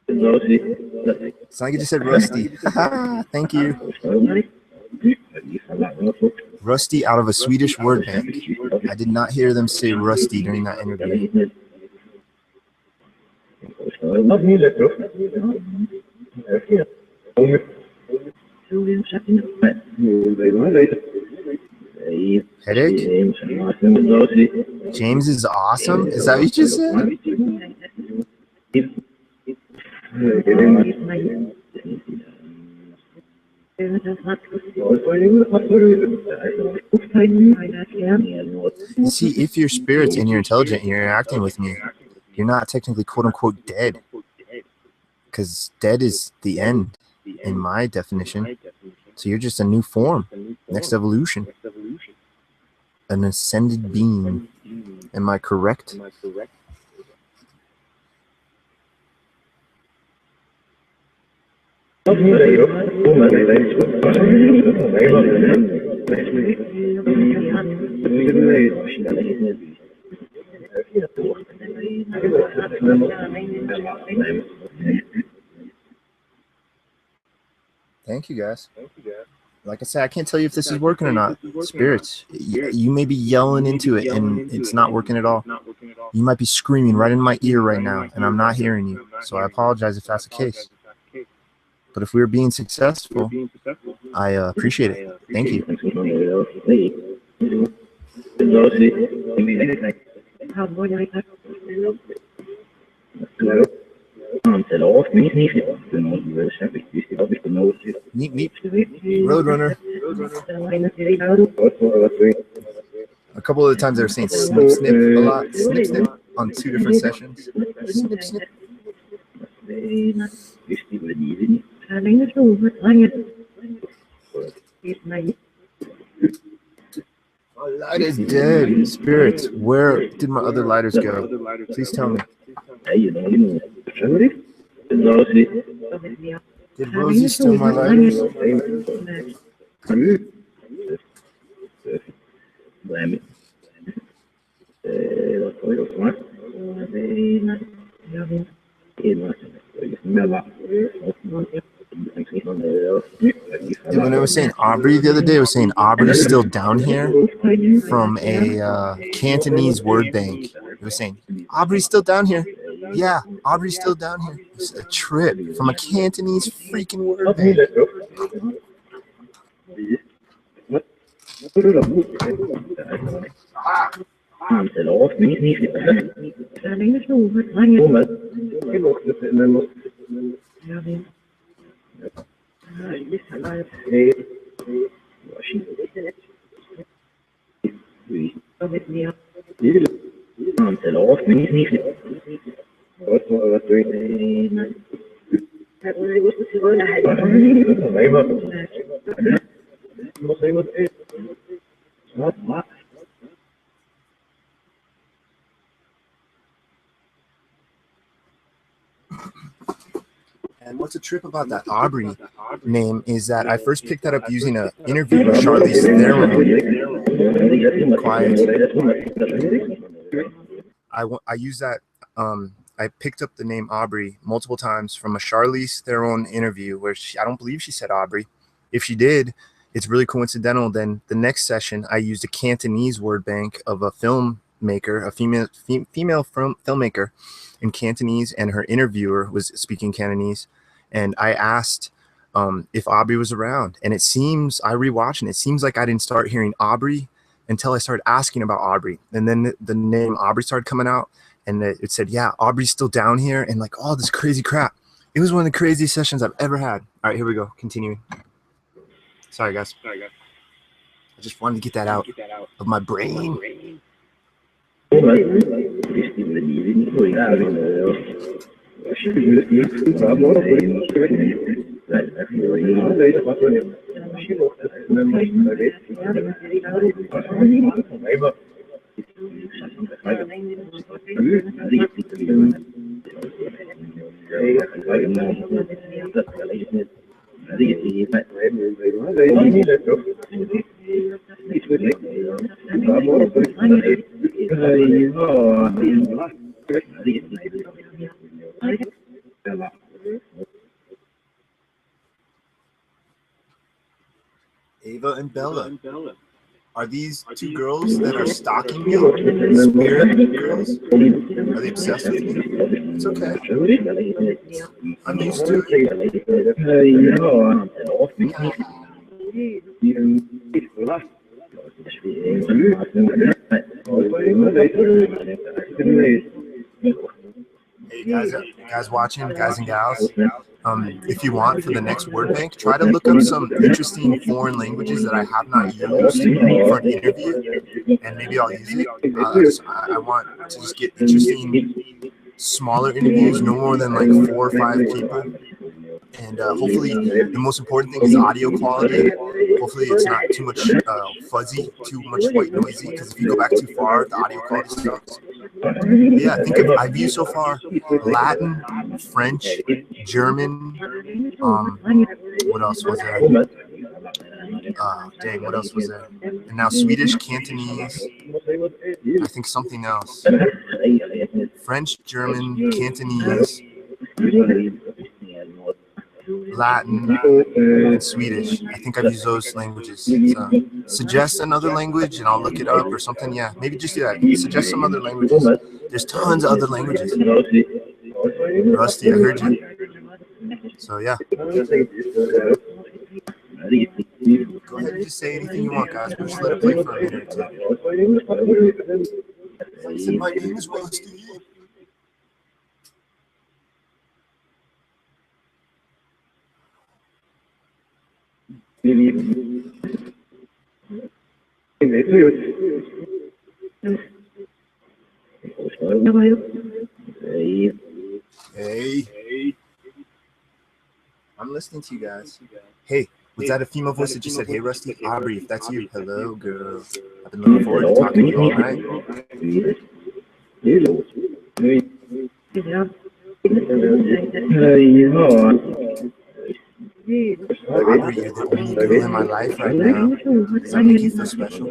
It's like you just said Rusty. Thank you. Rusty out of a Swedish word bank. I did not hear them say Rusty during that interview. Headache? James is awesome? Is that what you just said? See, if you're spirits and you're intelligent and you're interacting with me, you're not technically quote unquote dead. Because dead is the end in my definition. So you're just a new form, next evolution, an ascended being. Am I correct? Thank you, guys. Like I said, I can't tell you if this is working or not. Spirits, you may be yelling into it and it's not working at all. You might be screaming right in my ear right now and I'm not hearing you. So I apologize if that's the case. But if we're being successful, I appreciate it. Thank you. Neat, neat. Roadrunner. A couple of the times they were saying snip, snip a lot. Snip, snip on 2 different sessions. Snip, snip. My light is dead. Spirits, where did my other lighters go? Please tell me. Did Rosie steal my lighters? When I was saying Aubrey the other day, I was saying Aubrey's still down here from a Cantonese word bank. It was saying, Aubrey's still down here. Yeah, Aubrey's still down here. It's a trip from a Cantonese freaking word bank. And what's a trip about that Aubrey name is that I first picked that up using an interview with Charlize Theron. Quiet. I use that. I picked up the name Aubrey multiple times from a Charlize Theron interview where I don't believe she said Aubrey. If she did, it's really coincidental. Then the next session, I used a Cantonese word bank of a filmmaker, a female filmmaker in Cantonese, and her interviewer was speaking Cantonese. And I asked if Aubrey was around. And it seems, I rewatched, and it seems like I didn't start hearing Aubrey until I started asking about Aubrey. And then the name Aubrey started coming out, and it said, yeah, Aubrey's still down here, and like all this crazy crap. It was one of the craziest sessions I've ever had. All right, here we go. Continuing. Sorry, guys. I just wanted to get that out of my brain. Ava and Bella. Are these two girls that are stalking me? Spirit girls? Are they obsessed with me? It's okay. I'm used to it. Hey guys watching, guys and gals, if you want, for the next word bank, try to look up some interesting foreign languages that I have not used for an interview, and maybe I'll use it. I want to just get interesting, smaller interviews, no more than like 4 or 5 people. And hopefully, the most important thing is audio quality. Hopefully, it's not too much fuzzy, too much white noisy, because if you go back too far, the audio quality sucks. But yeah, I think I've used so far Latin, French, German. What else was there? Dang, what else was there? And now Swedish, Cantonese. I think something else. French, German, Cantonese, Latin, and Swedish. I think I've used those languages. So suggest another language and I'll look it up or something. Yeah, maybe just do that. Suggest some other languages. There's tons of other languages. Rusty, I heard you. So yeah. Go ahead and just say anything you want, guys. We'll just let it play for a minute or two. My name is Rusty. Hey. I'm listening to you guys. Hey, was that a female voice that just said, hey, Rusty? Aubrey, if that's you, hello, girl. I've been looking forward to talking to you all night. Aubrey, you're the only girl in my life right now. Does that make you feel special? I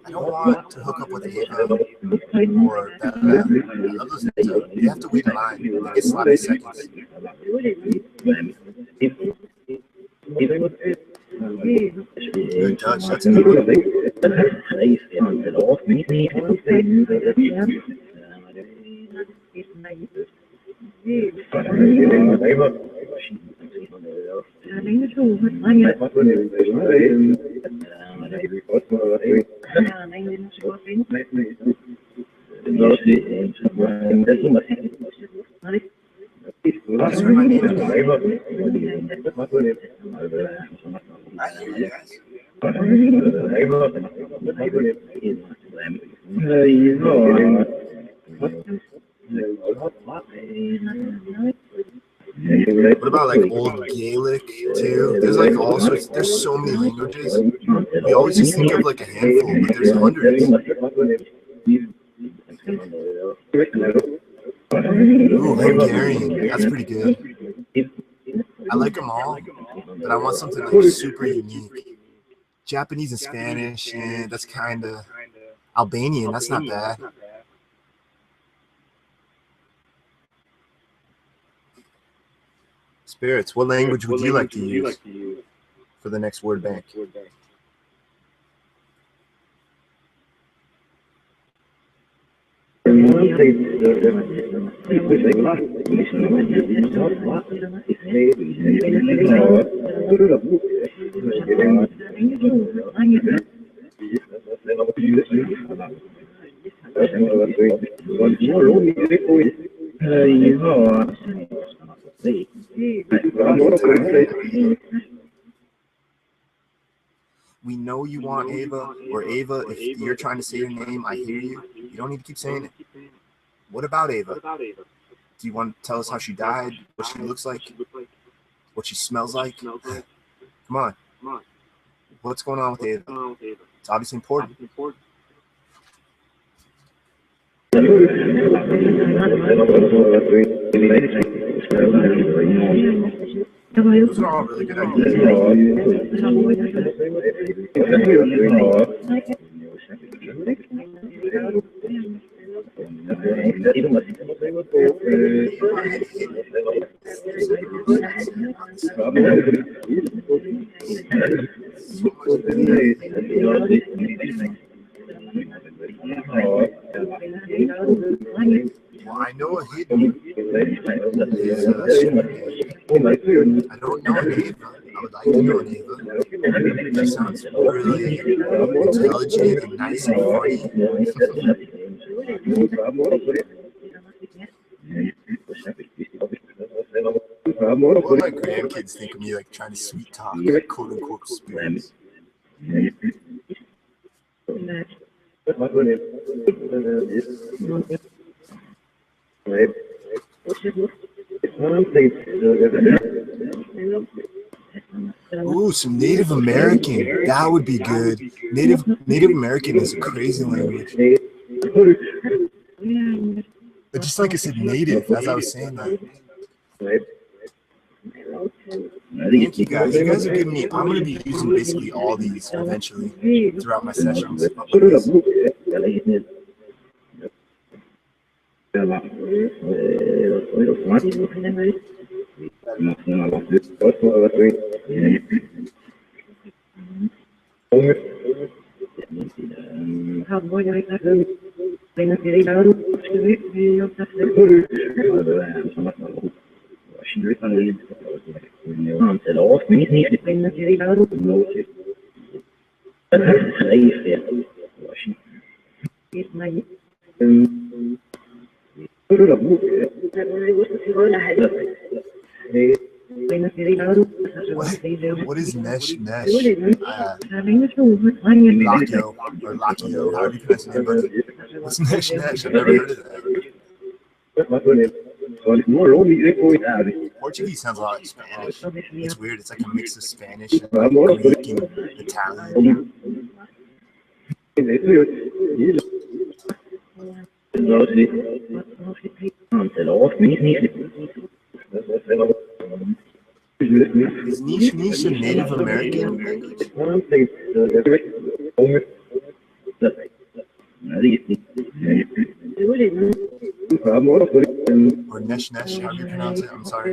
don't want to hook up with Ava or that. You have to wait in line. I think it's 30 seconds. Good Dutch, that's a good one. That's where my name is. I hear you guys. What about like old Gaelic too? There's like all sorts. There's so many languages. We always just think of like a handful, but there's hundreds. Ooh, Hungarian. That's pretty good. I like them all, but I want something like super unique. Japanese and Spanish, and that's kind of Albanian. That's not bad. Spirits, what language would you like to use for the next word bank? We know you want Ava, or Ava, if you're trying to say your name, I hear you. You don't need to keep saying it. What about Ava? Do you want to tell us how she died, what she looks like, what she smells like? Come on. What's going on with Ava? It's obviously important. Those are all really good ideas. Well, I know a hidden is I don't know Neva. I would like to know Neva. She sounds really intelligent and nice and funny. What will my grandkids think of me, like trying to sweet talk, quote unquote, spirits? Ooh, some Native American. That would be good. Native American is a crazy language. But just like I said, native, as I was saying that. Thank you guys. You guys are giving me, I'm going to be using basically all these eventually throughout my sessions. What is Nesh? Lakio, or Lakio, however you pronounce the name, buddy. What's Nesh? I've never heard of that. Portuguese sounds a lot like Spanish. It's weird. It's like a mix of Spanish and like Greek and Italian. Is Niche a Native American language? Or Nesh, how do you pronounce it? I'm sorry.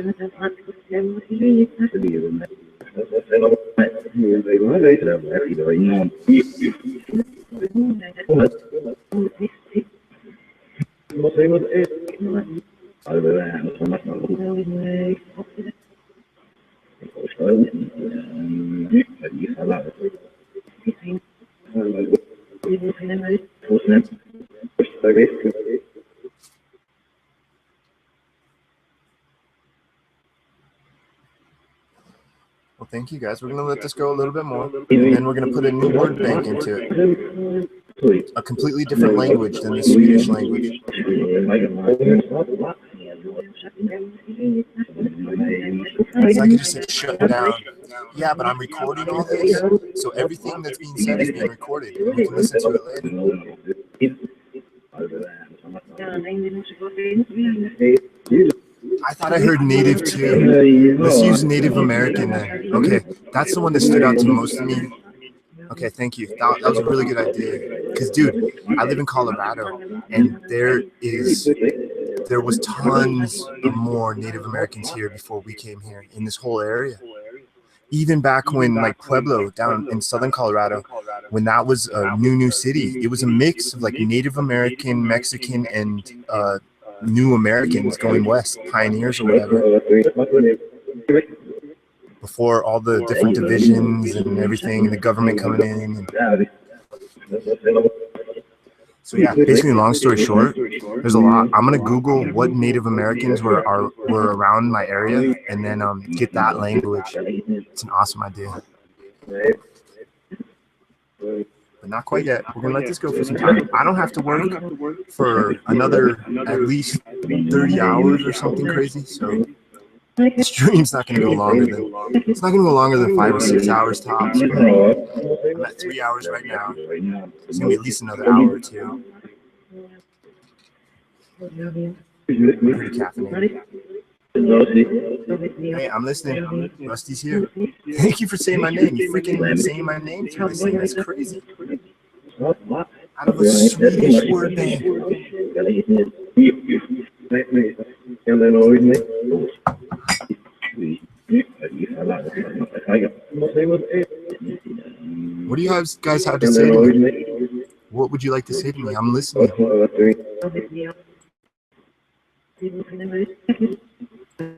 Well, thank you guys. We're going to let this go a little bit more, and then we're going to put a new word bank into it. A completely different language than the Swedish language. So I can just say shut down. Yeah, but I'm recording all this, so everything that's being said is being recorded. And we can listen to it later. I thought I heard Native too. Let's use Native American then. Okay, that's the one that stood out to most of me. Okay, thank you. That was a really good idea. Because, dude, I live in Colorado, and there was tons of more Native Americans here before we came here in this whole area. Even back when, like, Pueblo down in southern Colorado, when that was a new city, it was a mix of, like, Native American, Mexican, and new Americans going west, pioneers or whatever. Before all the different divisions and everything, and the government coming in. So yeah, basically, long story short, there's a lot. I'm gonna Google what Native Americans were around my area, and then get that language. It's an awesome idea. But not quite yet. We're gonna let this go for some time. I don't have to work for another at least 30 hours or something crazy. So the stream's not gonna go longer than 5 or 6 hours tops. But I'm at 3 hours right now. It's gonna be at least another hour or two. Pretty caffeinated. Hey, I'm listening. Rusty's here. Thank you for saying my name. You freaking saying my name to me. That's crazy. Out of a Swedish word bank. What do you guys have to say to me? What would you like to say to me? I'm listening. guys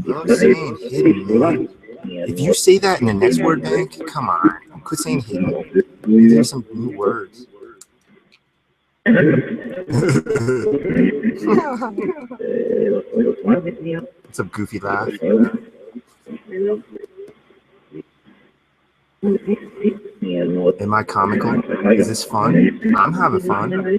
love saying hidden, man. If you say that in the next word bank, come on, quit saying hidden. These are some new words. What's up, goofy laugh? Am I comical? Is this fun? I'm having fun.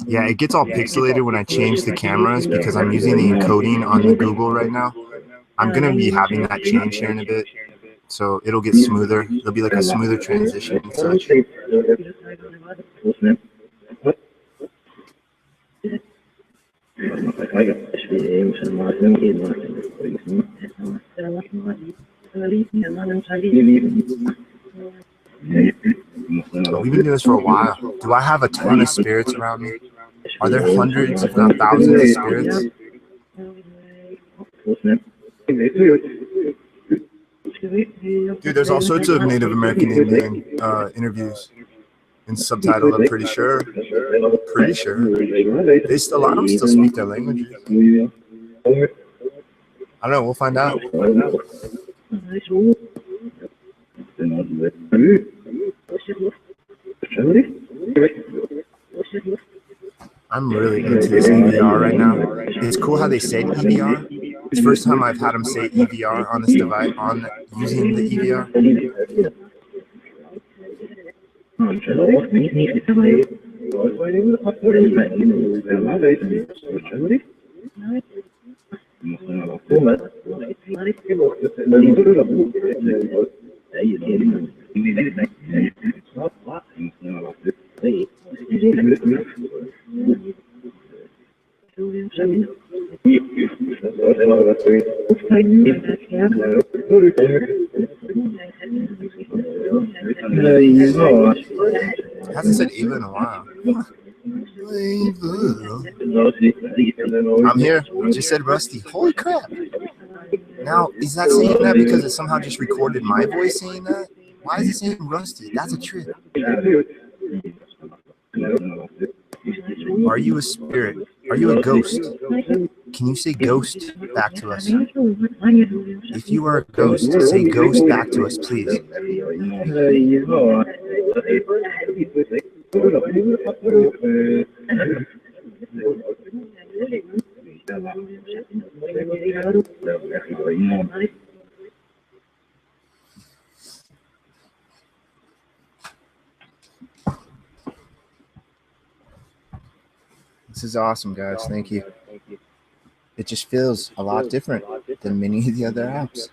Yeah, it gets all pixelated when I change the cameras because I'm using the encoding on the Google right now. I'm going to be having that change here in a bit, so it'll get smoother. There'll be like a smoother transition and such. We've been doing this for a while. Do I have a ton of spirits around me? Are there hundreds, if not thousands, of spirits? Dude, there's all sorts of Native American Indian interviews and subtitled, I'm pretty sure. Pretty sure. A lot of them still speak their languages. I don't know, we'll find out. I'm really into this EVR right now. It's cool how they said EVR. It's the first time I've had them say EVR on this device, using the EVR. Hasn't said Eva in a while. I'm here. I just said Rusty. Holy crap. Now, is that saying that because it somehow just recorded my voice saying that? Why is it saying Rusty? That's a trip. Are you a spirit? Are you a ghost? Can you say ghost back to us? If you are a ghost, say ghost back to us, please. This is awesome, guys. Thank you. It just feels a lot different than many of the other apps.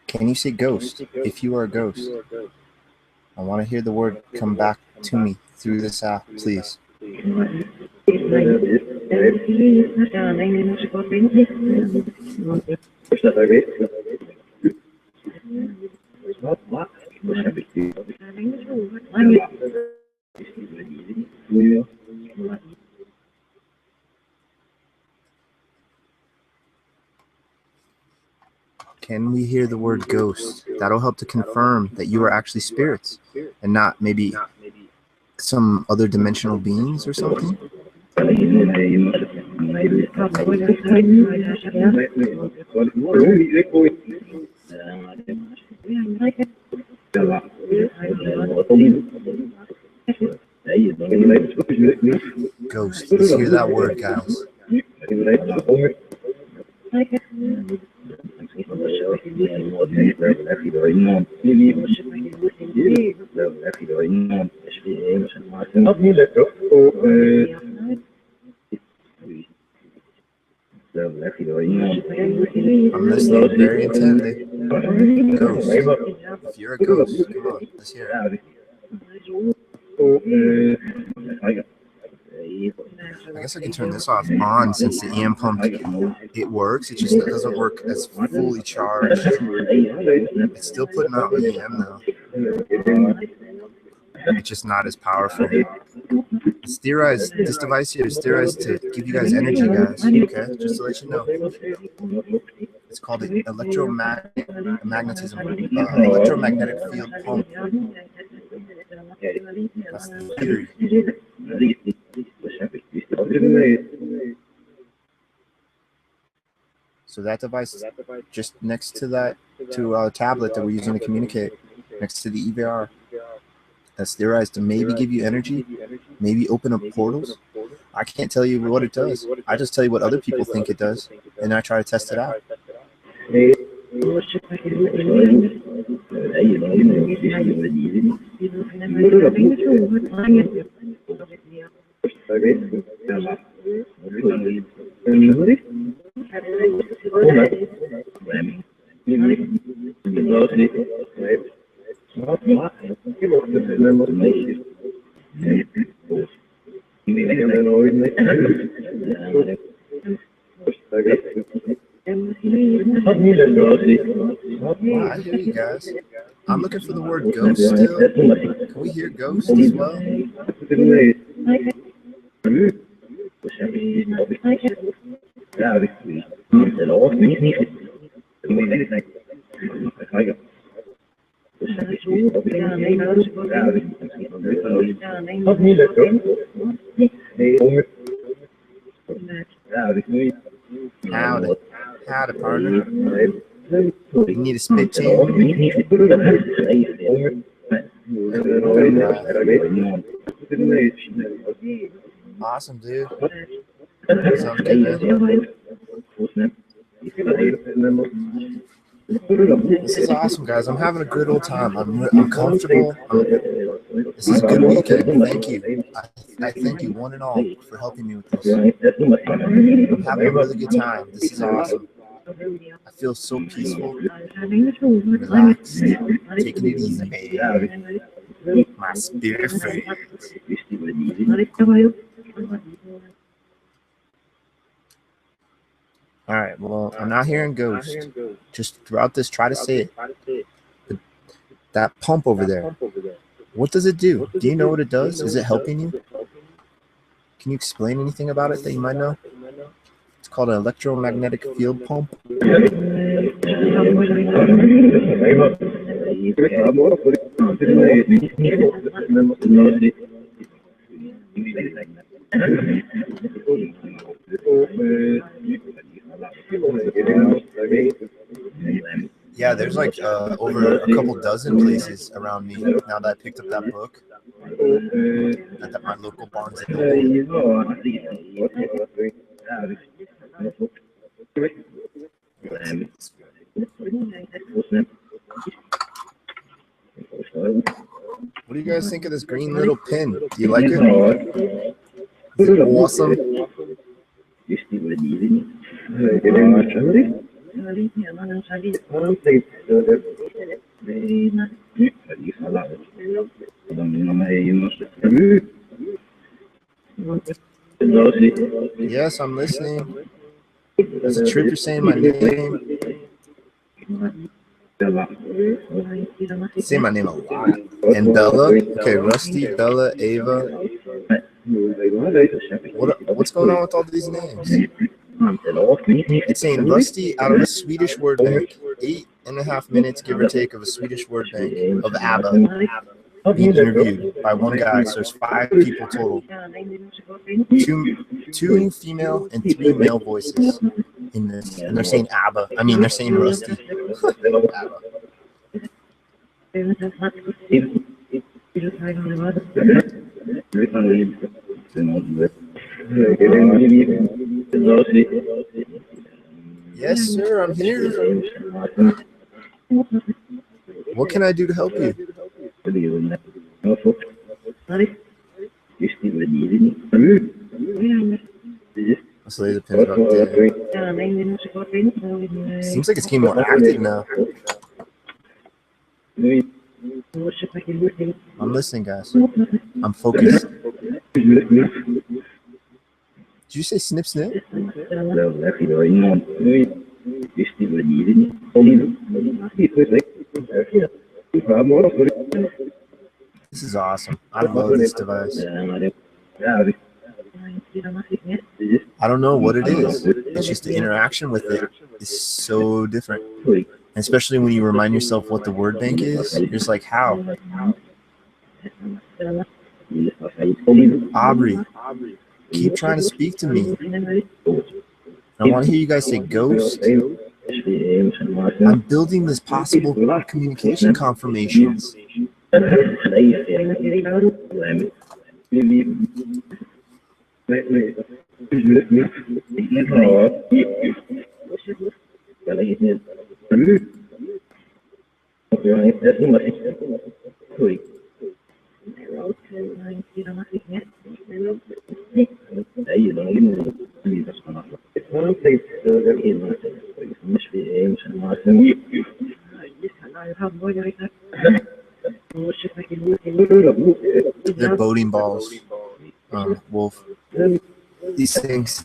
Can you say ghost if you are a ghost? I want to hear the word come back to me through this app, please. Can we hear the word ghost? That'll help to confirm that you are actually spirits and not maybe some other dimensional beings or something. Ghost. Let's hear that word, guys. I'm listening very intently. Ghost. If you're a ghost, come on, let's hear it. I guess I can turn this off on since the EM pump, it works. It just doesn't work as fully charged. It's still putting out EM though. It's just not as powerful. It's theorized, this device here is theorized to give you guys energy, guys, okay? Just to let you know. It's called an electromagnetic field pump. That's the theory. So that device is just next to that, to our tablet that we're using to communicate, next to the EVR. That's theorized to maybe give you energy, maybe open up portals. I can't tell you what it does. I just tell you what other people think it does, and I try to test it out. Wow, I hear you guys. I'm looking for the word ghost still. Can we hear ghost as well? Howdy. Howdy, partner. You need a spit chain? Awesome, dude. Sounds good, man. This is awesome, guys. I'm having a good old time. I'm comfortable. This is a good weekend. Thank you. I thank you one and all for helping me with this. I'm having a really good time. This is awesome. I feel so peaceful, relaxed, taking it easy, baby. My spirit friends. All right, well, I'm not hearing ghost. Just throughout this, try to say it. But that pump over there, what does it do? Do you know what it does? Is it helping you? Can you explain anything about it that you might know? It's called an electromagnetic field pump. Yeah, there's like over a couple dozen places around me now that I picked up that book at my local Barnes and Noble. What do you guys think of this green little pin? Do you like it? Is it awesome? Yes, I'm listening. There's a trip, you're saying my name. Say my name a lot. And Bella. Okay, Rusty, Bella, Ava. What's going on with all these names? It's saying Rusty out of a Swedish word bank. 8.5 minutes, give or take, of a Swedish word bank of ABBA being interviewed by one guy. So there's 5 people total. Two female and 3 male voices in this. And they're saying ABBA. I mean, they're saying Rusty. ABBA. Yes, sir, I'm here. What can I do to help you? Let's lay the pins about there. Seems like it's getting more active now. I'm listening, guys. I'm focused. Did you say snip snip? This is awesome. I love this device. I don't know what it is. It's just the interaction with it is so different. Especially when you remind yourself what the word bank is. You're just like, how? Aubrey, keep trying to speak to me. I want to hear you guys say ghost. I'm building this possible communication confirmations. They're boating balls, Wolf. These things.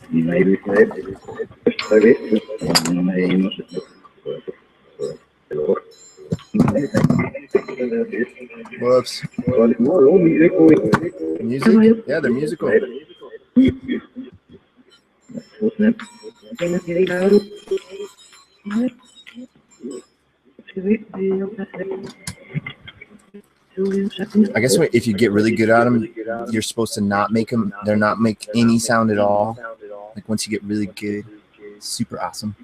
Whoops. Music? Yeah, they're musical. I guess if you get really good at them, you're supposed to not make them. They're not make any sound at all. Like once you get really good, super awesome.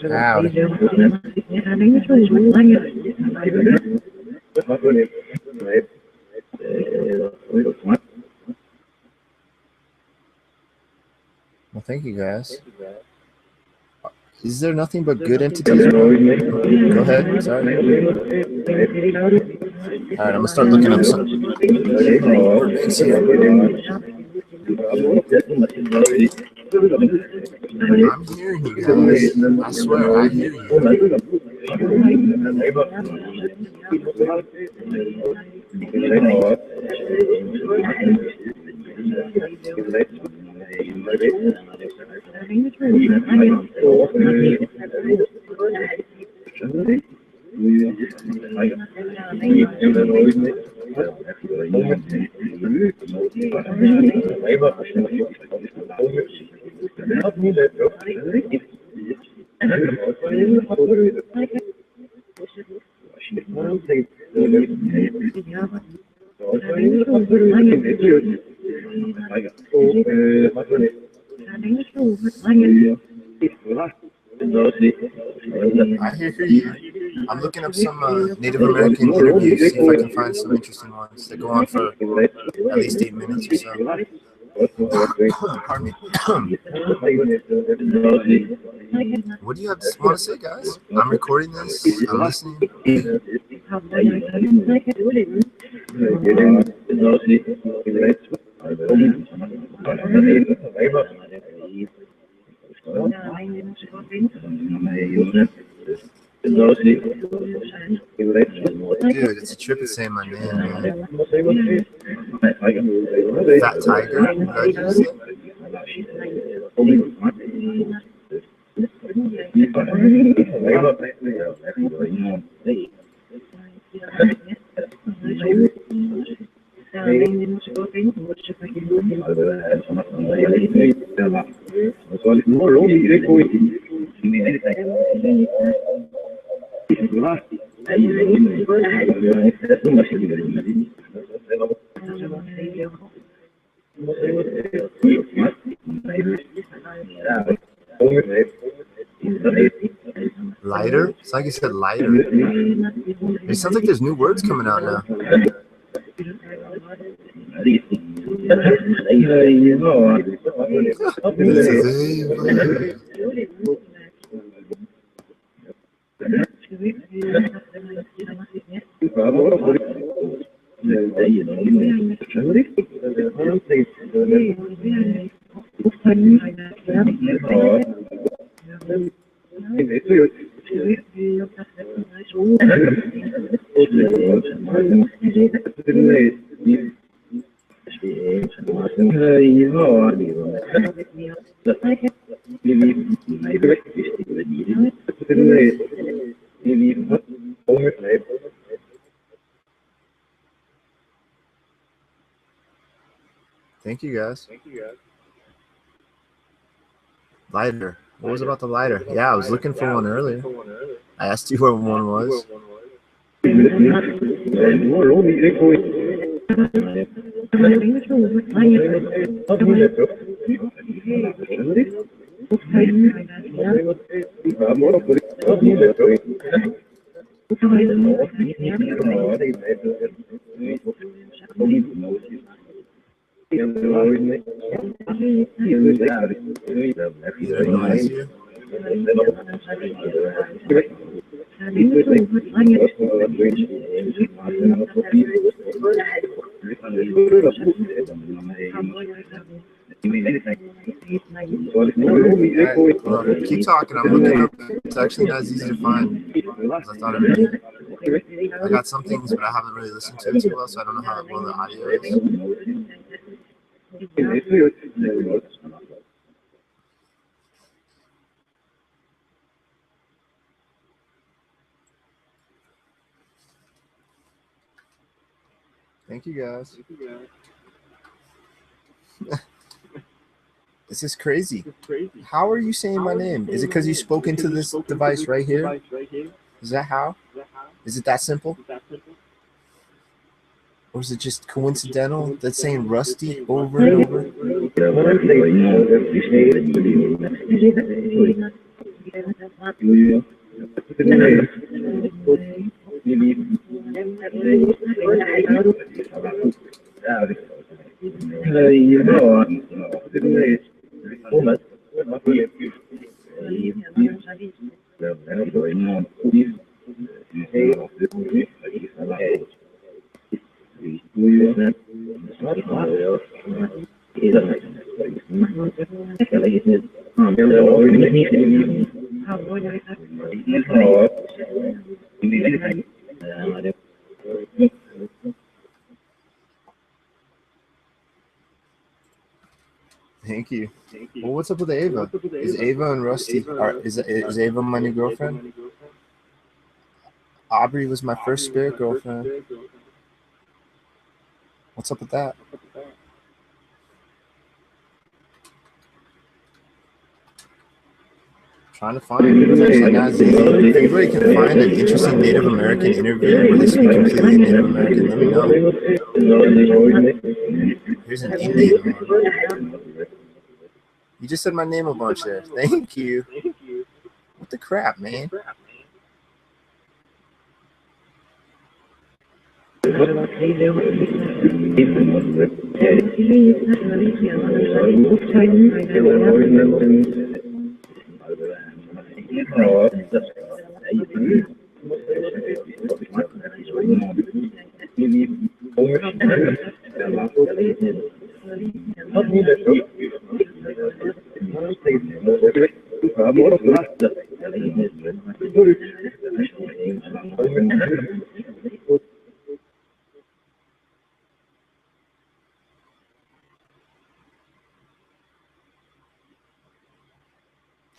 Howdy. Well, thank you guys. Is there nothing but good entities? Go ahead. Sorry. All right, I'm gonna start looking up some. I'm hearing you guys. I swear, I hear you. I hear you. I'm looking up some Native American interviews, see if I can find some interesting ones that go on for at least 8 minutes or so. Pardon me. What do you have to want to say, guys? I'm recording this. I'm listening. Dude, it's a trip of saying my name, man. Fat Tiger? Lighter? It's like you said lighter. It sounds like there's new words coming out now. Thank you guys. Lighter. What was about the lighter? Yeah, I was looking for one earlier. I asked you where one was. Either noisier. Well, keep talking. I'm looking up. It's actually not as easy to find as I thought it would be. I got some things, but I haven't really listened to it too well, so I don't know how well the audio is. Thank you guys. This is crazy. How are you saying my name? Is it because you spoke into this device right here? Is that how? Is it that simple? Or is it just coincidental that's saying Rusty over and over? Thank you. Well, what's up with Ava? Is Ava and Rusty? Is Ava my new girlfriend? Aubrey was my first spirit girlfriend. What's up with that? Trying to find it. It's actually not as easy. If anybody can find an interesting Native American interview where they speak completely Native American, let me know. Here's an Indian one. You just said my name a bunch there. Thank you. What the crap, man?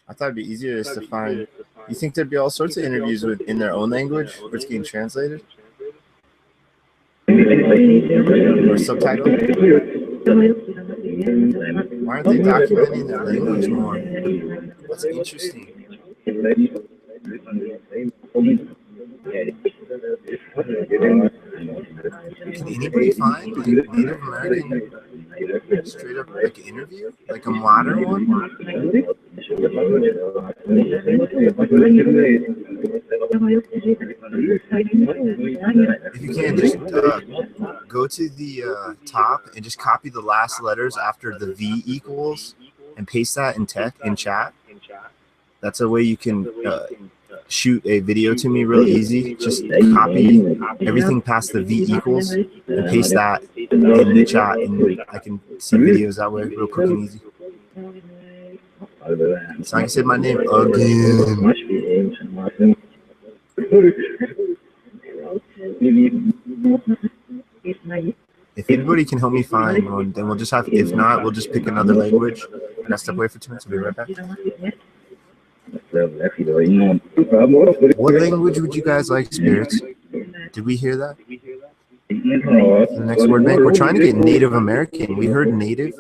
I thought it'd be easier just to find. You think there'd be all sorts of interviews in their own language where it's getting translated? Or subtitled? Why aren't they documenting their language more? That's interesting. Can anybody find a Native American straight up like interview? Like a modern one? If you can, just go to the top and just copy the last letters after the V equals and paste that in chat. That's a way you can shoot a video to me real easy. Just copy everything past the V equals and paste that in the chat, and I can see videos that way real quick and easy. So I said my name again. If anybody can help me find one, then we'll just have. If not, we'll just pick another language. I gotta step away for 2 minutes. I'll be right back. What language would you guys like, spirits? Did we hear that? The next word bank. We're trying to get Native American. We heard Native.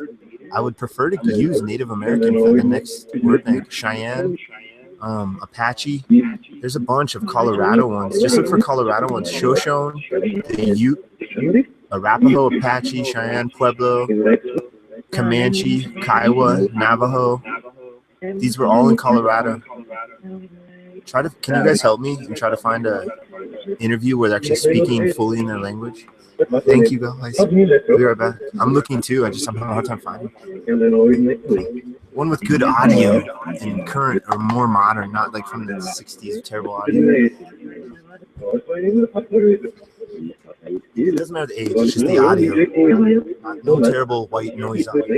I would prefer to use Native American for the next word bank. Cheyenne, Apache. There's a bunch of Colorado ones. Just look for Colorado ones. Shoshone, the Ute, Arapaho, Apache, Cheyenne, Pueblo, Comanche, Kiowa, Navajo. These were all in Colorado. Can you guys help me and try to find a interview where they're actually speaking fully in their language? Thank you guys. I'll be right back. I'm looking too. I'm having a hard time finding one with good audio and current or more modern, not like from the 60s terrible audio. It doesn't matter the age, it's just the audio. No terrible white noise audio.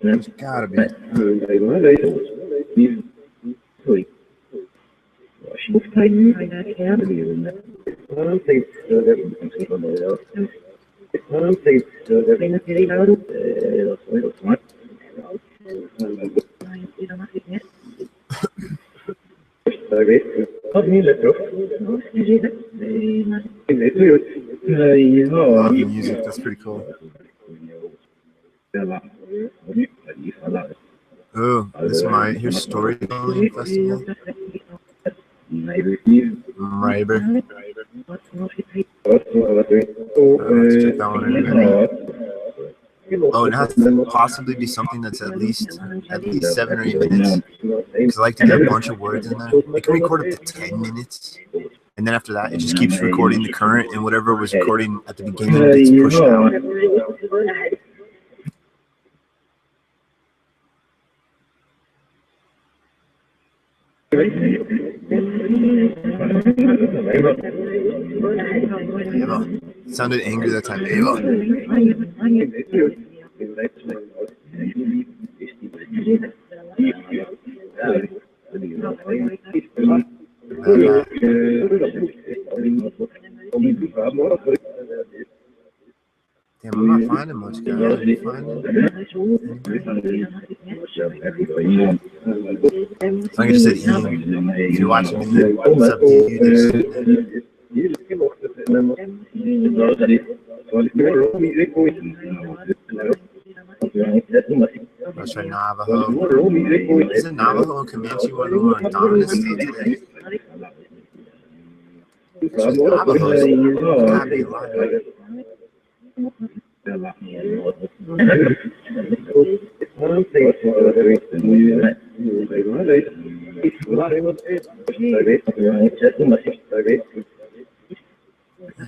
There's gotta be. Love the music, that's pretty cool. Oh, this is here's Storytelling Festival. Riber. Let's check that one in. Oh, it has to possibly be something that's at least 7 or 8 minutes. Because I like to get a bunch of words in there. It can record up to 10 minutes. And then after that, it just keeps recording the current, and whatever was recording at the beginning gets pushed out. Eva. It sounded angry that time. Eva. Damn, I'm not finding much, guys. Are you finding? I just said Ian. If you're watching me, what's up, dude? Let's try Navajo. Isn't Navajo and Comanche one of the more dominant states today? Navajo is gotta be alive.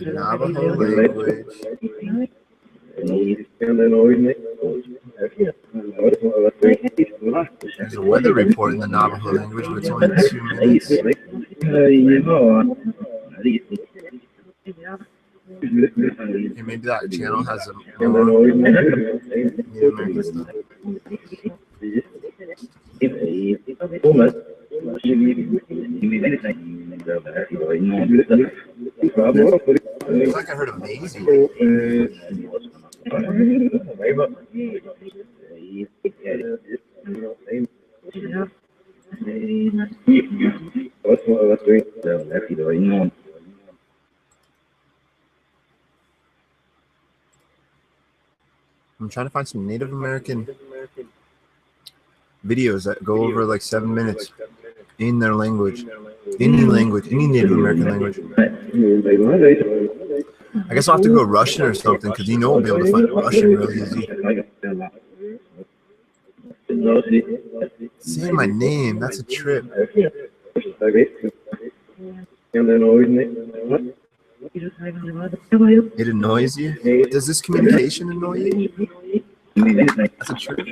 Navajo language. There's a weather report in the Navajo language, but it's only 2 minutes. Yeah, maybe that channel has a more Native American stuff. It's like I heard amazing. I'm trying to find some Native American videos that go over like 7 minutes. in their language, any Native American language. I guess I'll have to go Russian or something, because you know we'll be able to find Russian real easy. Saying my name, that's a trip. It annoys you? Does this communication annoy you? That's a trip.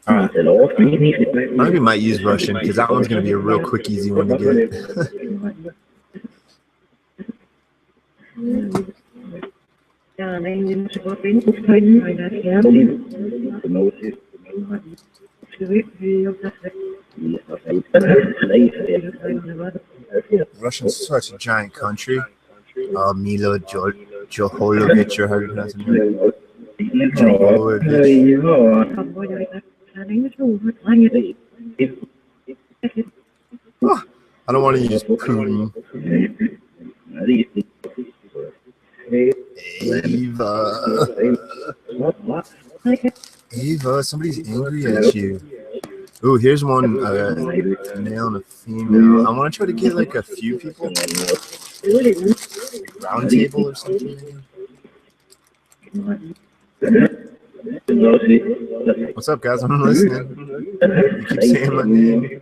Alright. I think we might use Russian, because that one's going to be a real quick, easy one to get. Russia's such a giant country. Milo Joholovich, or how do you pronounce his name? Oh, I don't want to use Putin. Ava, somebody's angry at you. Ooh, here's one male and a female. I want to try to get like a few people. Round table or something. What's up, guys? I'm listening. You keep saying my name.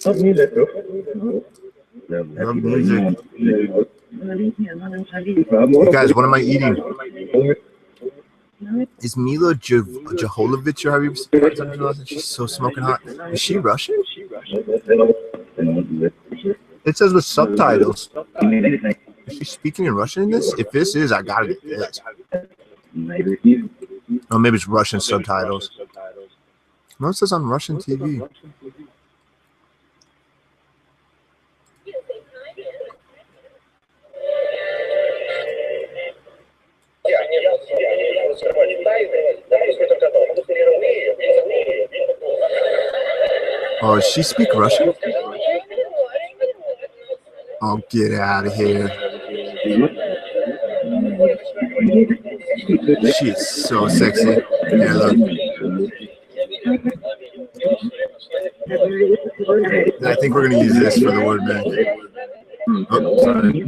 Love music. Hey guys, what am I eating? Is Mila Joholovich, or how you pronounce it? She's so smoking hot. Is she Russian? It says with subtitles. Is she speaking in Russian in this? If this is, I gotta get this. Oh, maybe it's Russian subtitles. No, it says on Russian TV. Oh, does she speak Russian? Oh, get out of here. She is so sexy. Yeah, look. I think we're going to use this for the word bank. Oh, sorry.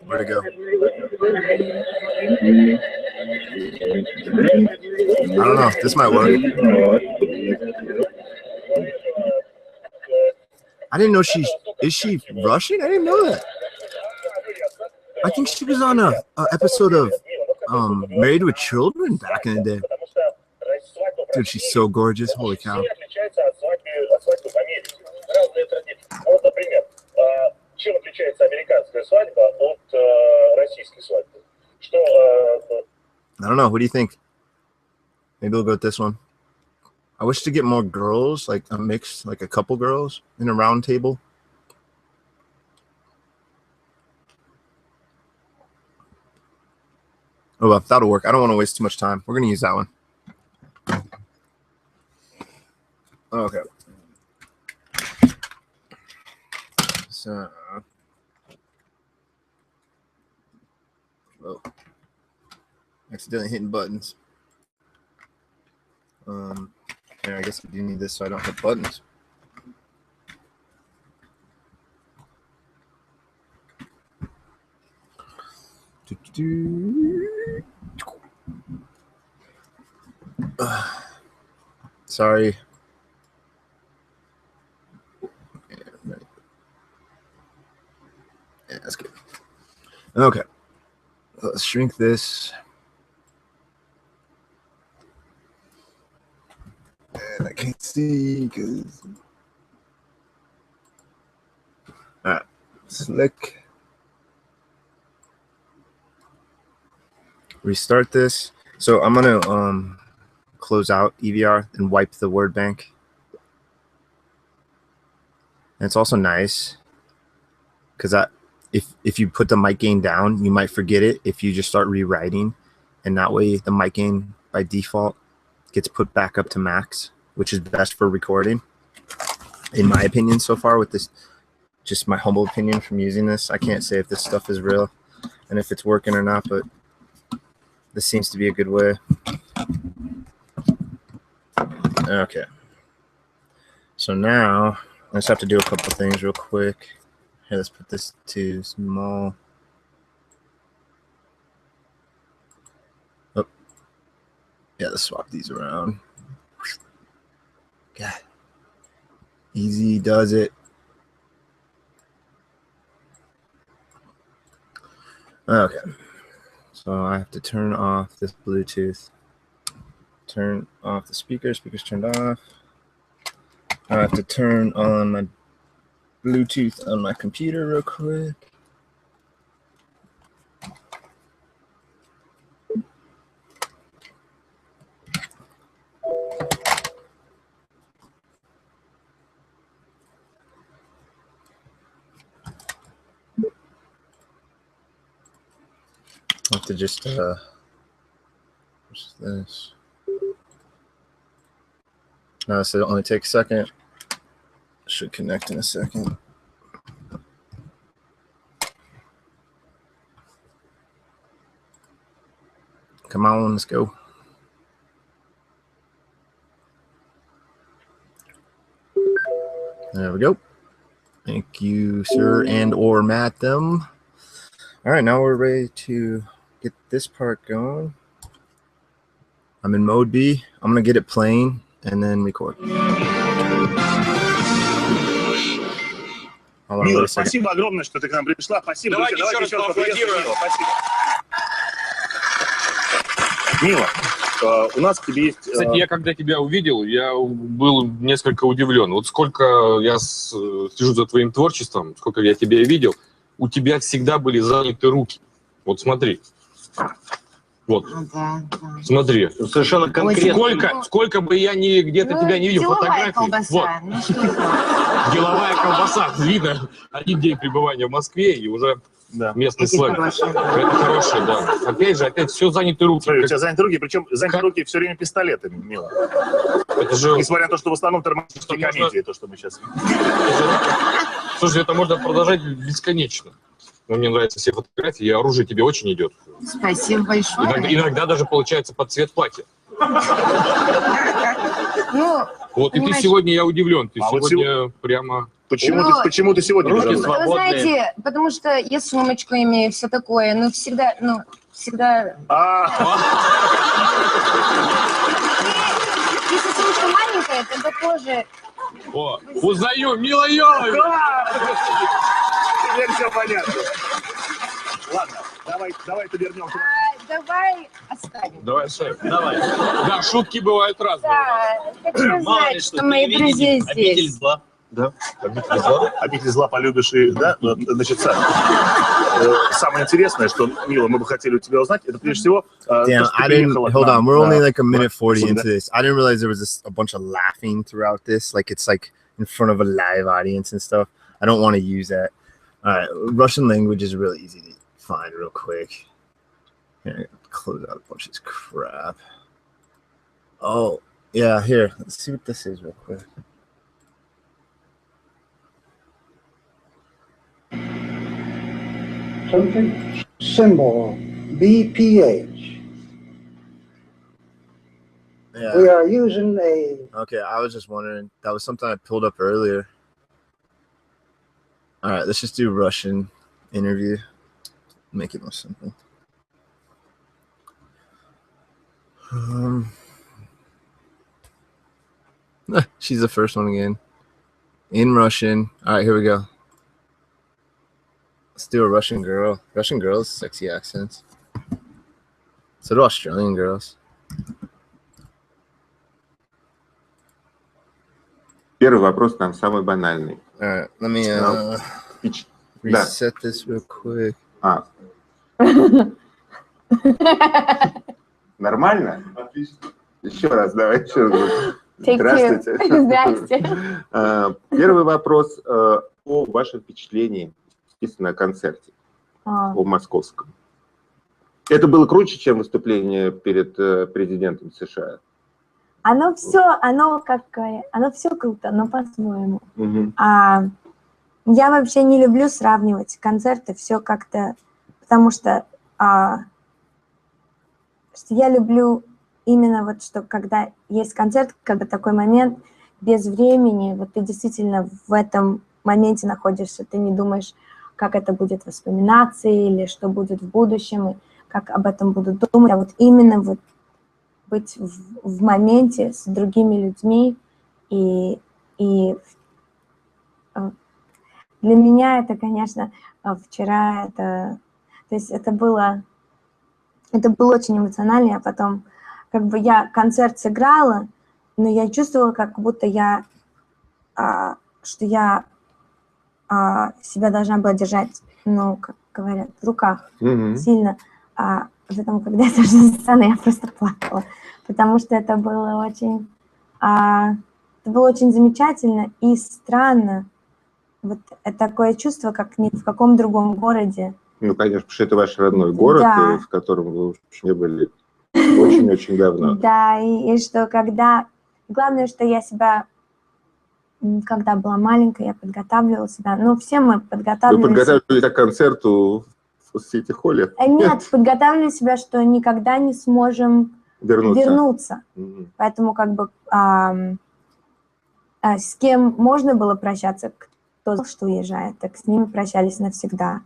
Where'd it go? I don't know. This might work. I didn't know is she Russian? I didn't know that. I think she was on a episode of Married with Children back in the day. Dude, she's so gorgeous. Holy cow. I don't know. What do you think? Maybe we'll go with this one. I wish to get more girls, like a mix, like a couple girls in a round table. Oh, well, that'll work. I don't want to waste too much time. We're going to use that one. Okay. So, oh, accidentally hitting buttons. Yeah, I guess I do need this so I don't hit buttons. Sorry. Yeah, that's good. Okay. Let's shrink this. And I can't see because. All right. Slick. Restart this. So I'm gonna close out EVR and wipe the word bank. And it's also nice because if you put the mic gain down, you might forget it if you just start rewriting, and that way the mic gain by default gets put back up to max, which is best for recording, in my opinion so far with this. Just my humble opinion from using this. I can't say if this stuff is real and if it's working or not, but this seems to be a good way. Okay. So now I just have to do a couple things real quick. Here, let's put this to small. Oh, yeah, let's swap these around. God, easy does it. Okay, so I have to turn off this Bluetooth. Turn off the speakers. Speakers turned off. I have to turn on my Bluetooth on my computer real quick. I have to just what's this? No, so it'll only take a second. Should connect in a second. Come on, let's go. There we go. Thank you, sir and or madam. All right, now we're ready to get this part going. I'm in mode B. I'm gonna get it playing and then record. Мила, спасибо огромное, что ты к нам пришла. Спасибо. Давайте еще раз поаплодируем. Спасибо. Мила, у нас к тебе есть... Кстати, я когда тебя увидел, я был несколько удивлен. Вот сколько я слежу за твоим творчеством, сколько я тебя видел, у тебя всегда были заняты руки. Вот смотри. Вот. Да. Смотри. Совершенно конкретно. Сколько бы я где-то тебя не видел, деловая фотографии. колбаса. Вот. Ну, что это? Деловая колбаса. Видно, один день пребывания в Москве и уже местный сленг. Это хорошее, да. Опять все заняты руки. Смотри, у тебя заняты руки, причем заняты руки все время пистолетами, Мила. Это же... Несмотря на то, что в основном терминические комедии, то, что мы сейчас видим. Слушай, это можно продолжать бесконечно. Но мне нравятся все фотографии, и оружие тебе очень идет. Спасибо большое. Иногда даже получается под цвет платья. Ну, вот, и ты сегодня, я удивлен, ты сегодня прямо... Почему ты сегодня руки без свободные? Вы знаете, потому что я сумочку имею, все такое, но всегда... Если сумочка маленькая, тогда тоже... О, узнаю, Мила Йововна! Теперь все понятно. Ладно, давай вернемся. Давай оставим. Давай, шеф, давай. Да, шутки бывают разные. Да, хочу знать, что мои друзья здесь. зла. Да, обитель зла полюбишь и... Да, значит, самое интересное, что, Мила, мы бы хотели у тебя узнать, это прежде всего... Damn, I didn't... Hold on, we're only like a minute 40 into this. I didn't realize there was a bunch of laughing throughout this. Like, it's like in front of a live audience and stuff. I don't want to use that. All right, Russian language is really easy to find real quick. Here, close out a bunch of this crap. Oh, yeah, here. Let's see what this is real quick. Something symbol BPH. Yeah. We are using a... Okay, I was just wondering. That was something I pulled up earlier. All right, let's just do Russian interview. Make it more simple. She's the first one again. In Russian. All right, here we go. Let's do a Russian girl. Russian girls, sexy accents. So do Australian girls. Первый вопрос там самый банальный. All right, let me reset this real quick. Нормально? Отлично. Еще раз, давай еще раз. Take Здравствуйте. two. Здрасте. Первый вопрос о вашем впечатлении, естественно, о концерте, о московском. Это было круче, чем выступление перед президентом США? Оно все круто, но по-своему. Я вообще не люблю сравнивать концерты, все как-то, потому что я люблю именно вот, что когда есть концерт, когда такой момент без времени, вот ты действительно в этом моменте находишься, ты не думаешь, как это будет воспоминаться или что будет в будущем, и как об этом будут думать, а вот именно вот быть в моменте с другими людьми, и для меня это, конечно, вчера то есть это было очень эмоционально, а потом как бы я концерт сыграла, но я чувствовала, как будто что я себя должна была держать, ну, как говорят, в руках сильно. Поэтому, когда я сошла со сцены, я просто плакала, потому что это было очень замечательно и странно. Вот это такое чувство, как ни в каком другом городе. Ну, конечно, потому что это ваш родной город, да. В котором вы не были очень-очень давно. Да, и что когда... Главное, что я себя, когда была маленькая, я подготавливала себя. Ну, все мы подготавливали... Вы подготавливали к концерту в Сити-холле? Нет, подготавливали себя, что никогда не сможем вернуться. Поэтому как бы с кем можно было прощаться, кто знал, что уезжает, так с ними прощались навсегда.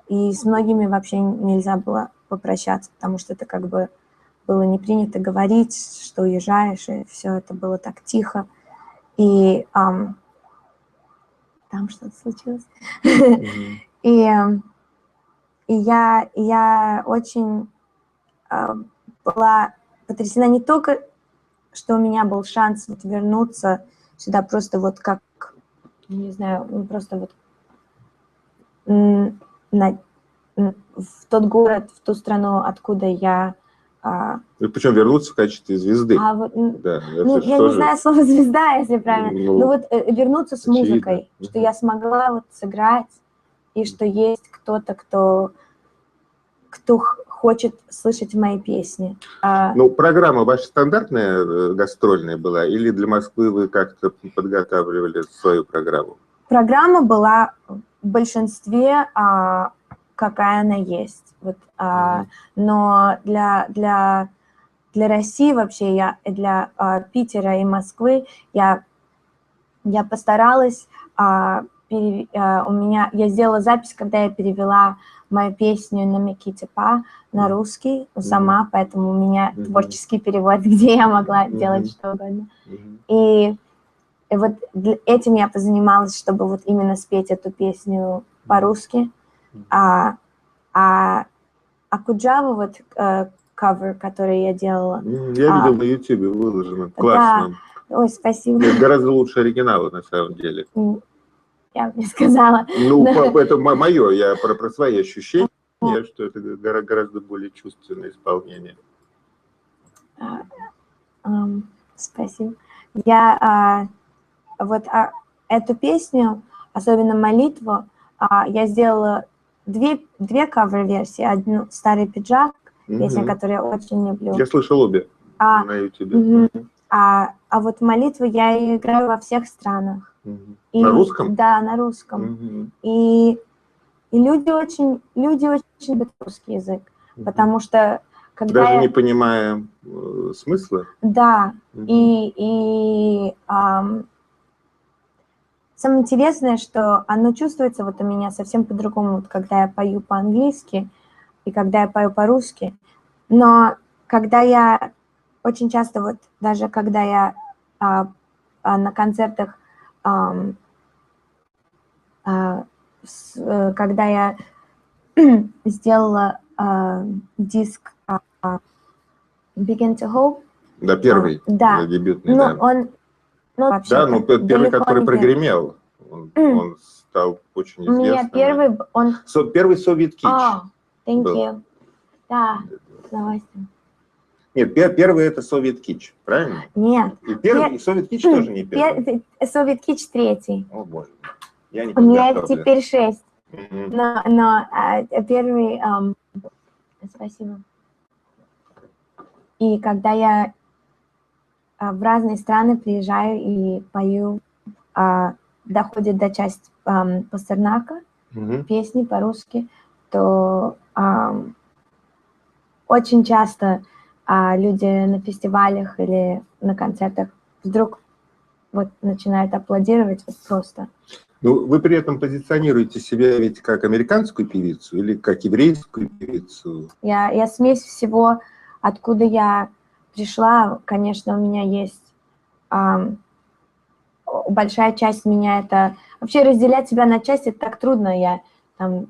И с многими вообще нельзя было попрощаться, потому что это как бы было не принято говорить, что уезжаешь, и все это было так тихо. И там что-то случилось. И я очень была потрясена не только, что у меня был шанс вот вернуться сюда просто вот как, не знаю, просто вот в тот город, в ту страну, откуда я... Причем вернуться в качестве звезды. Да, я не знаю слово «звезда», если правильно. Но вот вернуться с музыкой, что я смогла вот сыграть, и что есть кто-то, кто хочет слышать мои песни. Ну, программа ваша стандартная гастрольная была, или для Москвы вы как-то подготавливали свою программу? Программа была в большинстве, какая она есть. Вот, но для России вообще, для Питера и Москвы я постаралась, я сделала запись, когда я перевела мою песню на Микитипа на русский сама, поэтому у меня творческий перевод, где я могла делать что угодно. И вот этим я позанималась, чтобы вот именно спеть эту песню по-русски. А Куджава, вот кавер, который я делала. Я видел на YouTube, выложено. Классно. Да. Ой, спасибо. Это гораздо лучше оригинала, на самом деле. Я бы не сказала. Ну, это мое, я про свои ощущения, что это гораздо более чувственное исполнение. Спасибо. Я вот эту песню, особенно молитву, я сделала две кавер-версии. Одну «Старый пиджак», песня, которую я очень люблю. Я слышал обе на YouTube. А вот молитву я играю во всех странах. На русском? Да, на русском. И люди очень любят русский язык, потому что когда даже не понимая смысла? Да. И самое интересное, что оно чувствуется вот у меня совсем по-другому, вот когда я пою по-английски и когда я пою по-русски. Но когда я очень часто, вот даже когда я на концертах, когда я сделала диск Begin to Hope. Да, первый, да. Дебютный, да. Он, вообще, да, первый, который прогремел, он стал очень известным. У меня первый, Первый Soviet Kitsch. Thank you. Да, с удовольствием. Нет, первый это Soviet Kitsch, правильно? Нет. И первый, и Soviet Kitsch тоже не первый. Soviet Kitsch 3. О, боже. Я не У меня подготовлен. теперь 6. Мгм. Но первый... спасибо. И когда я в разные страны приезжаю и пою, доходит до части Пастернака, песни по-русски, то очень часто люди на фестивалях или на концертах вдруг вот начинают аплодировать вот просто. Ну, вы при этом позиционируете себя ведь как американскую певицу или как еврейскую певицу? Я смесь всего, откуда я пришла. Конечно, у меня есть большая часть меня это... Вообще разделять себя на части так трудно. Я там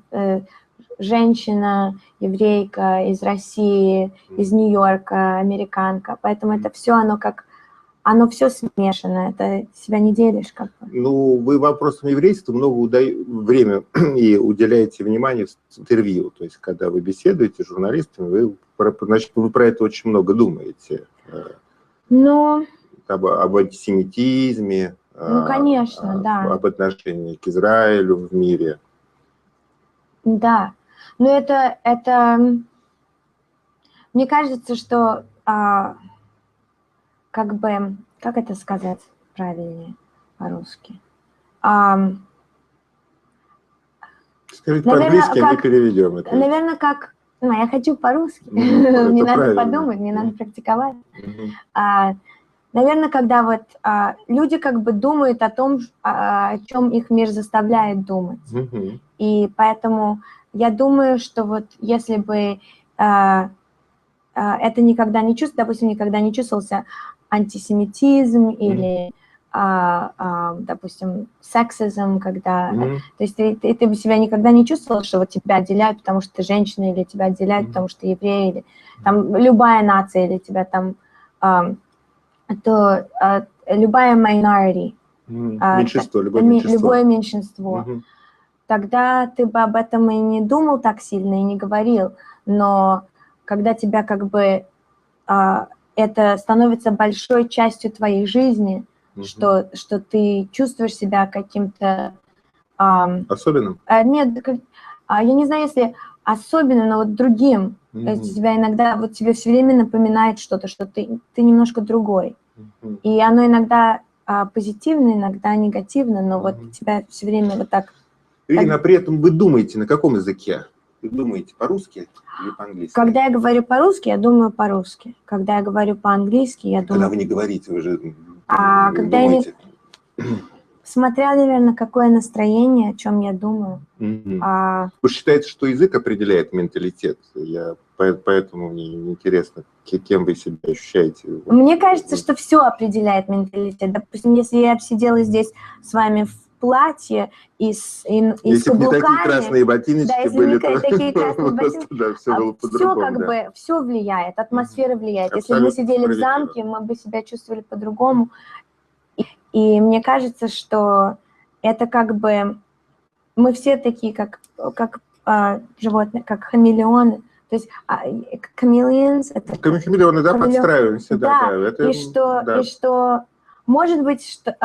женщина, еврейка из России, из Нью-Йорка, американка. Поэтому это все, оно все смешано. Это себя не делишь как бы. Ну, вы вопросам еврейства много время и уделяете внимание в интервью. То есть, когда вы беседуете с журналистами, значит, вы про это очень много думаете. Ну... Об антисемитизме, ну, конечно, да. об отношении к Израилю в мире. Да, но это мне кажется, что как бы, как это сказать правильнее по-русски? Скажите по-английски, мы переведем это. Наверное, как... Ну, я хочу по-русски. Мне надо подумать, мне надо практиковать. Наверное, когда вот люди как бы думают о том, о чем их мир заставляет думать. И поэтому я думаю, что вот если бы это никогда не чувствовалось, допустим, никогда не чувствовался антисемитизм или, допустим, сексизм, когда... То есть ты бы себя никогда не чувствовал, что вот тебя отделяют, потому что ты женщина, или тебя отделяют, потому что ты еврей, или там любая нация, или тебя там... то любая minority, меньшинство, любое меньшинство, тогда ты бы об этом и не думал так сильно и не говорил, но когда тебя как бы это становится большой частью твоей жизни, что ты чувствуешь себя каким-то... особенным? Нет, я не знаю, если особенным, но вот другим. То есть тебя иногда, вот тебе все время напоминает что-то, что ты немножко другой. И оно иногда позитивно, иногда негативно, но вот тебя все время вот так... Ирина, при этом вы думаете на каком языке? Вы думаете по-русски или по-английски? Когда я говорю по-русски, я думаю по-русски. Когда я говорю по-английски, я думаю... Когда вы не говорите, вы же когда думаете. Смотря, наверное, какое настроение, о чем я думаю. Вы считаете, что язык определяет менталитет? Поэтому мне интересно, кем вы себя ощущаете. Мне кажется, что все определяет менталитет. Допустим, если я бы сидела здесь с вами в платье и с каблуками... Если бы не такие красные ботиночки да, если были, не такие красные ботиночки, да, все было по-другому. Все как бы, все влияет, атмосфера влияет. Если бы мы сидели в замке, мы бы себя чувствовали по-другому. И мне кажется, что это как бы... Мы все такие, как животные, как хамелеоны. То есть chameleons... Хамелеоны, да, подстраиваемся. Да, это, и что, может быть, что,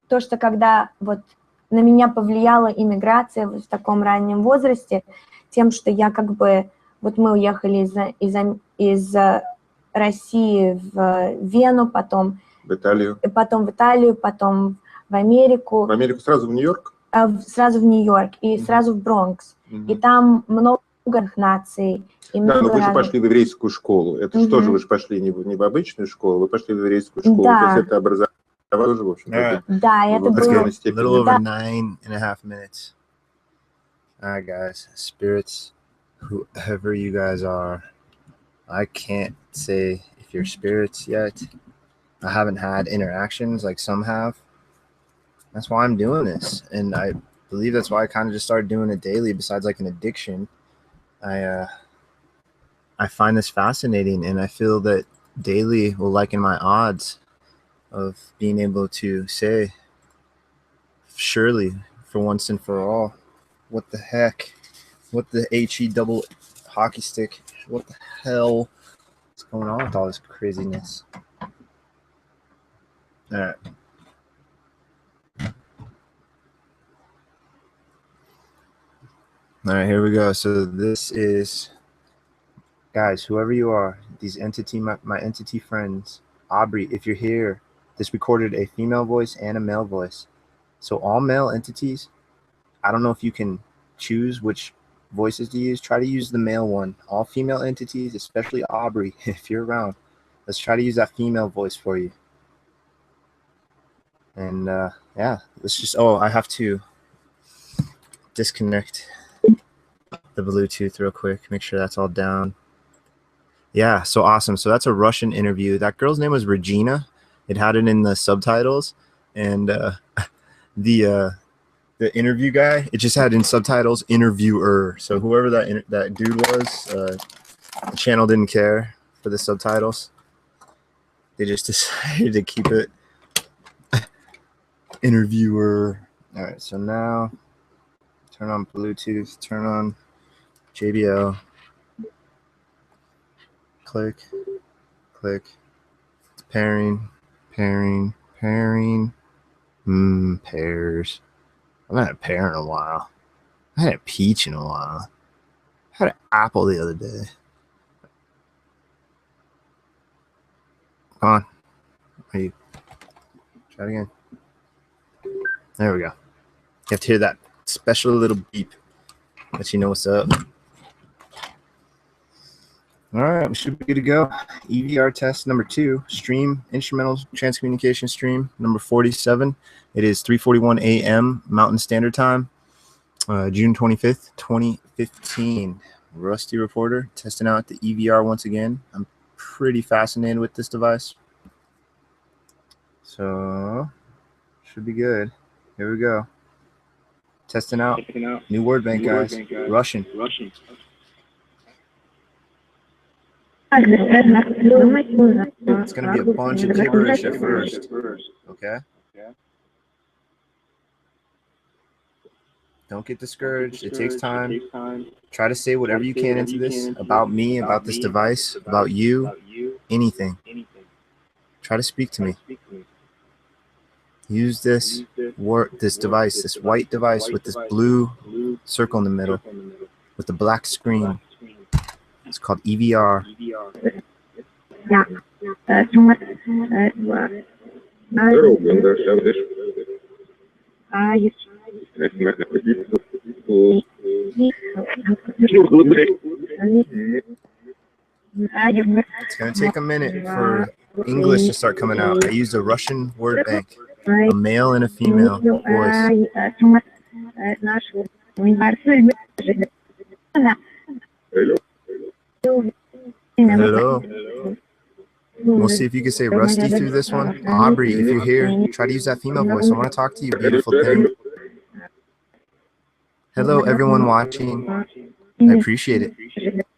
то, что когда вот на меня повлияла иммиграция в таком раннем возрасте, тем, что я как бы... Вот мы уехали из России в Вену, потом... В Италию. Потом в Италию, потом в Америку. В Америку сразу в Нью-Йорк? Сразу в Нью-Йорк и сразу в Бронкс. И там много наций. И да, но вы же пошли в еврейскую школу. Это что же, вы же пошли не в обычную школу, вы пошли в еврейскую школу. Да. То есть это образование тоже, в общем. Да, это было... A little over 9.5 minutes. All right, guys. Spirits, whoever you guys are, I can't say if you're spirits yet. I haven't had interactions like some have. That's why I'm doing this. And I believe that's why I kind of just started doing it daily. Besides like an addiction, I find this fascinating, and I feel that daily will liken my odds of being able to say, surely, for once and for all, what the heck, what the HE double hockey stick, what the hell is going going on with all this craziness? All right. All right, here we go. So this is, guys, whoever you are, these entity, my entity friends, Aubrey, if you're here, this recorded a female voice and a male voice. So all male entities, I don't know if you can choose which voices to use. Try to use the male one. All female entities, especially Aubrey, if you're around, let's try to use that female voice for you. And yeah, let's just, oh, I have to disconnect the Bluetooth real quick, make sure that's all down. Yeah, so awesome. So that's a Russian interview. That girl's name was Regina. It had it in the subtitles, and the interview guy, it just had in subtitles interviewer. So whoever that dude was, the channel didn't care for the subtitles. They just decided to keep it interviewer. All right, so now turn on Bluetooth, turn on JBL, click, click, it's pairing, pairing, pairing, pairs. I haven't had a pear in a while. I had a peach in a while. I had an apple the other day. Come on. Are you? Try it again. There we go. You have to hear that special little beep. Let you know what's up. All right, we should be good to go. EVR test number 2, stream, instrumental transcommunication stream, number 47. It is 3:41 a.m. Mountain Standard Time, June 25th, 2015. Rusty Reporter testing out the EVR once again. I'm pretty fascinated with this device. So, should be good. Here we go. Testing out. New word bank, guys. Russian. It's going to be a bunch of gibberish at first. Okay? Don't get discouraged. It takes time. Try to say whatever you can into this about me, about this device, about you, anything. Try to speak to me. Use this device, this white device with this blue circle in the middle with the black screen. It's called EVR. It's going to take a minute for English to start coming out. I used a Russian word bank, a male and a female voice. Hello. We'll see if you can say Rusty through this one. Aubrey, if you're here, try to use that female voice. I want to talk to you, beautiful thing. Hello, everyone watching. I appreciate it.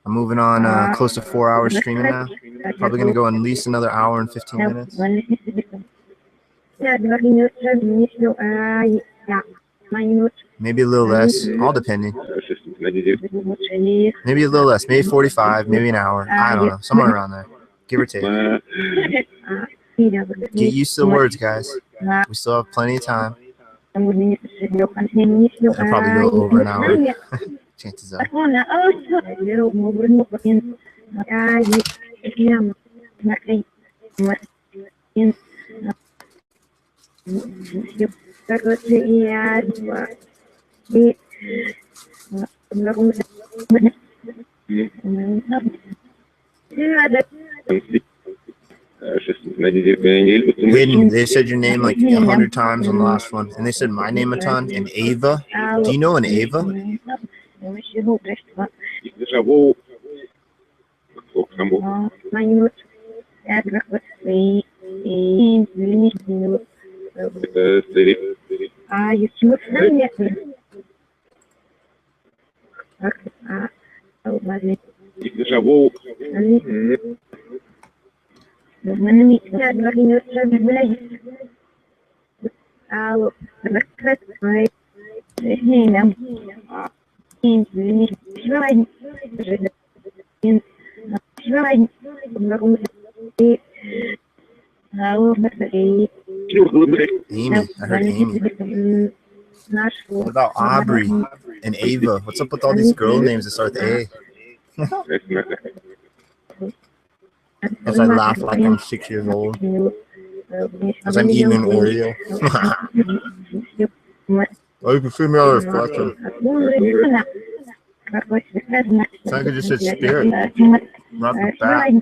I'm moving on close to 4 hours streaming now. Probably going to go at least another hour and 15 minutes. Maybe a little less, all depending. Maybe a little less, maybe 45, maybe an hour. I don't know, somewhere around there, give or take. Get used to the words, guys. We still have plenty of time. I'll probably go over an hour. Chances are. Hayden, they said your name like 100 times on the last one, and they said my name a ton, and Ava. Do you know an Ava? Amy, I heard Amy. What about Aubrey and Ava? What's up with all these girl names that start with A? As I laugh like I'm 6 years old. As I'm eating an Oreo. Oh, you can see me out of reflection. So I could just said spirit. Right off the bat.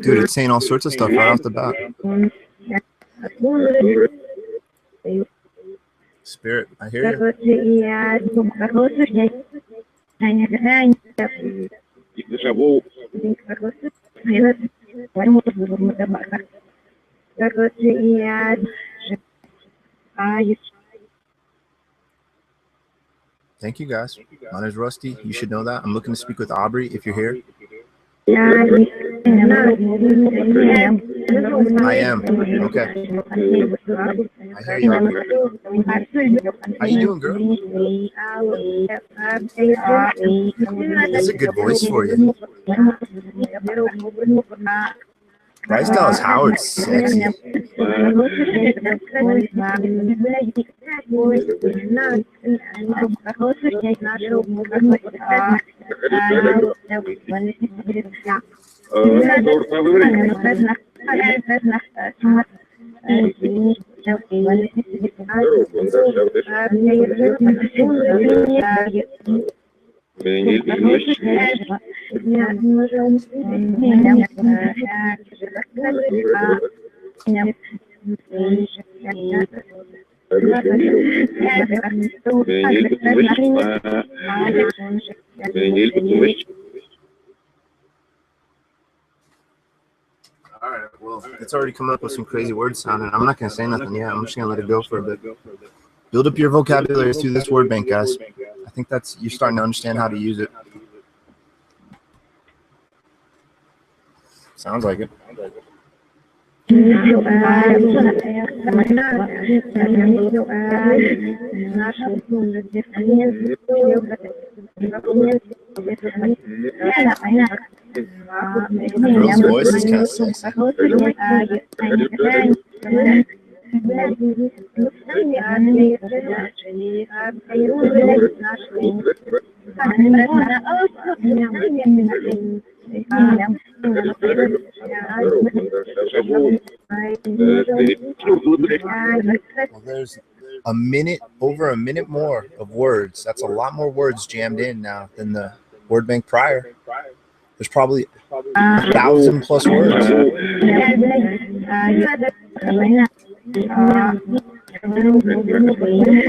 Dude, it's saying all sorts of stuff right off the bat. Spirit, I hear you. Thank you, guys. My name's Rusty. You should know that. I'm looking to speak with Aubrey if you're here. I am. Okay. I hear you, Aubrey. How you doing, girl? That's a good voice for you. Bryce Dallas Howard's sexy. All right, well, it's already coming up with some crazy words sounding. I'm not going to say nothing yet. I'm just going to let it go for a bit. Build up your vocabulary through this word bank, guys. I think that's, you're starting to understand how to use it. Sounds like it. The girl's voice is kind of sexy. Well, there's over a minute more of words. That's a lot more words jammed in now than the word bank prior. There's probably 1,000+ words.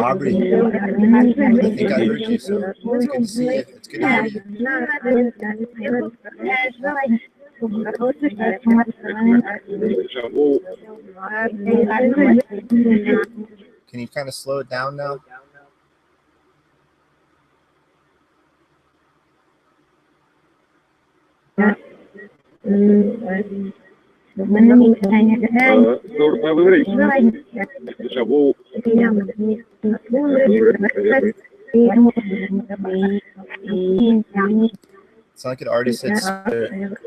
Aubrey, I think I heard you, so it's good to see you. It's good to hear you. Can you kind of slow it down now? It's like it already said spirit.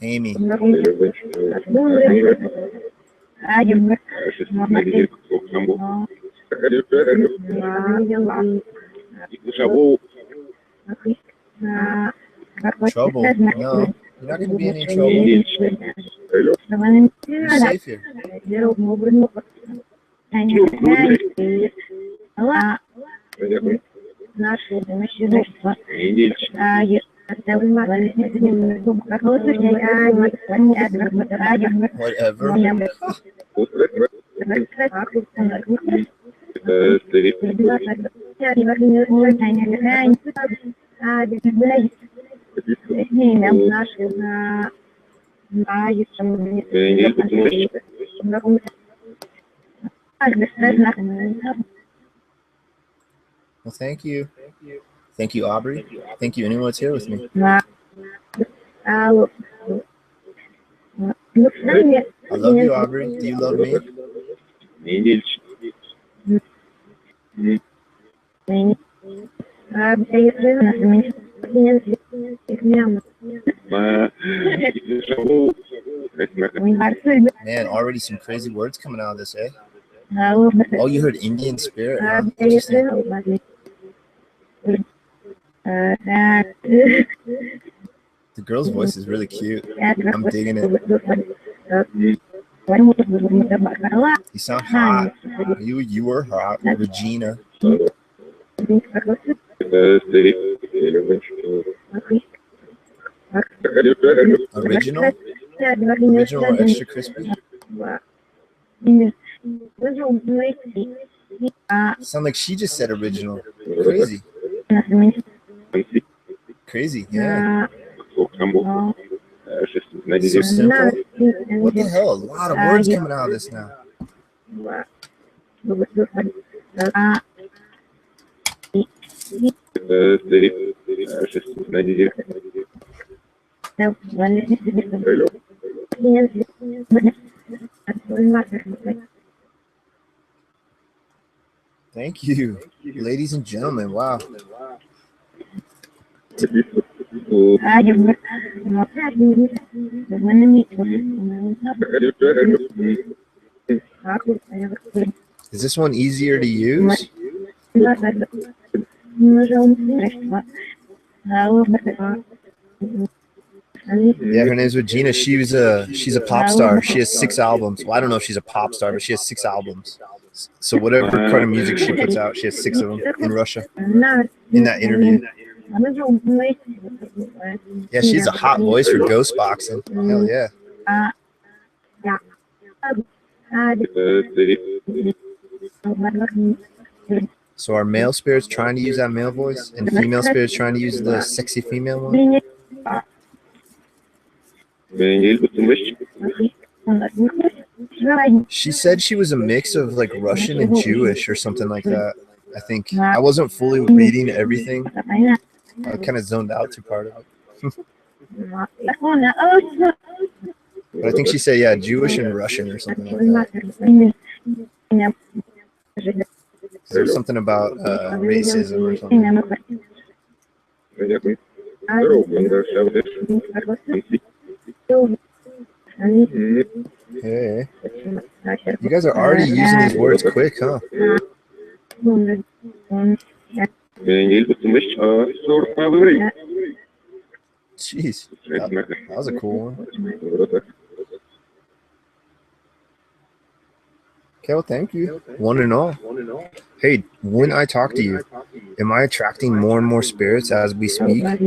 Amy. Trouble? No, you're not going to be in any trouble. You're safe here. Whatever. Well, thank you. Thank you, Aubrey. Thank you, anyone that's here with me. I love you, Aubrey. Do you love me? Man, already some crazy words coming out of this, eh? Oh, you heard Indian spirit, huh? Interesting. The girl's voice is really cute. I'm digging it. You sound hot. You were hot, Regina. Original? Original or extra crispy? Sound like she just said original. Crazy. Crazy, yeah. So simple. What the hell? A lot of words coming out of this now. Thank you, ladies and gentlemen. Wow. Is this one easier to use? Yeah, her name's Regina. She's a pop star. She has 6 albums. Well, I don't know if she's a pop star, but she has 6 albums. So whatever kind of music she puts out, she has 6 of them in Russia. In that interview. Yeah, she's a hot voice for ghost boxing. Hell yeah. So are male spirits trying to use that male voice and female spirits trying to use the sexy female one? She said she was a mix of like Russian and Jewish or something like that. I think I wasn't fully reading everything. I kind of zoned out to part of it. But I think she said, yeah, Jewish and Russian or something like that. There's something about racism or something. Hey, you guys are already using these words quick, huh? Jeez, that was a cool one. Okay, well, thank you. One and all. Hey, when I talk to you, am I attracting more and more spirits as we speak? Nah.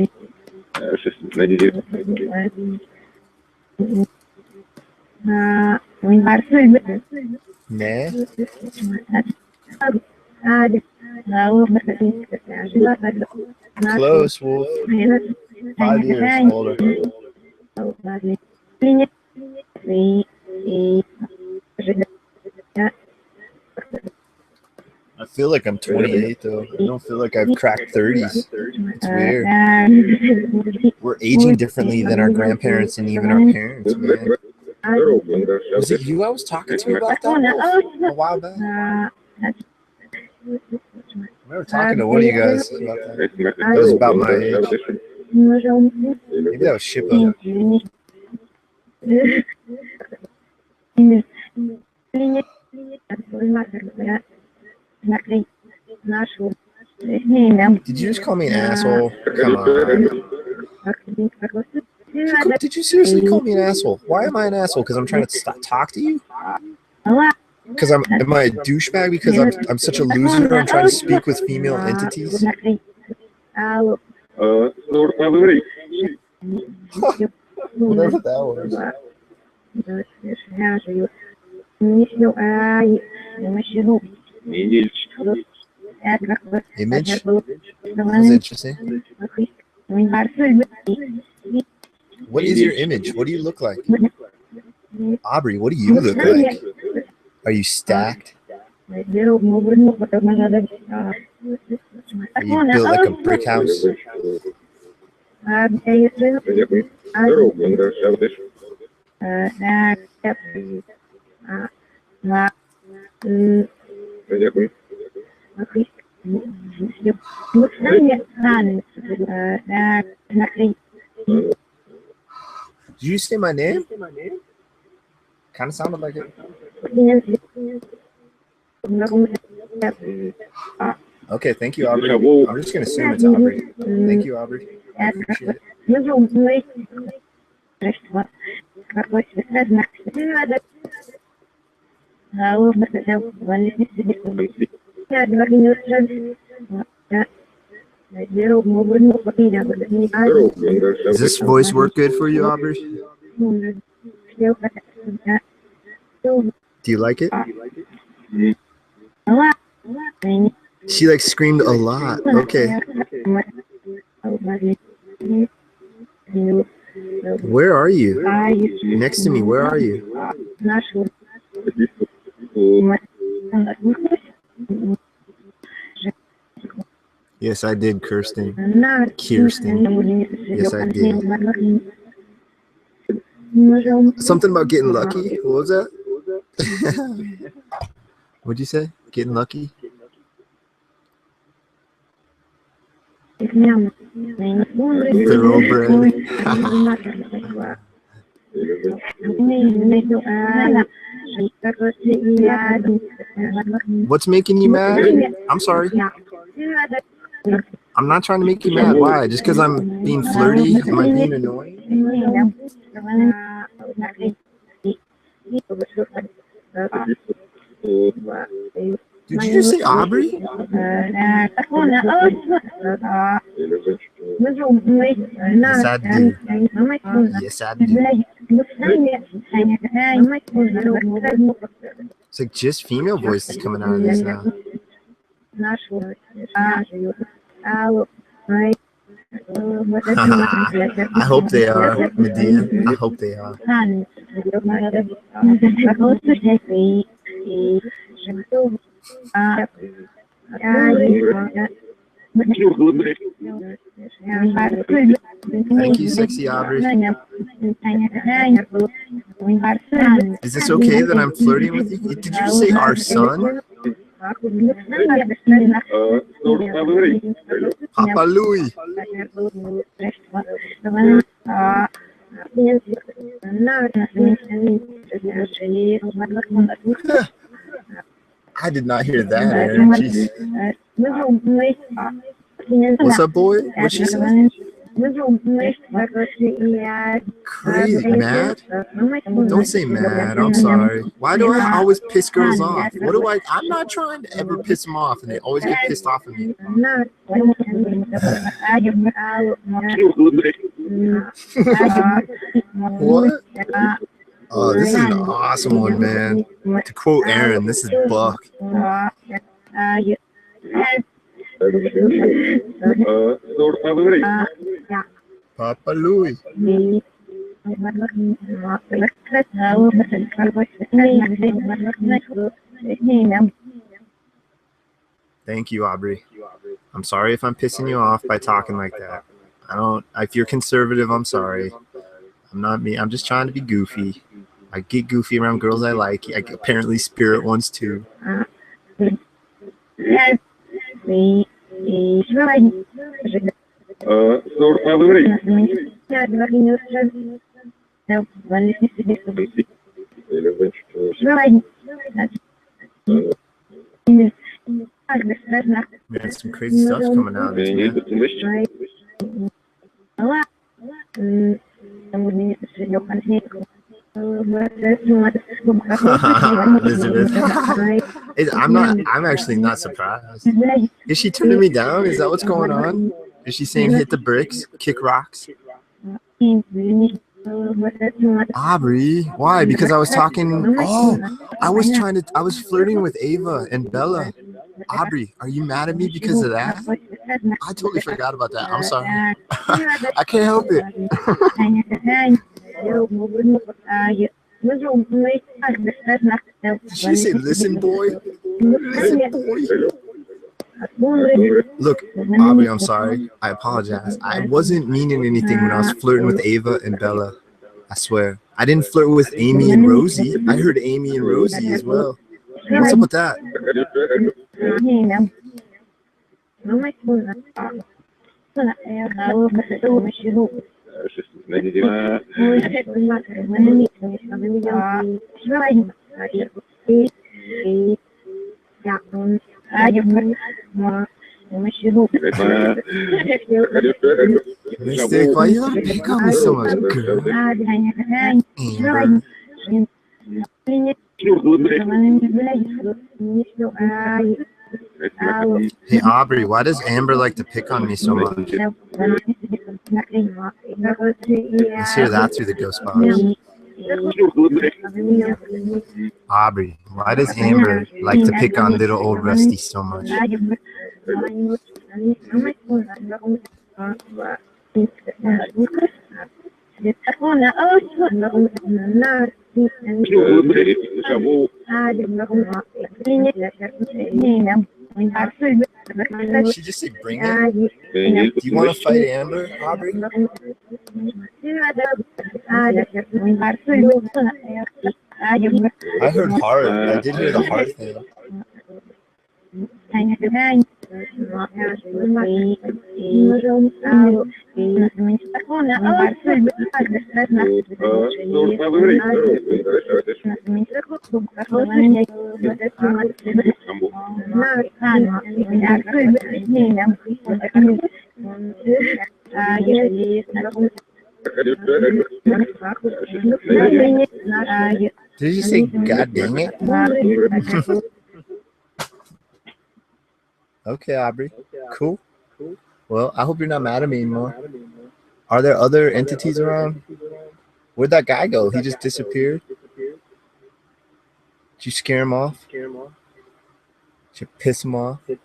Close, Wolf. 5 years older. I feel like I'm 28 though. I don't feel like I've cracked 30s. It's weird. We're aging differently than our grandparents and even our parents, man. Was it you I was talking to about that a while back? I remember talking to one of you guys about that. That was about my age. Maybe that was Shippo. Did you just call me an asshole? Come on. Did you seriously call me an asshole? Why am I an asshole? Because I'm trying to talk to you? Because am I a douchebag because I'm such a loser? I'm trying to speak with female entities. Whatever that was. Image? That was interesting. What is your image? What do you look like? Aubrey, what do you look like? Are you stacked? Are you built like a brick house? Did you say my name? Kind of sounded like it. Okay, thank you, Aubrey. I'm just gonna assume it's Aubrey. Thank you, Aubrey. I appreciate it. Does this voice work good for you, Aubrey? Do you like it? She like screamed a lot. Okay. Where are you? Next to me, where are you? Yes, I did, Kirsten. Yes, I did. Something about getting lucky? What was that? What'd you say? Getting lucky? Thoroughbred. What's making you mad? I'm sorry. I'm not trying to make you mad. Why? Just because I'm being flirty? Am I being annoying? Did you just say Aubrey? Yes, I do. Yes, I do. It's like just female voices coming out of this now. I hope they are, Medea. I hope they are. Thank you, sexy Aubrey. Is this okay that I'm flirting with you? Did you say our son? Papa Louis. I did not hear that, Aaron. Jeez. What's up, boy? What'd she say? Crazy, mad? Don't say mad. I'm sorry. Why do I always piss girls off? What do I? I'm not trying to ever piss them off, and they always get pissed off of me. What? Oh, this is an awesome one, man. To quote Aaron, this is Buck. Papa Louis. Thank you, Aubrey. I'm sorry if I'm pissing you off by talking like that. If you're conservative, I'm sorry. I'm not me. I'm just trying to be goofy. I get goofy around girls I like. Apparently Spirit wants too. Man, some crazy stuff's coming out of this, man. Elizabeth. I'm actually not surprised. Is she turning me down? Is that what's going on? Is she saying hit the bricks, kick rocks? Aubrey, why? Because I was talking. Oh, I was flirting with Ava and Bella. Aubrey, are you mad at me because of that? I totally forgot about that. I'm sorry. I can't help it. Did she say listen, boy? Listen, boy. Look, Aubrey, I'm sorry. I apologize. I wasn't meaning anything when I was flirting with Ava and Bella. I swear. I didn't flirt with Amy and Rosie. I heard Amy and Rosie as well. What's up with that? Mystic, why you gotta pick on me so much, girl? Amber. Hey Aubrey, why does Amber like to pick on me so much? Let's hear that through the ghost box. Aubrey, why does Amber like to pick on little old Rusty so much? She just said bring it? Do you want to fight Amber, Aubrey? I heard heart. I did hear the heart thing. Did you say God dang it? Okay, Aubrey. Cool. Well, I hope you're not mad at me anymore. Are there other entities around? Where'd that guy go? He just disappeared? Did you scare him off? Did you piss him off? It's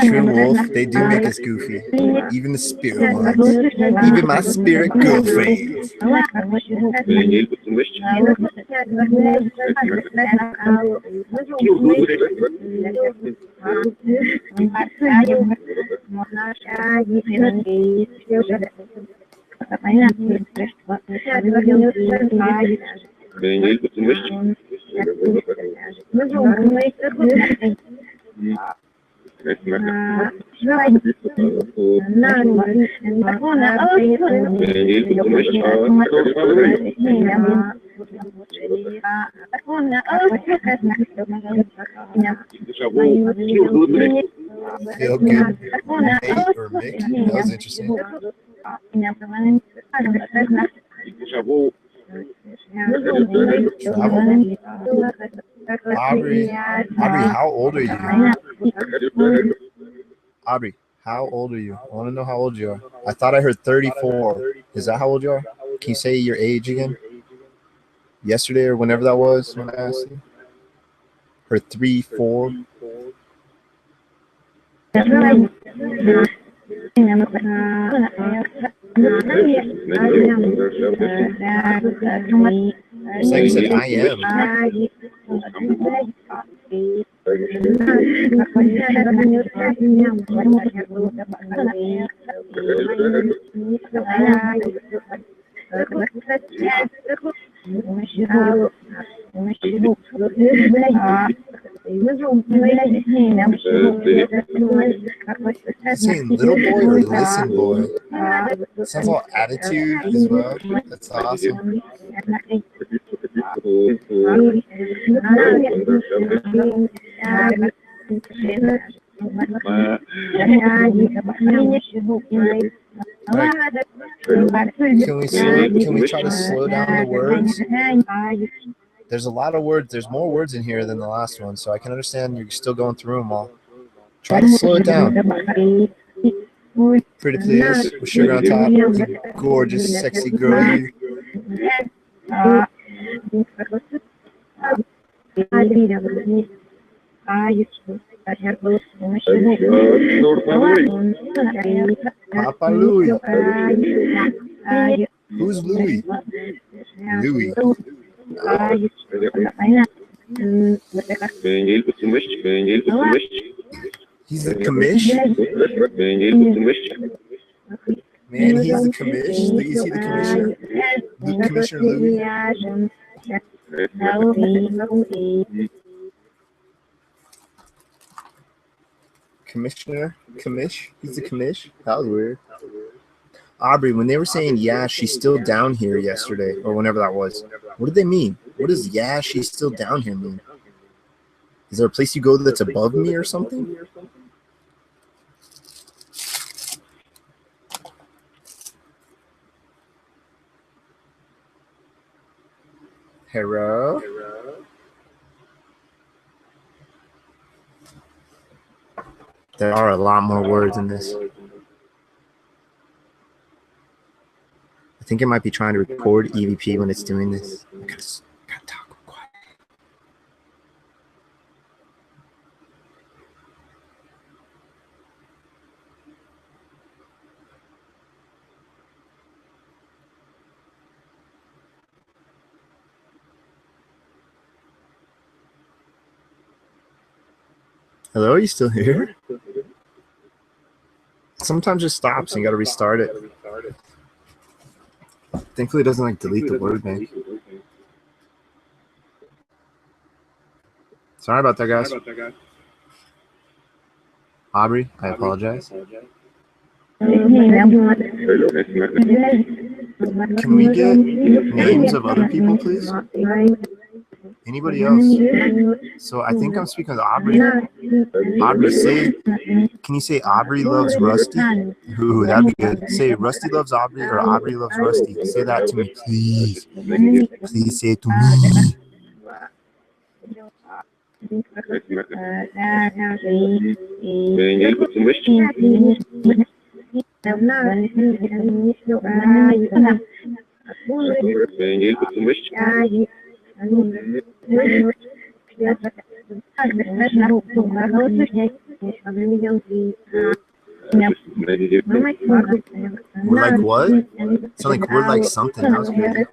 true, Wolf. They do make us goofy. Even the spirit ones. Even my spirit girlfriends. Feel good. Nate or Mick? That was interesting. Travel? Aubrey, how old are you? Aubrey, how old are you? I want to know how old you are. I thought I heard 34. Is that how old you are? Can you say your age again? Yesterday or whenever that was when I asked you? Heard 3, 4. It's like you said, I am. Saying little boy or listen boy? Sounds all attitude as well. That's awesome. Can we try to slow down the words? There's a lot of words. There's more words in here than the last one, so I can understand you're still going through them all. Try to slow it down. Pretty please, with sugar on top. You gorgeous, sexy girl. You. Papa Louie. Who's Louie? Louie. He's the commish? And he's the commish. Look, you see the commissioner? The Commissioner Louis. Commissioner? Commish? He's the commish? That was weird. Aubrey, when they were saying, yeah, she's still down here yesterday, or whenever that was, what did they mean? What does, yeah, she's still down here mean? Is there a place you go that's above me or something? Hello? There are a lot more words in this. I think it might be trying to record EVP when it's doing this. I gotta talk quiet. Hello, are you still here? Sometimes it stops and you gotta restart it. Thankfully it doesn't like delete the word bank. Sorry about that, guys. Aubrey, I apologize. Can we get names of other people, please? Anybody else? So I think I'm speaking with Aubrey. Aubrey, can you say Aubrey loves Rusty? Ooh, that'd be good. Say Rusty loves Aubrey or Aubrey loves Rusty. Say that to me, please. Please say it to me. We're like what? It's like we're like something. That was good.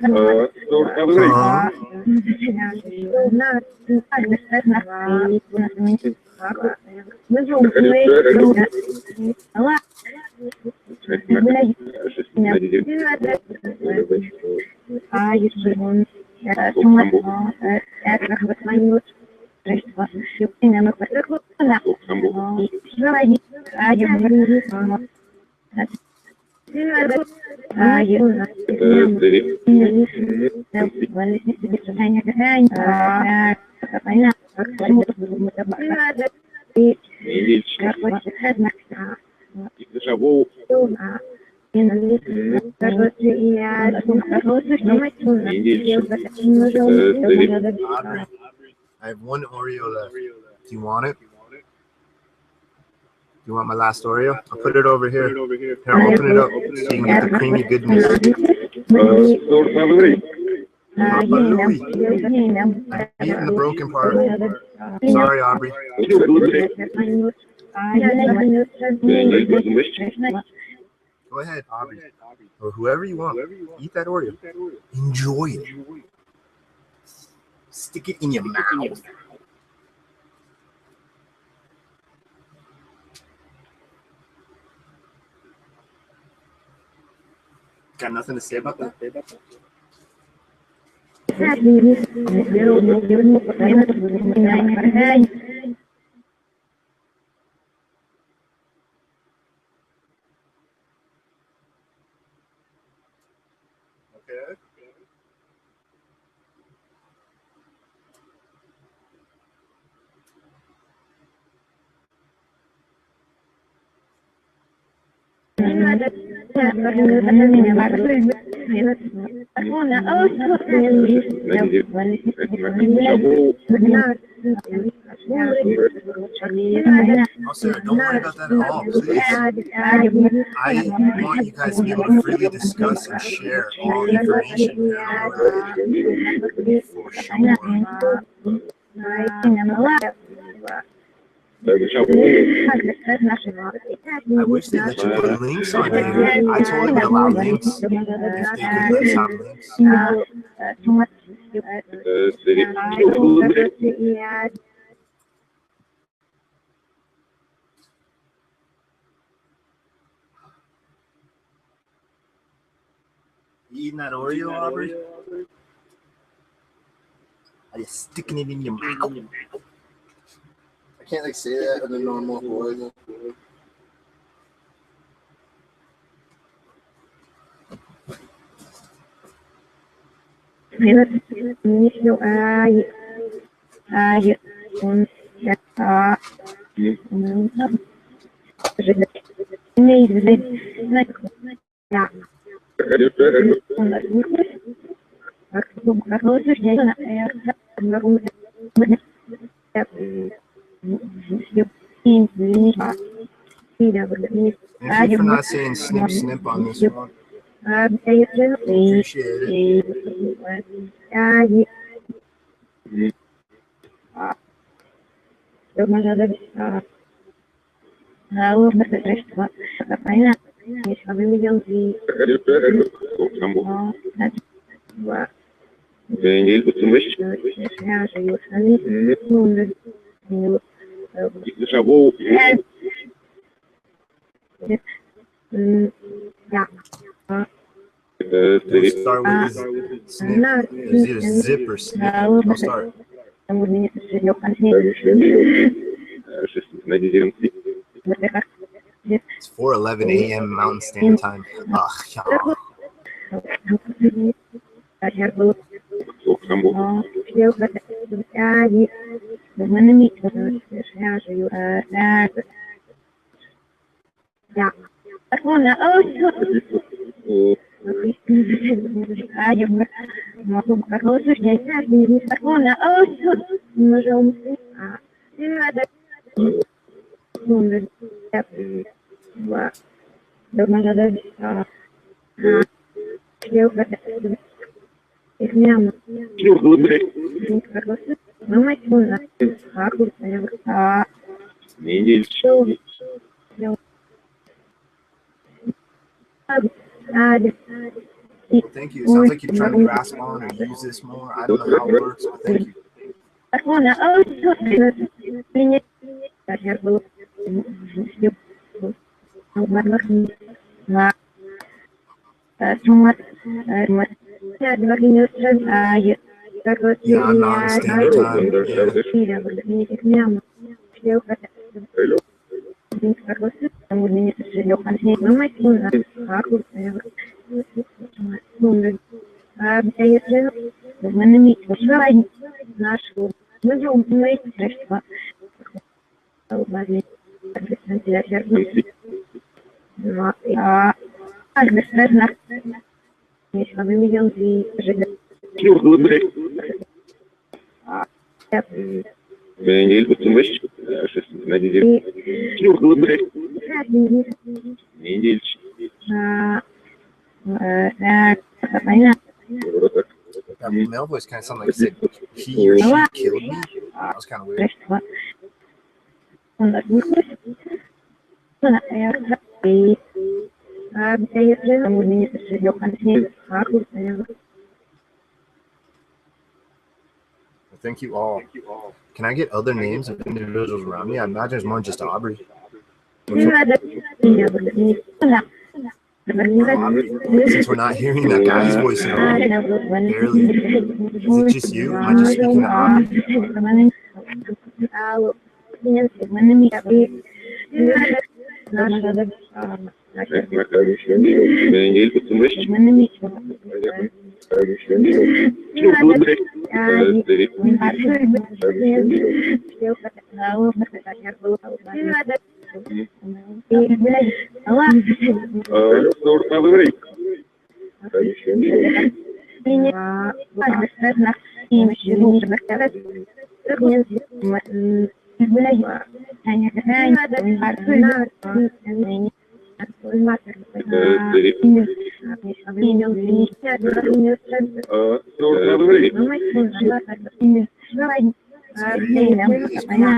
I have one Oreo left. Do you want it? You want my last Oreo? I'll put it over here. Here, I'll open it up so you can get the creamy goodness. Louis. I'm eating the broken part. Sorry, Aubrey. Go ahead, Aubrey. Or whoever you want. Eat that Oreo. Enjoy it. Stick it in your mouth. Got nothing to say about that? Okay. Oh, Sarah, don't worry about that at all, please. I want you guys to be able to freely discuss and share all information here. For sure. I wish they let you put links on here. I totally would allow links if they could let us have links. You eating that Oreo, Aubrey? Are you sticking it in your mouth? I can't like say that in a normal voice. Thank you for not saying snip snip on this one. Appreciate it. We'll start with snip. Is it a zip or snip? I'll start. It's 4:11 a.m. Mountain Standard Time. Thank you. It sounds like you're trying to grasp on or use this more. I don't know how it works, but thank you. Yeah, I'm not a standard time. That male voice kind of sounded like it said he or she killed me. That was kind of weird. Thank you all. Can I get other names of individuals around me? I imagine there's more than just Aubrey. Since we're not hearing that guy's voice at all, barely. Is it just you? Am I just speaking to Aubrey?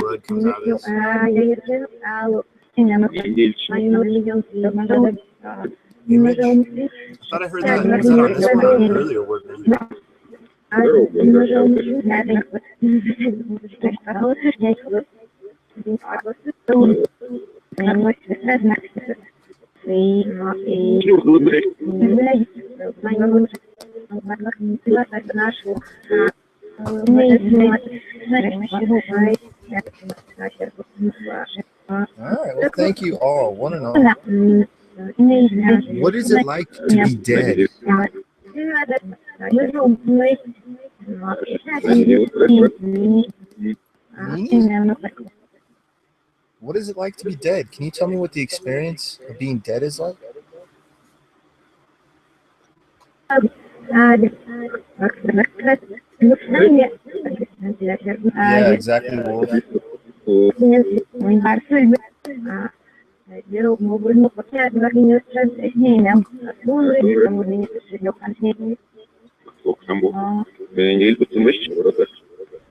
Blood comes out of this. Image. I thought I heard that. Was that on this one or an earlier word? right, well, thank you all. Want to know, what is it like to be dead? What is it like to be dead? Can you tell me what the experience of being dead is like? Yeah, exactly, Wolf.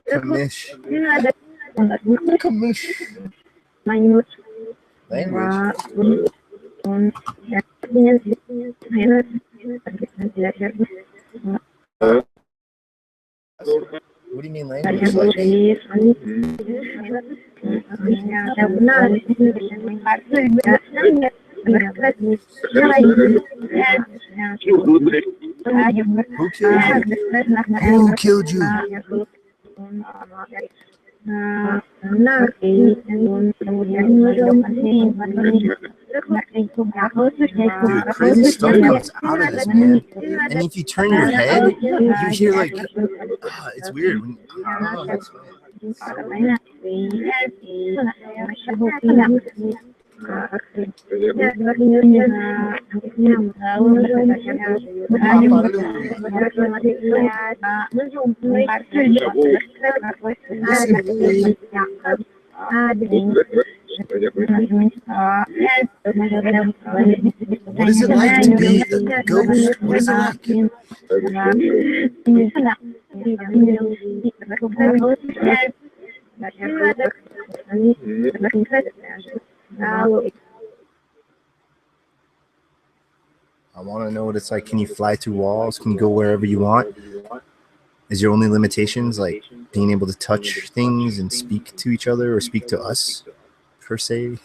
Kamish. Kamish. Language. What do you mean language? Who killed you? Dude, crazy stuff comes out of this, man. And if you turn your head, you hear like, it's weird. I don't know how to explain it. What is it like to be a ghost? What is it like? I want to know what it's like. Can you fly through walls? Can you go wherever you want? Is your only limitations like being able to touch things and speak to each other or speak to us, per se?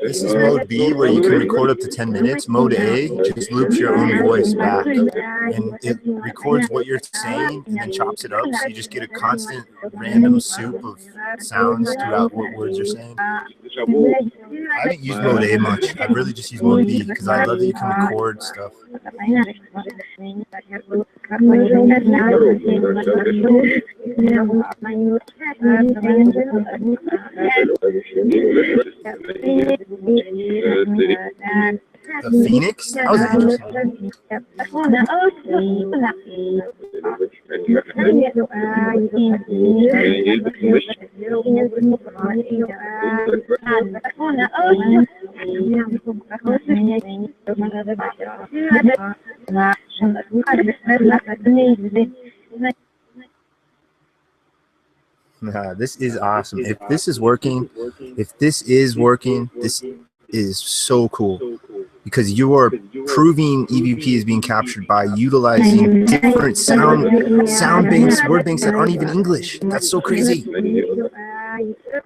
This is mode B, where you can record up to 10 minutes. Mode A just loops your own voice back, and it records what you're saying and then chops it up, so you just get a constant random soup of sounds throughout what words you're saying. I haven't used mode A much. I've really just used mode B because I love that you can record stuff. The Phoenix? That was interesting. This is awesome. If this is working, this is so cool, because you are proving EVP is being captured by utilizing different sound banks, word banks that aren't even English. That's so crazy.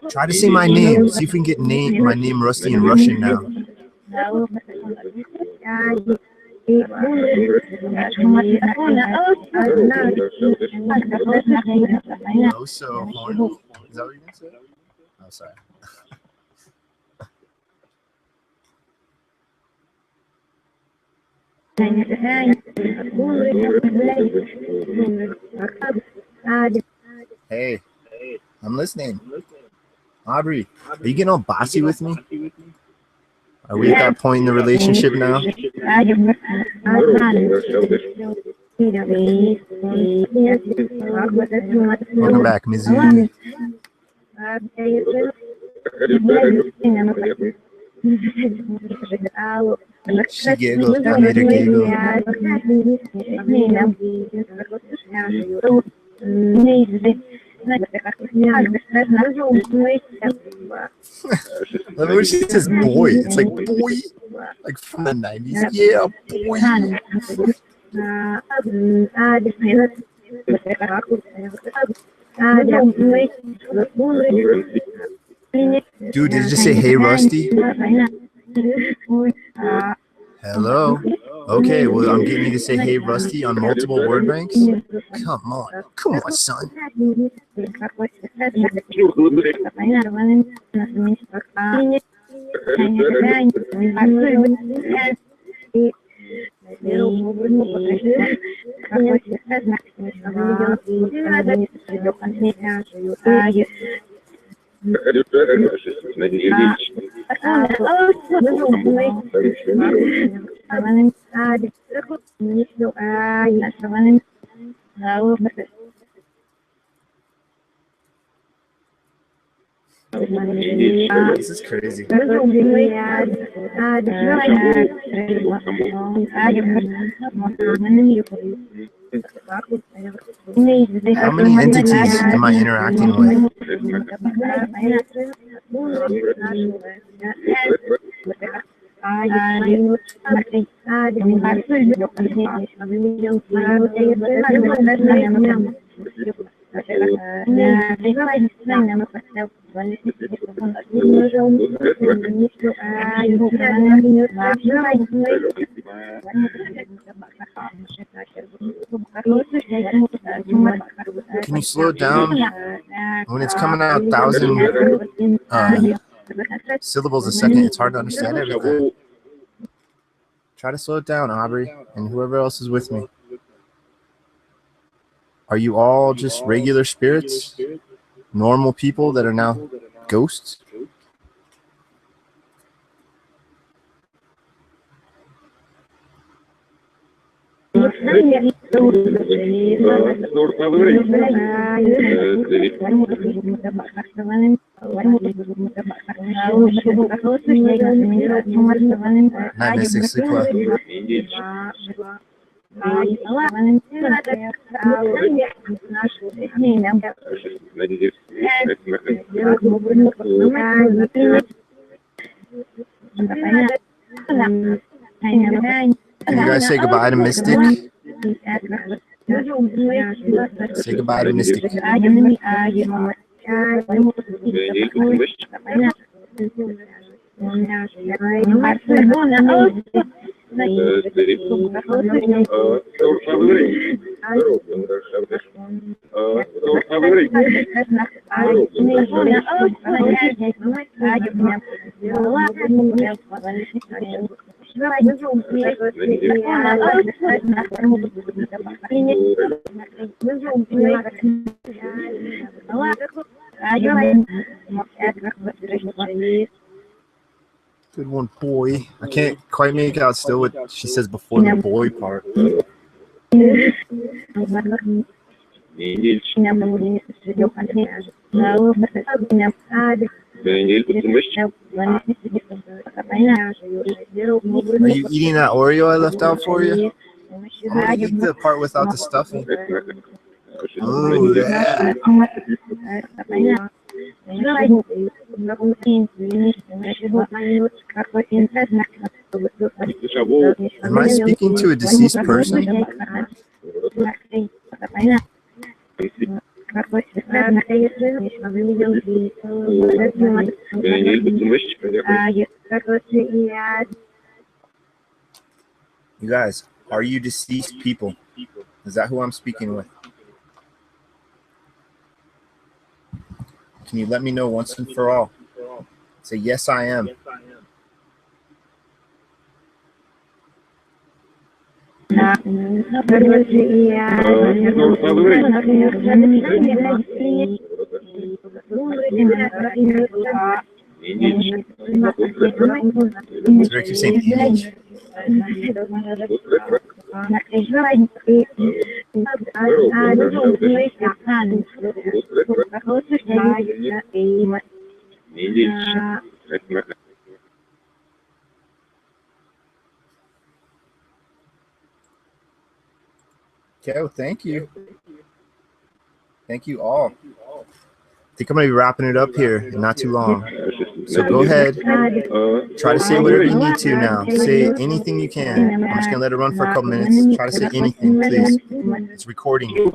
Try to say my name. See if we can get my name Rusty in Russian now. Oh, so horny. Is that what you're gonna say? Oh, sorry. Hey, I'm listening. Aubrey, are you getting all bossy with me? Are we at that point in the relationship now? Welcome back, Mizu. She giggled. I made her giggle. When she says boy, it's like boy, like from the 90s. Yeah, boy. Dude, did it just say, hey, Rusty? Hello? Okay, well, I'm getting you to say, hey, Rusty on multiple word banks? Come on. Come on, son. This is crazy. How many entities am I interacting with? Can you slow it down? When it's coming out 1,000 syllables a second, it's hard to understand everything. Try to slow it down, Aubrey, and whoever else is with me. Are you all just regular spirits? Normal people that are now ghosts? Night Mystic, sleep well. Can you guys say goodbye to Mystic? Say goodbye to Mystic. Good one, boy. I can't quite make out still what she says before the boy part. Are you eating that Oreo I left out for you? I'm gonna eat the part without the stuffing. Oh, yeah. Am I speaking to a deceased person? You guys, are you deceased people? Is that who I'm speaking with? Can you let me know once and for all? Say, yes, I am. It's Rick, you're saying image. Okay, well, thank you. Thank you all think I'm going to be wrapping it up here in not too long. So go ahead. Try to say whatever you need to now. Say anything you can. I'm just going to let it run for a couple minutes. Try to say anything, please. It's recording you.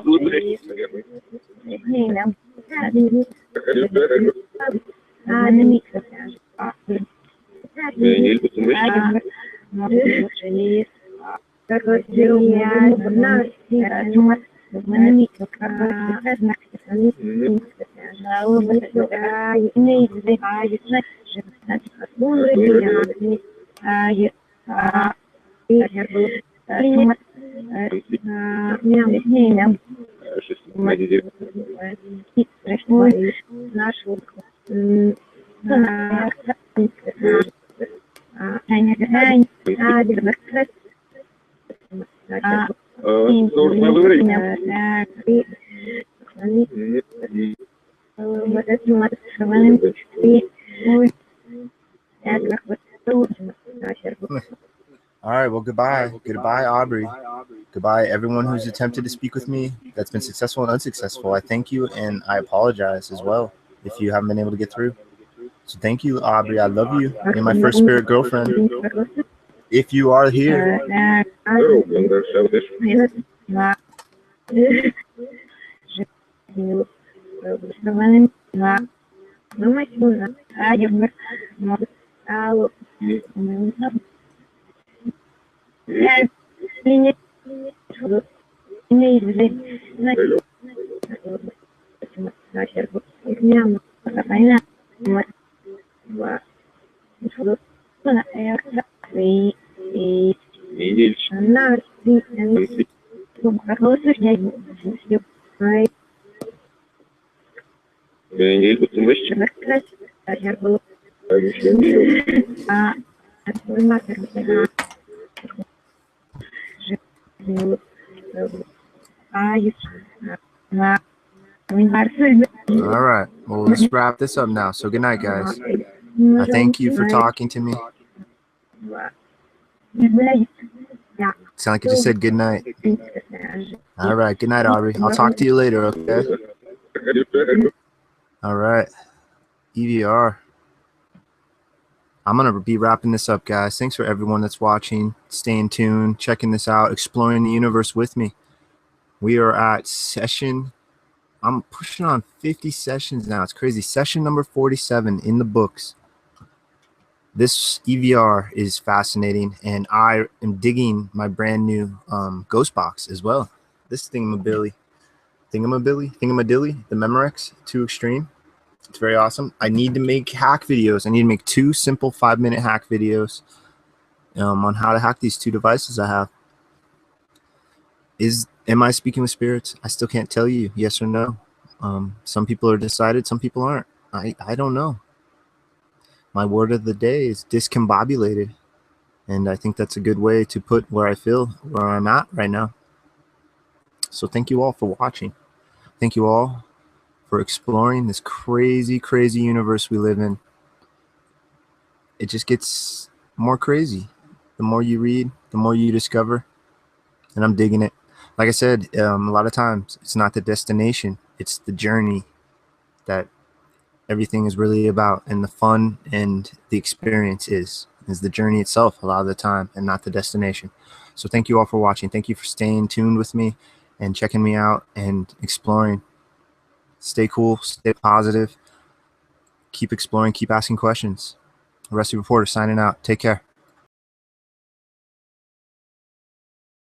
All right, well, goodbye. Goodbye, Aubrey. Goodbye, everyone who's attempted to speak with me that's been successful and unsuccessful. I thank you, and I apologize as well if you haven't been able to get through. So thank you, Aubrey. I love you. You're my first spirit girlfriend. If you are here. All right. Well, let's wrap this up now. So good night, guys. I thank you for talking to me. Sound like you just said good night. All right. Good night, Aubrey. I'll talk to you later, okay? All right. EVR. I'm going to be wrapping this up, guys. Thanks for everyone that's watching, staying tuned, checking this out, exploring the universe with me. We are at session, I'm pushing on 50 sessions now. It's crazy. Session number 47 in the books. This EVR is fascinating, and I am digging my brand new ghost box as well. This thingamadilly, the Memorex 2 Extreme. It's very awesome. I need to make hack videos. I need to make 2 simple 5-minute hack videos on how to hack these 2 devices I have. Am I speaking with spirits? I still can't tell you yes or no. Some people are decided, some people aren't. I don't know. My word of the day is discombobulated, and I think that's a good way to put where I feel, where I'm at right now. So thank you all for watching. Thank you all for exploring this crazy, crazy universe we live in. It just gets more crazy. The more you read, the more you discover, and I'm digging it. Like I said, a lot of times it's not the destination, it's the journey that everything is really about, and the fun and the experience is the journey itself a lot of the time, and not the destination. So thank you all for watching. Thank you for staying tuned with me and checking me out and exploring. Stay cool, stay positive, keep exploring, keep asking questions. Rusty Reporter signing out. Take care.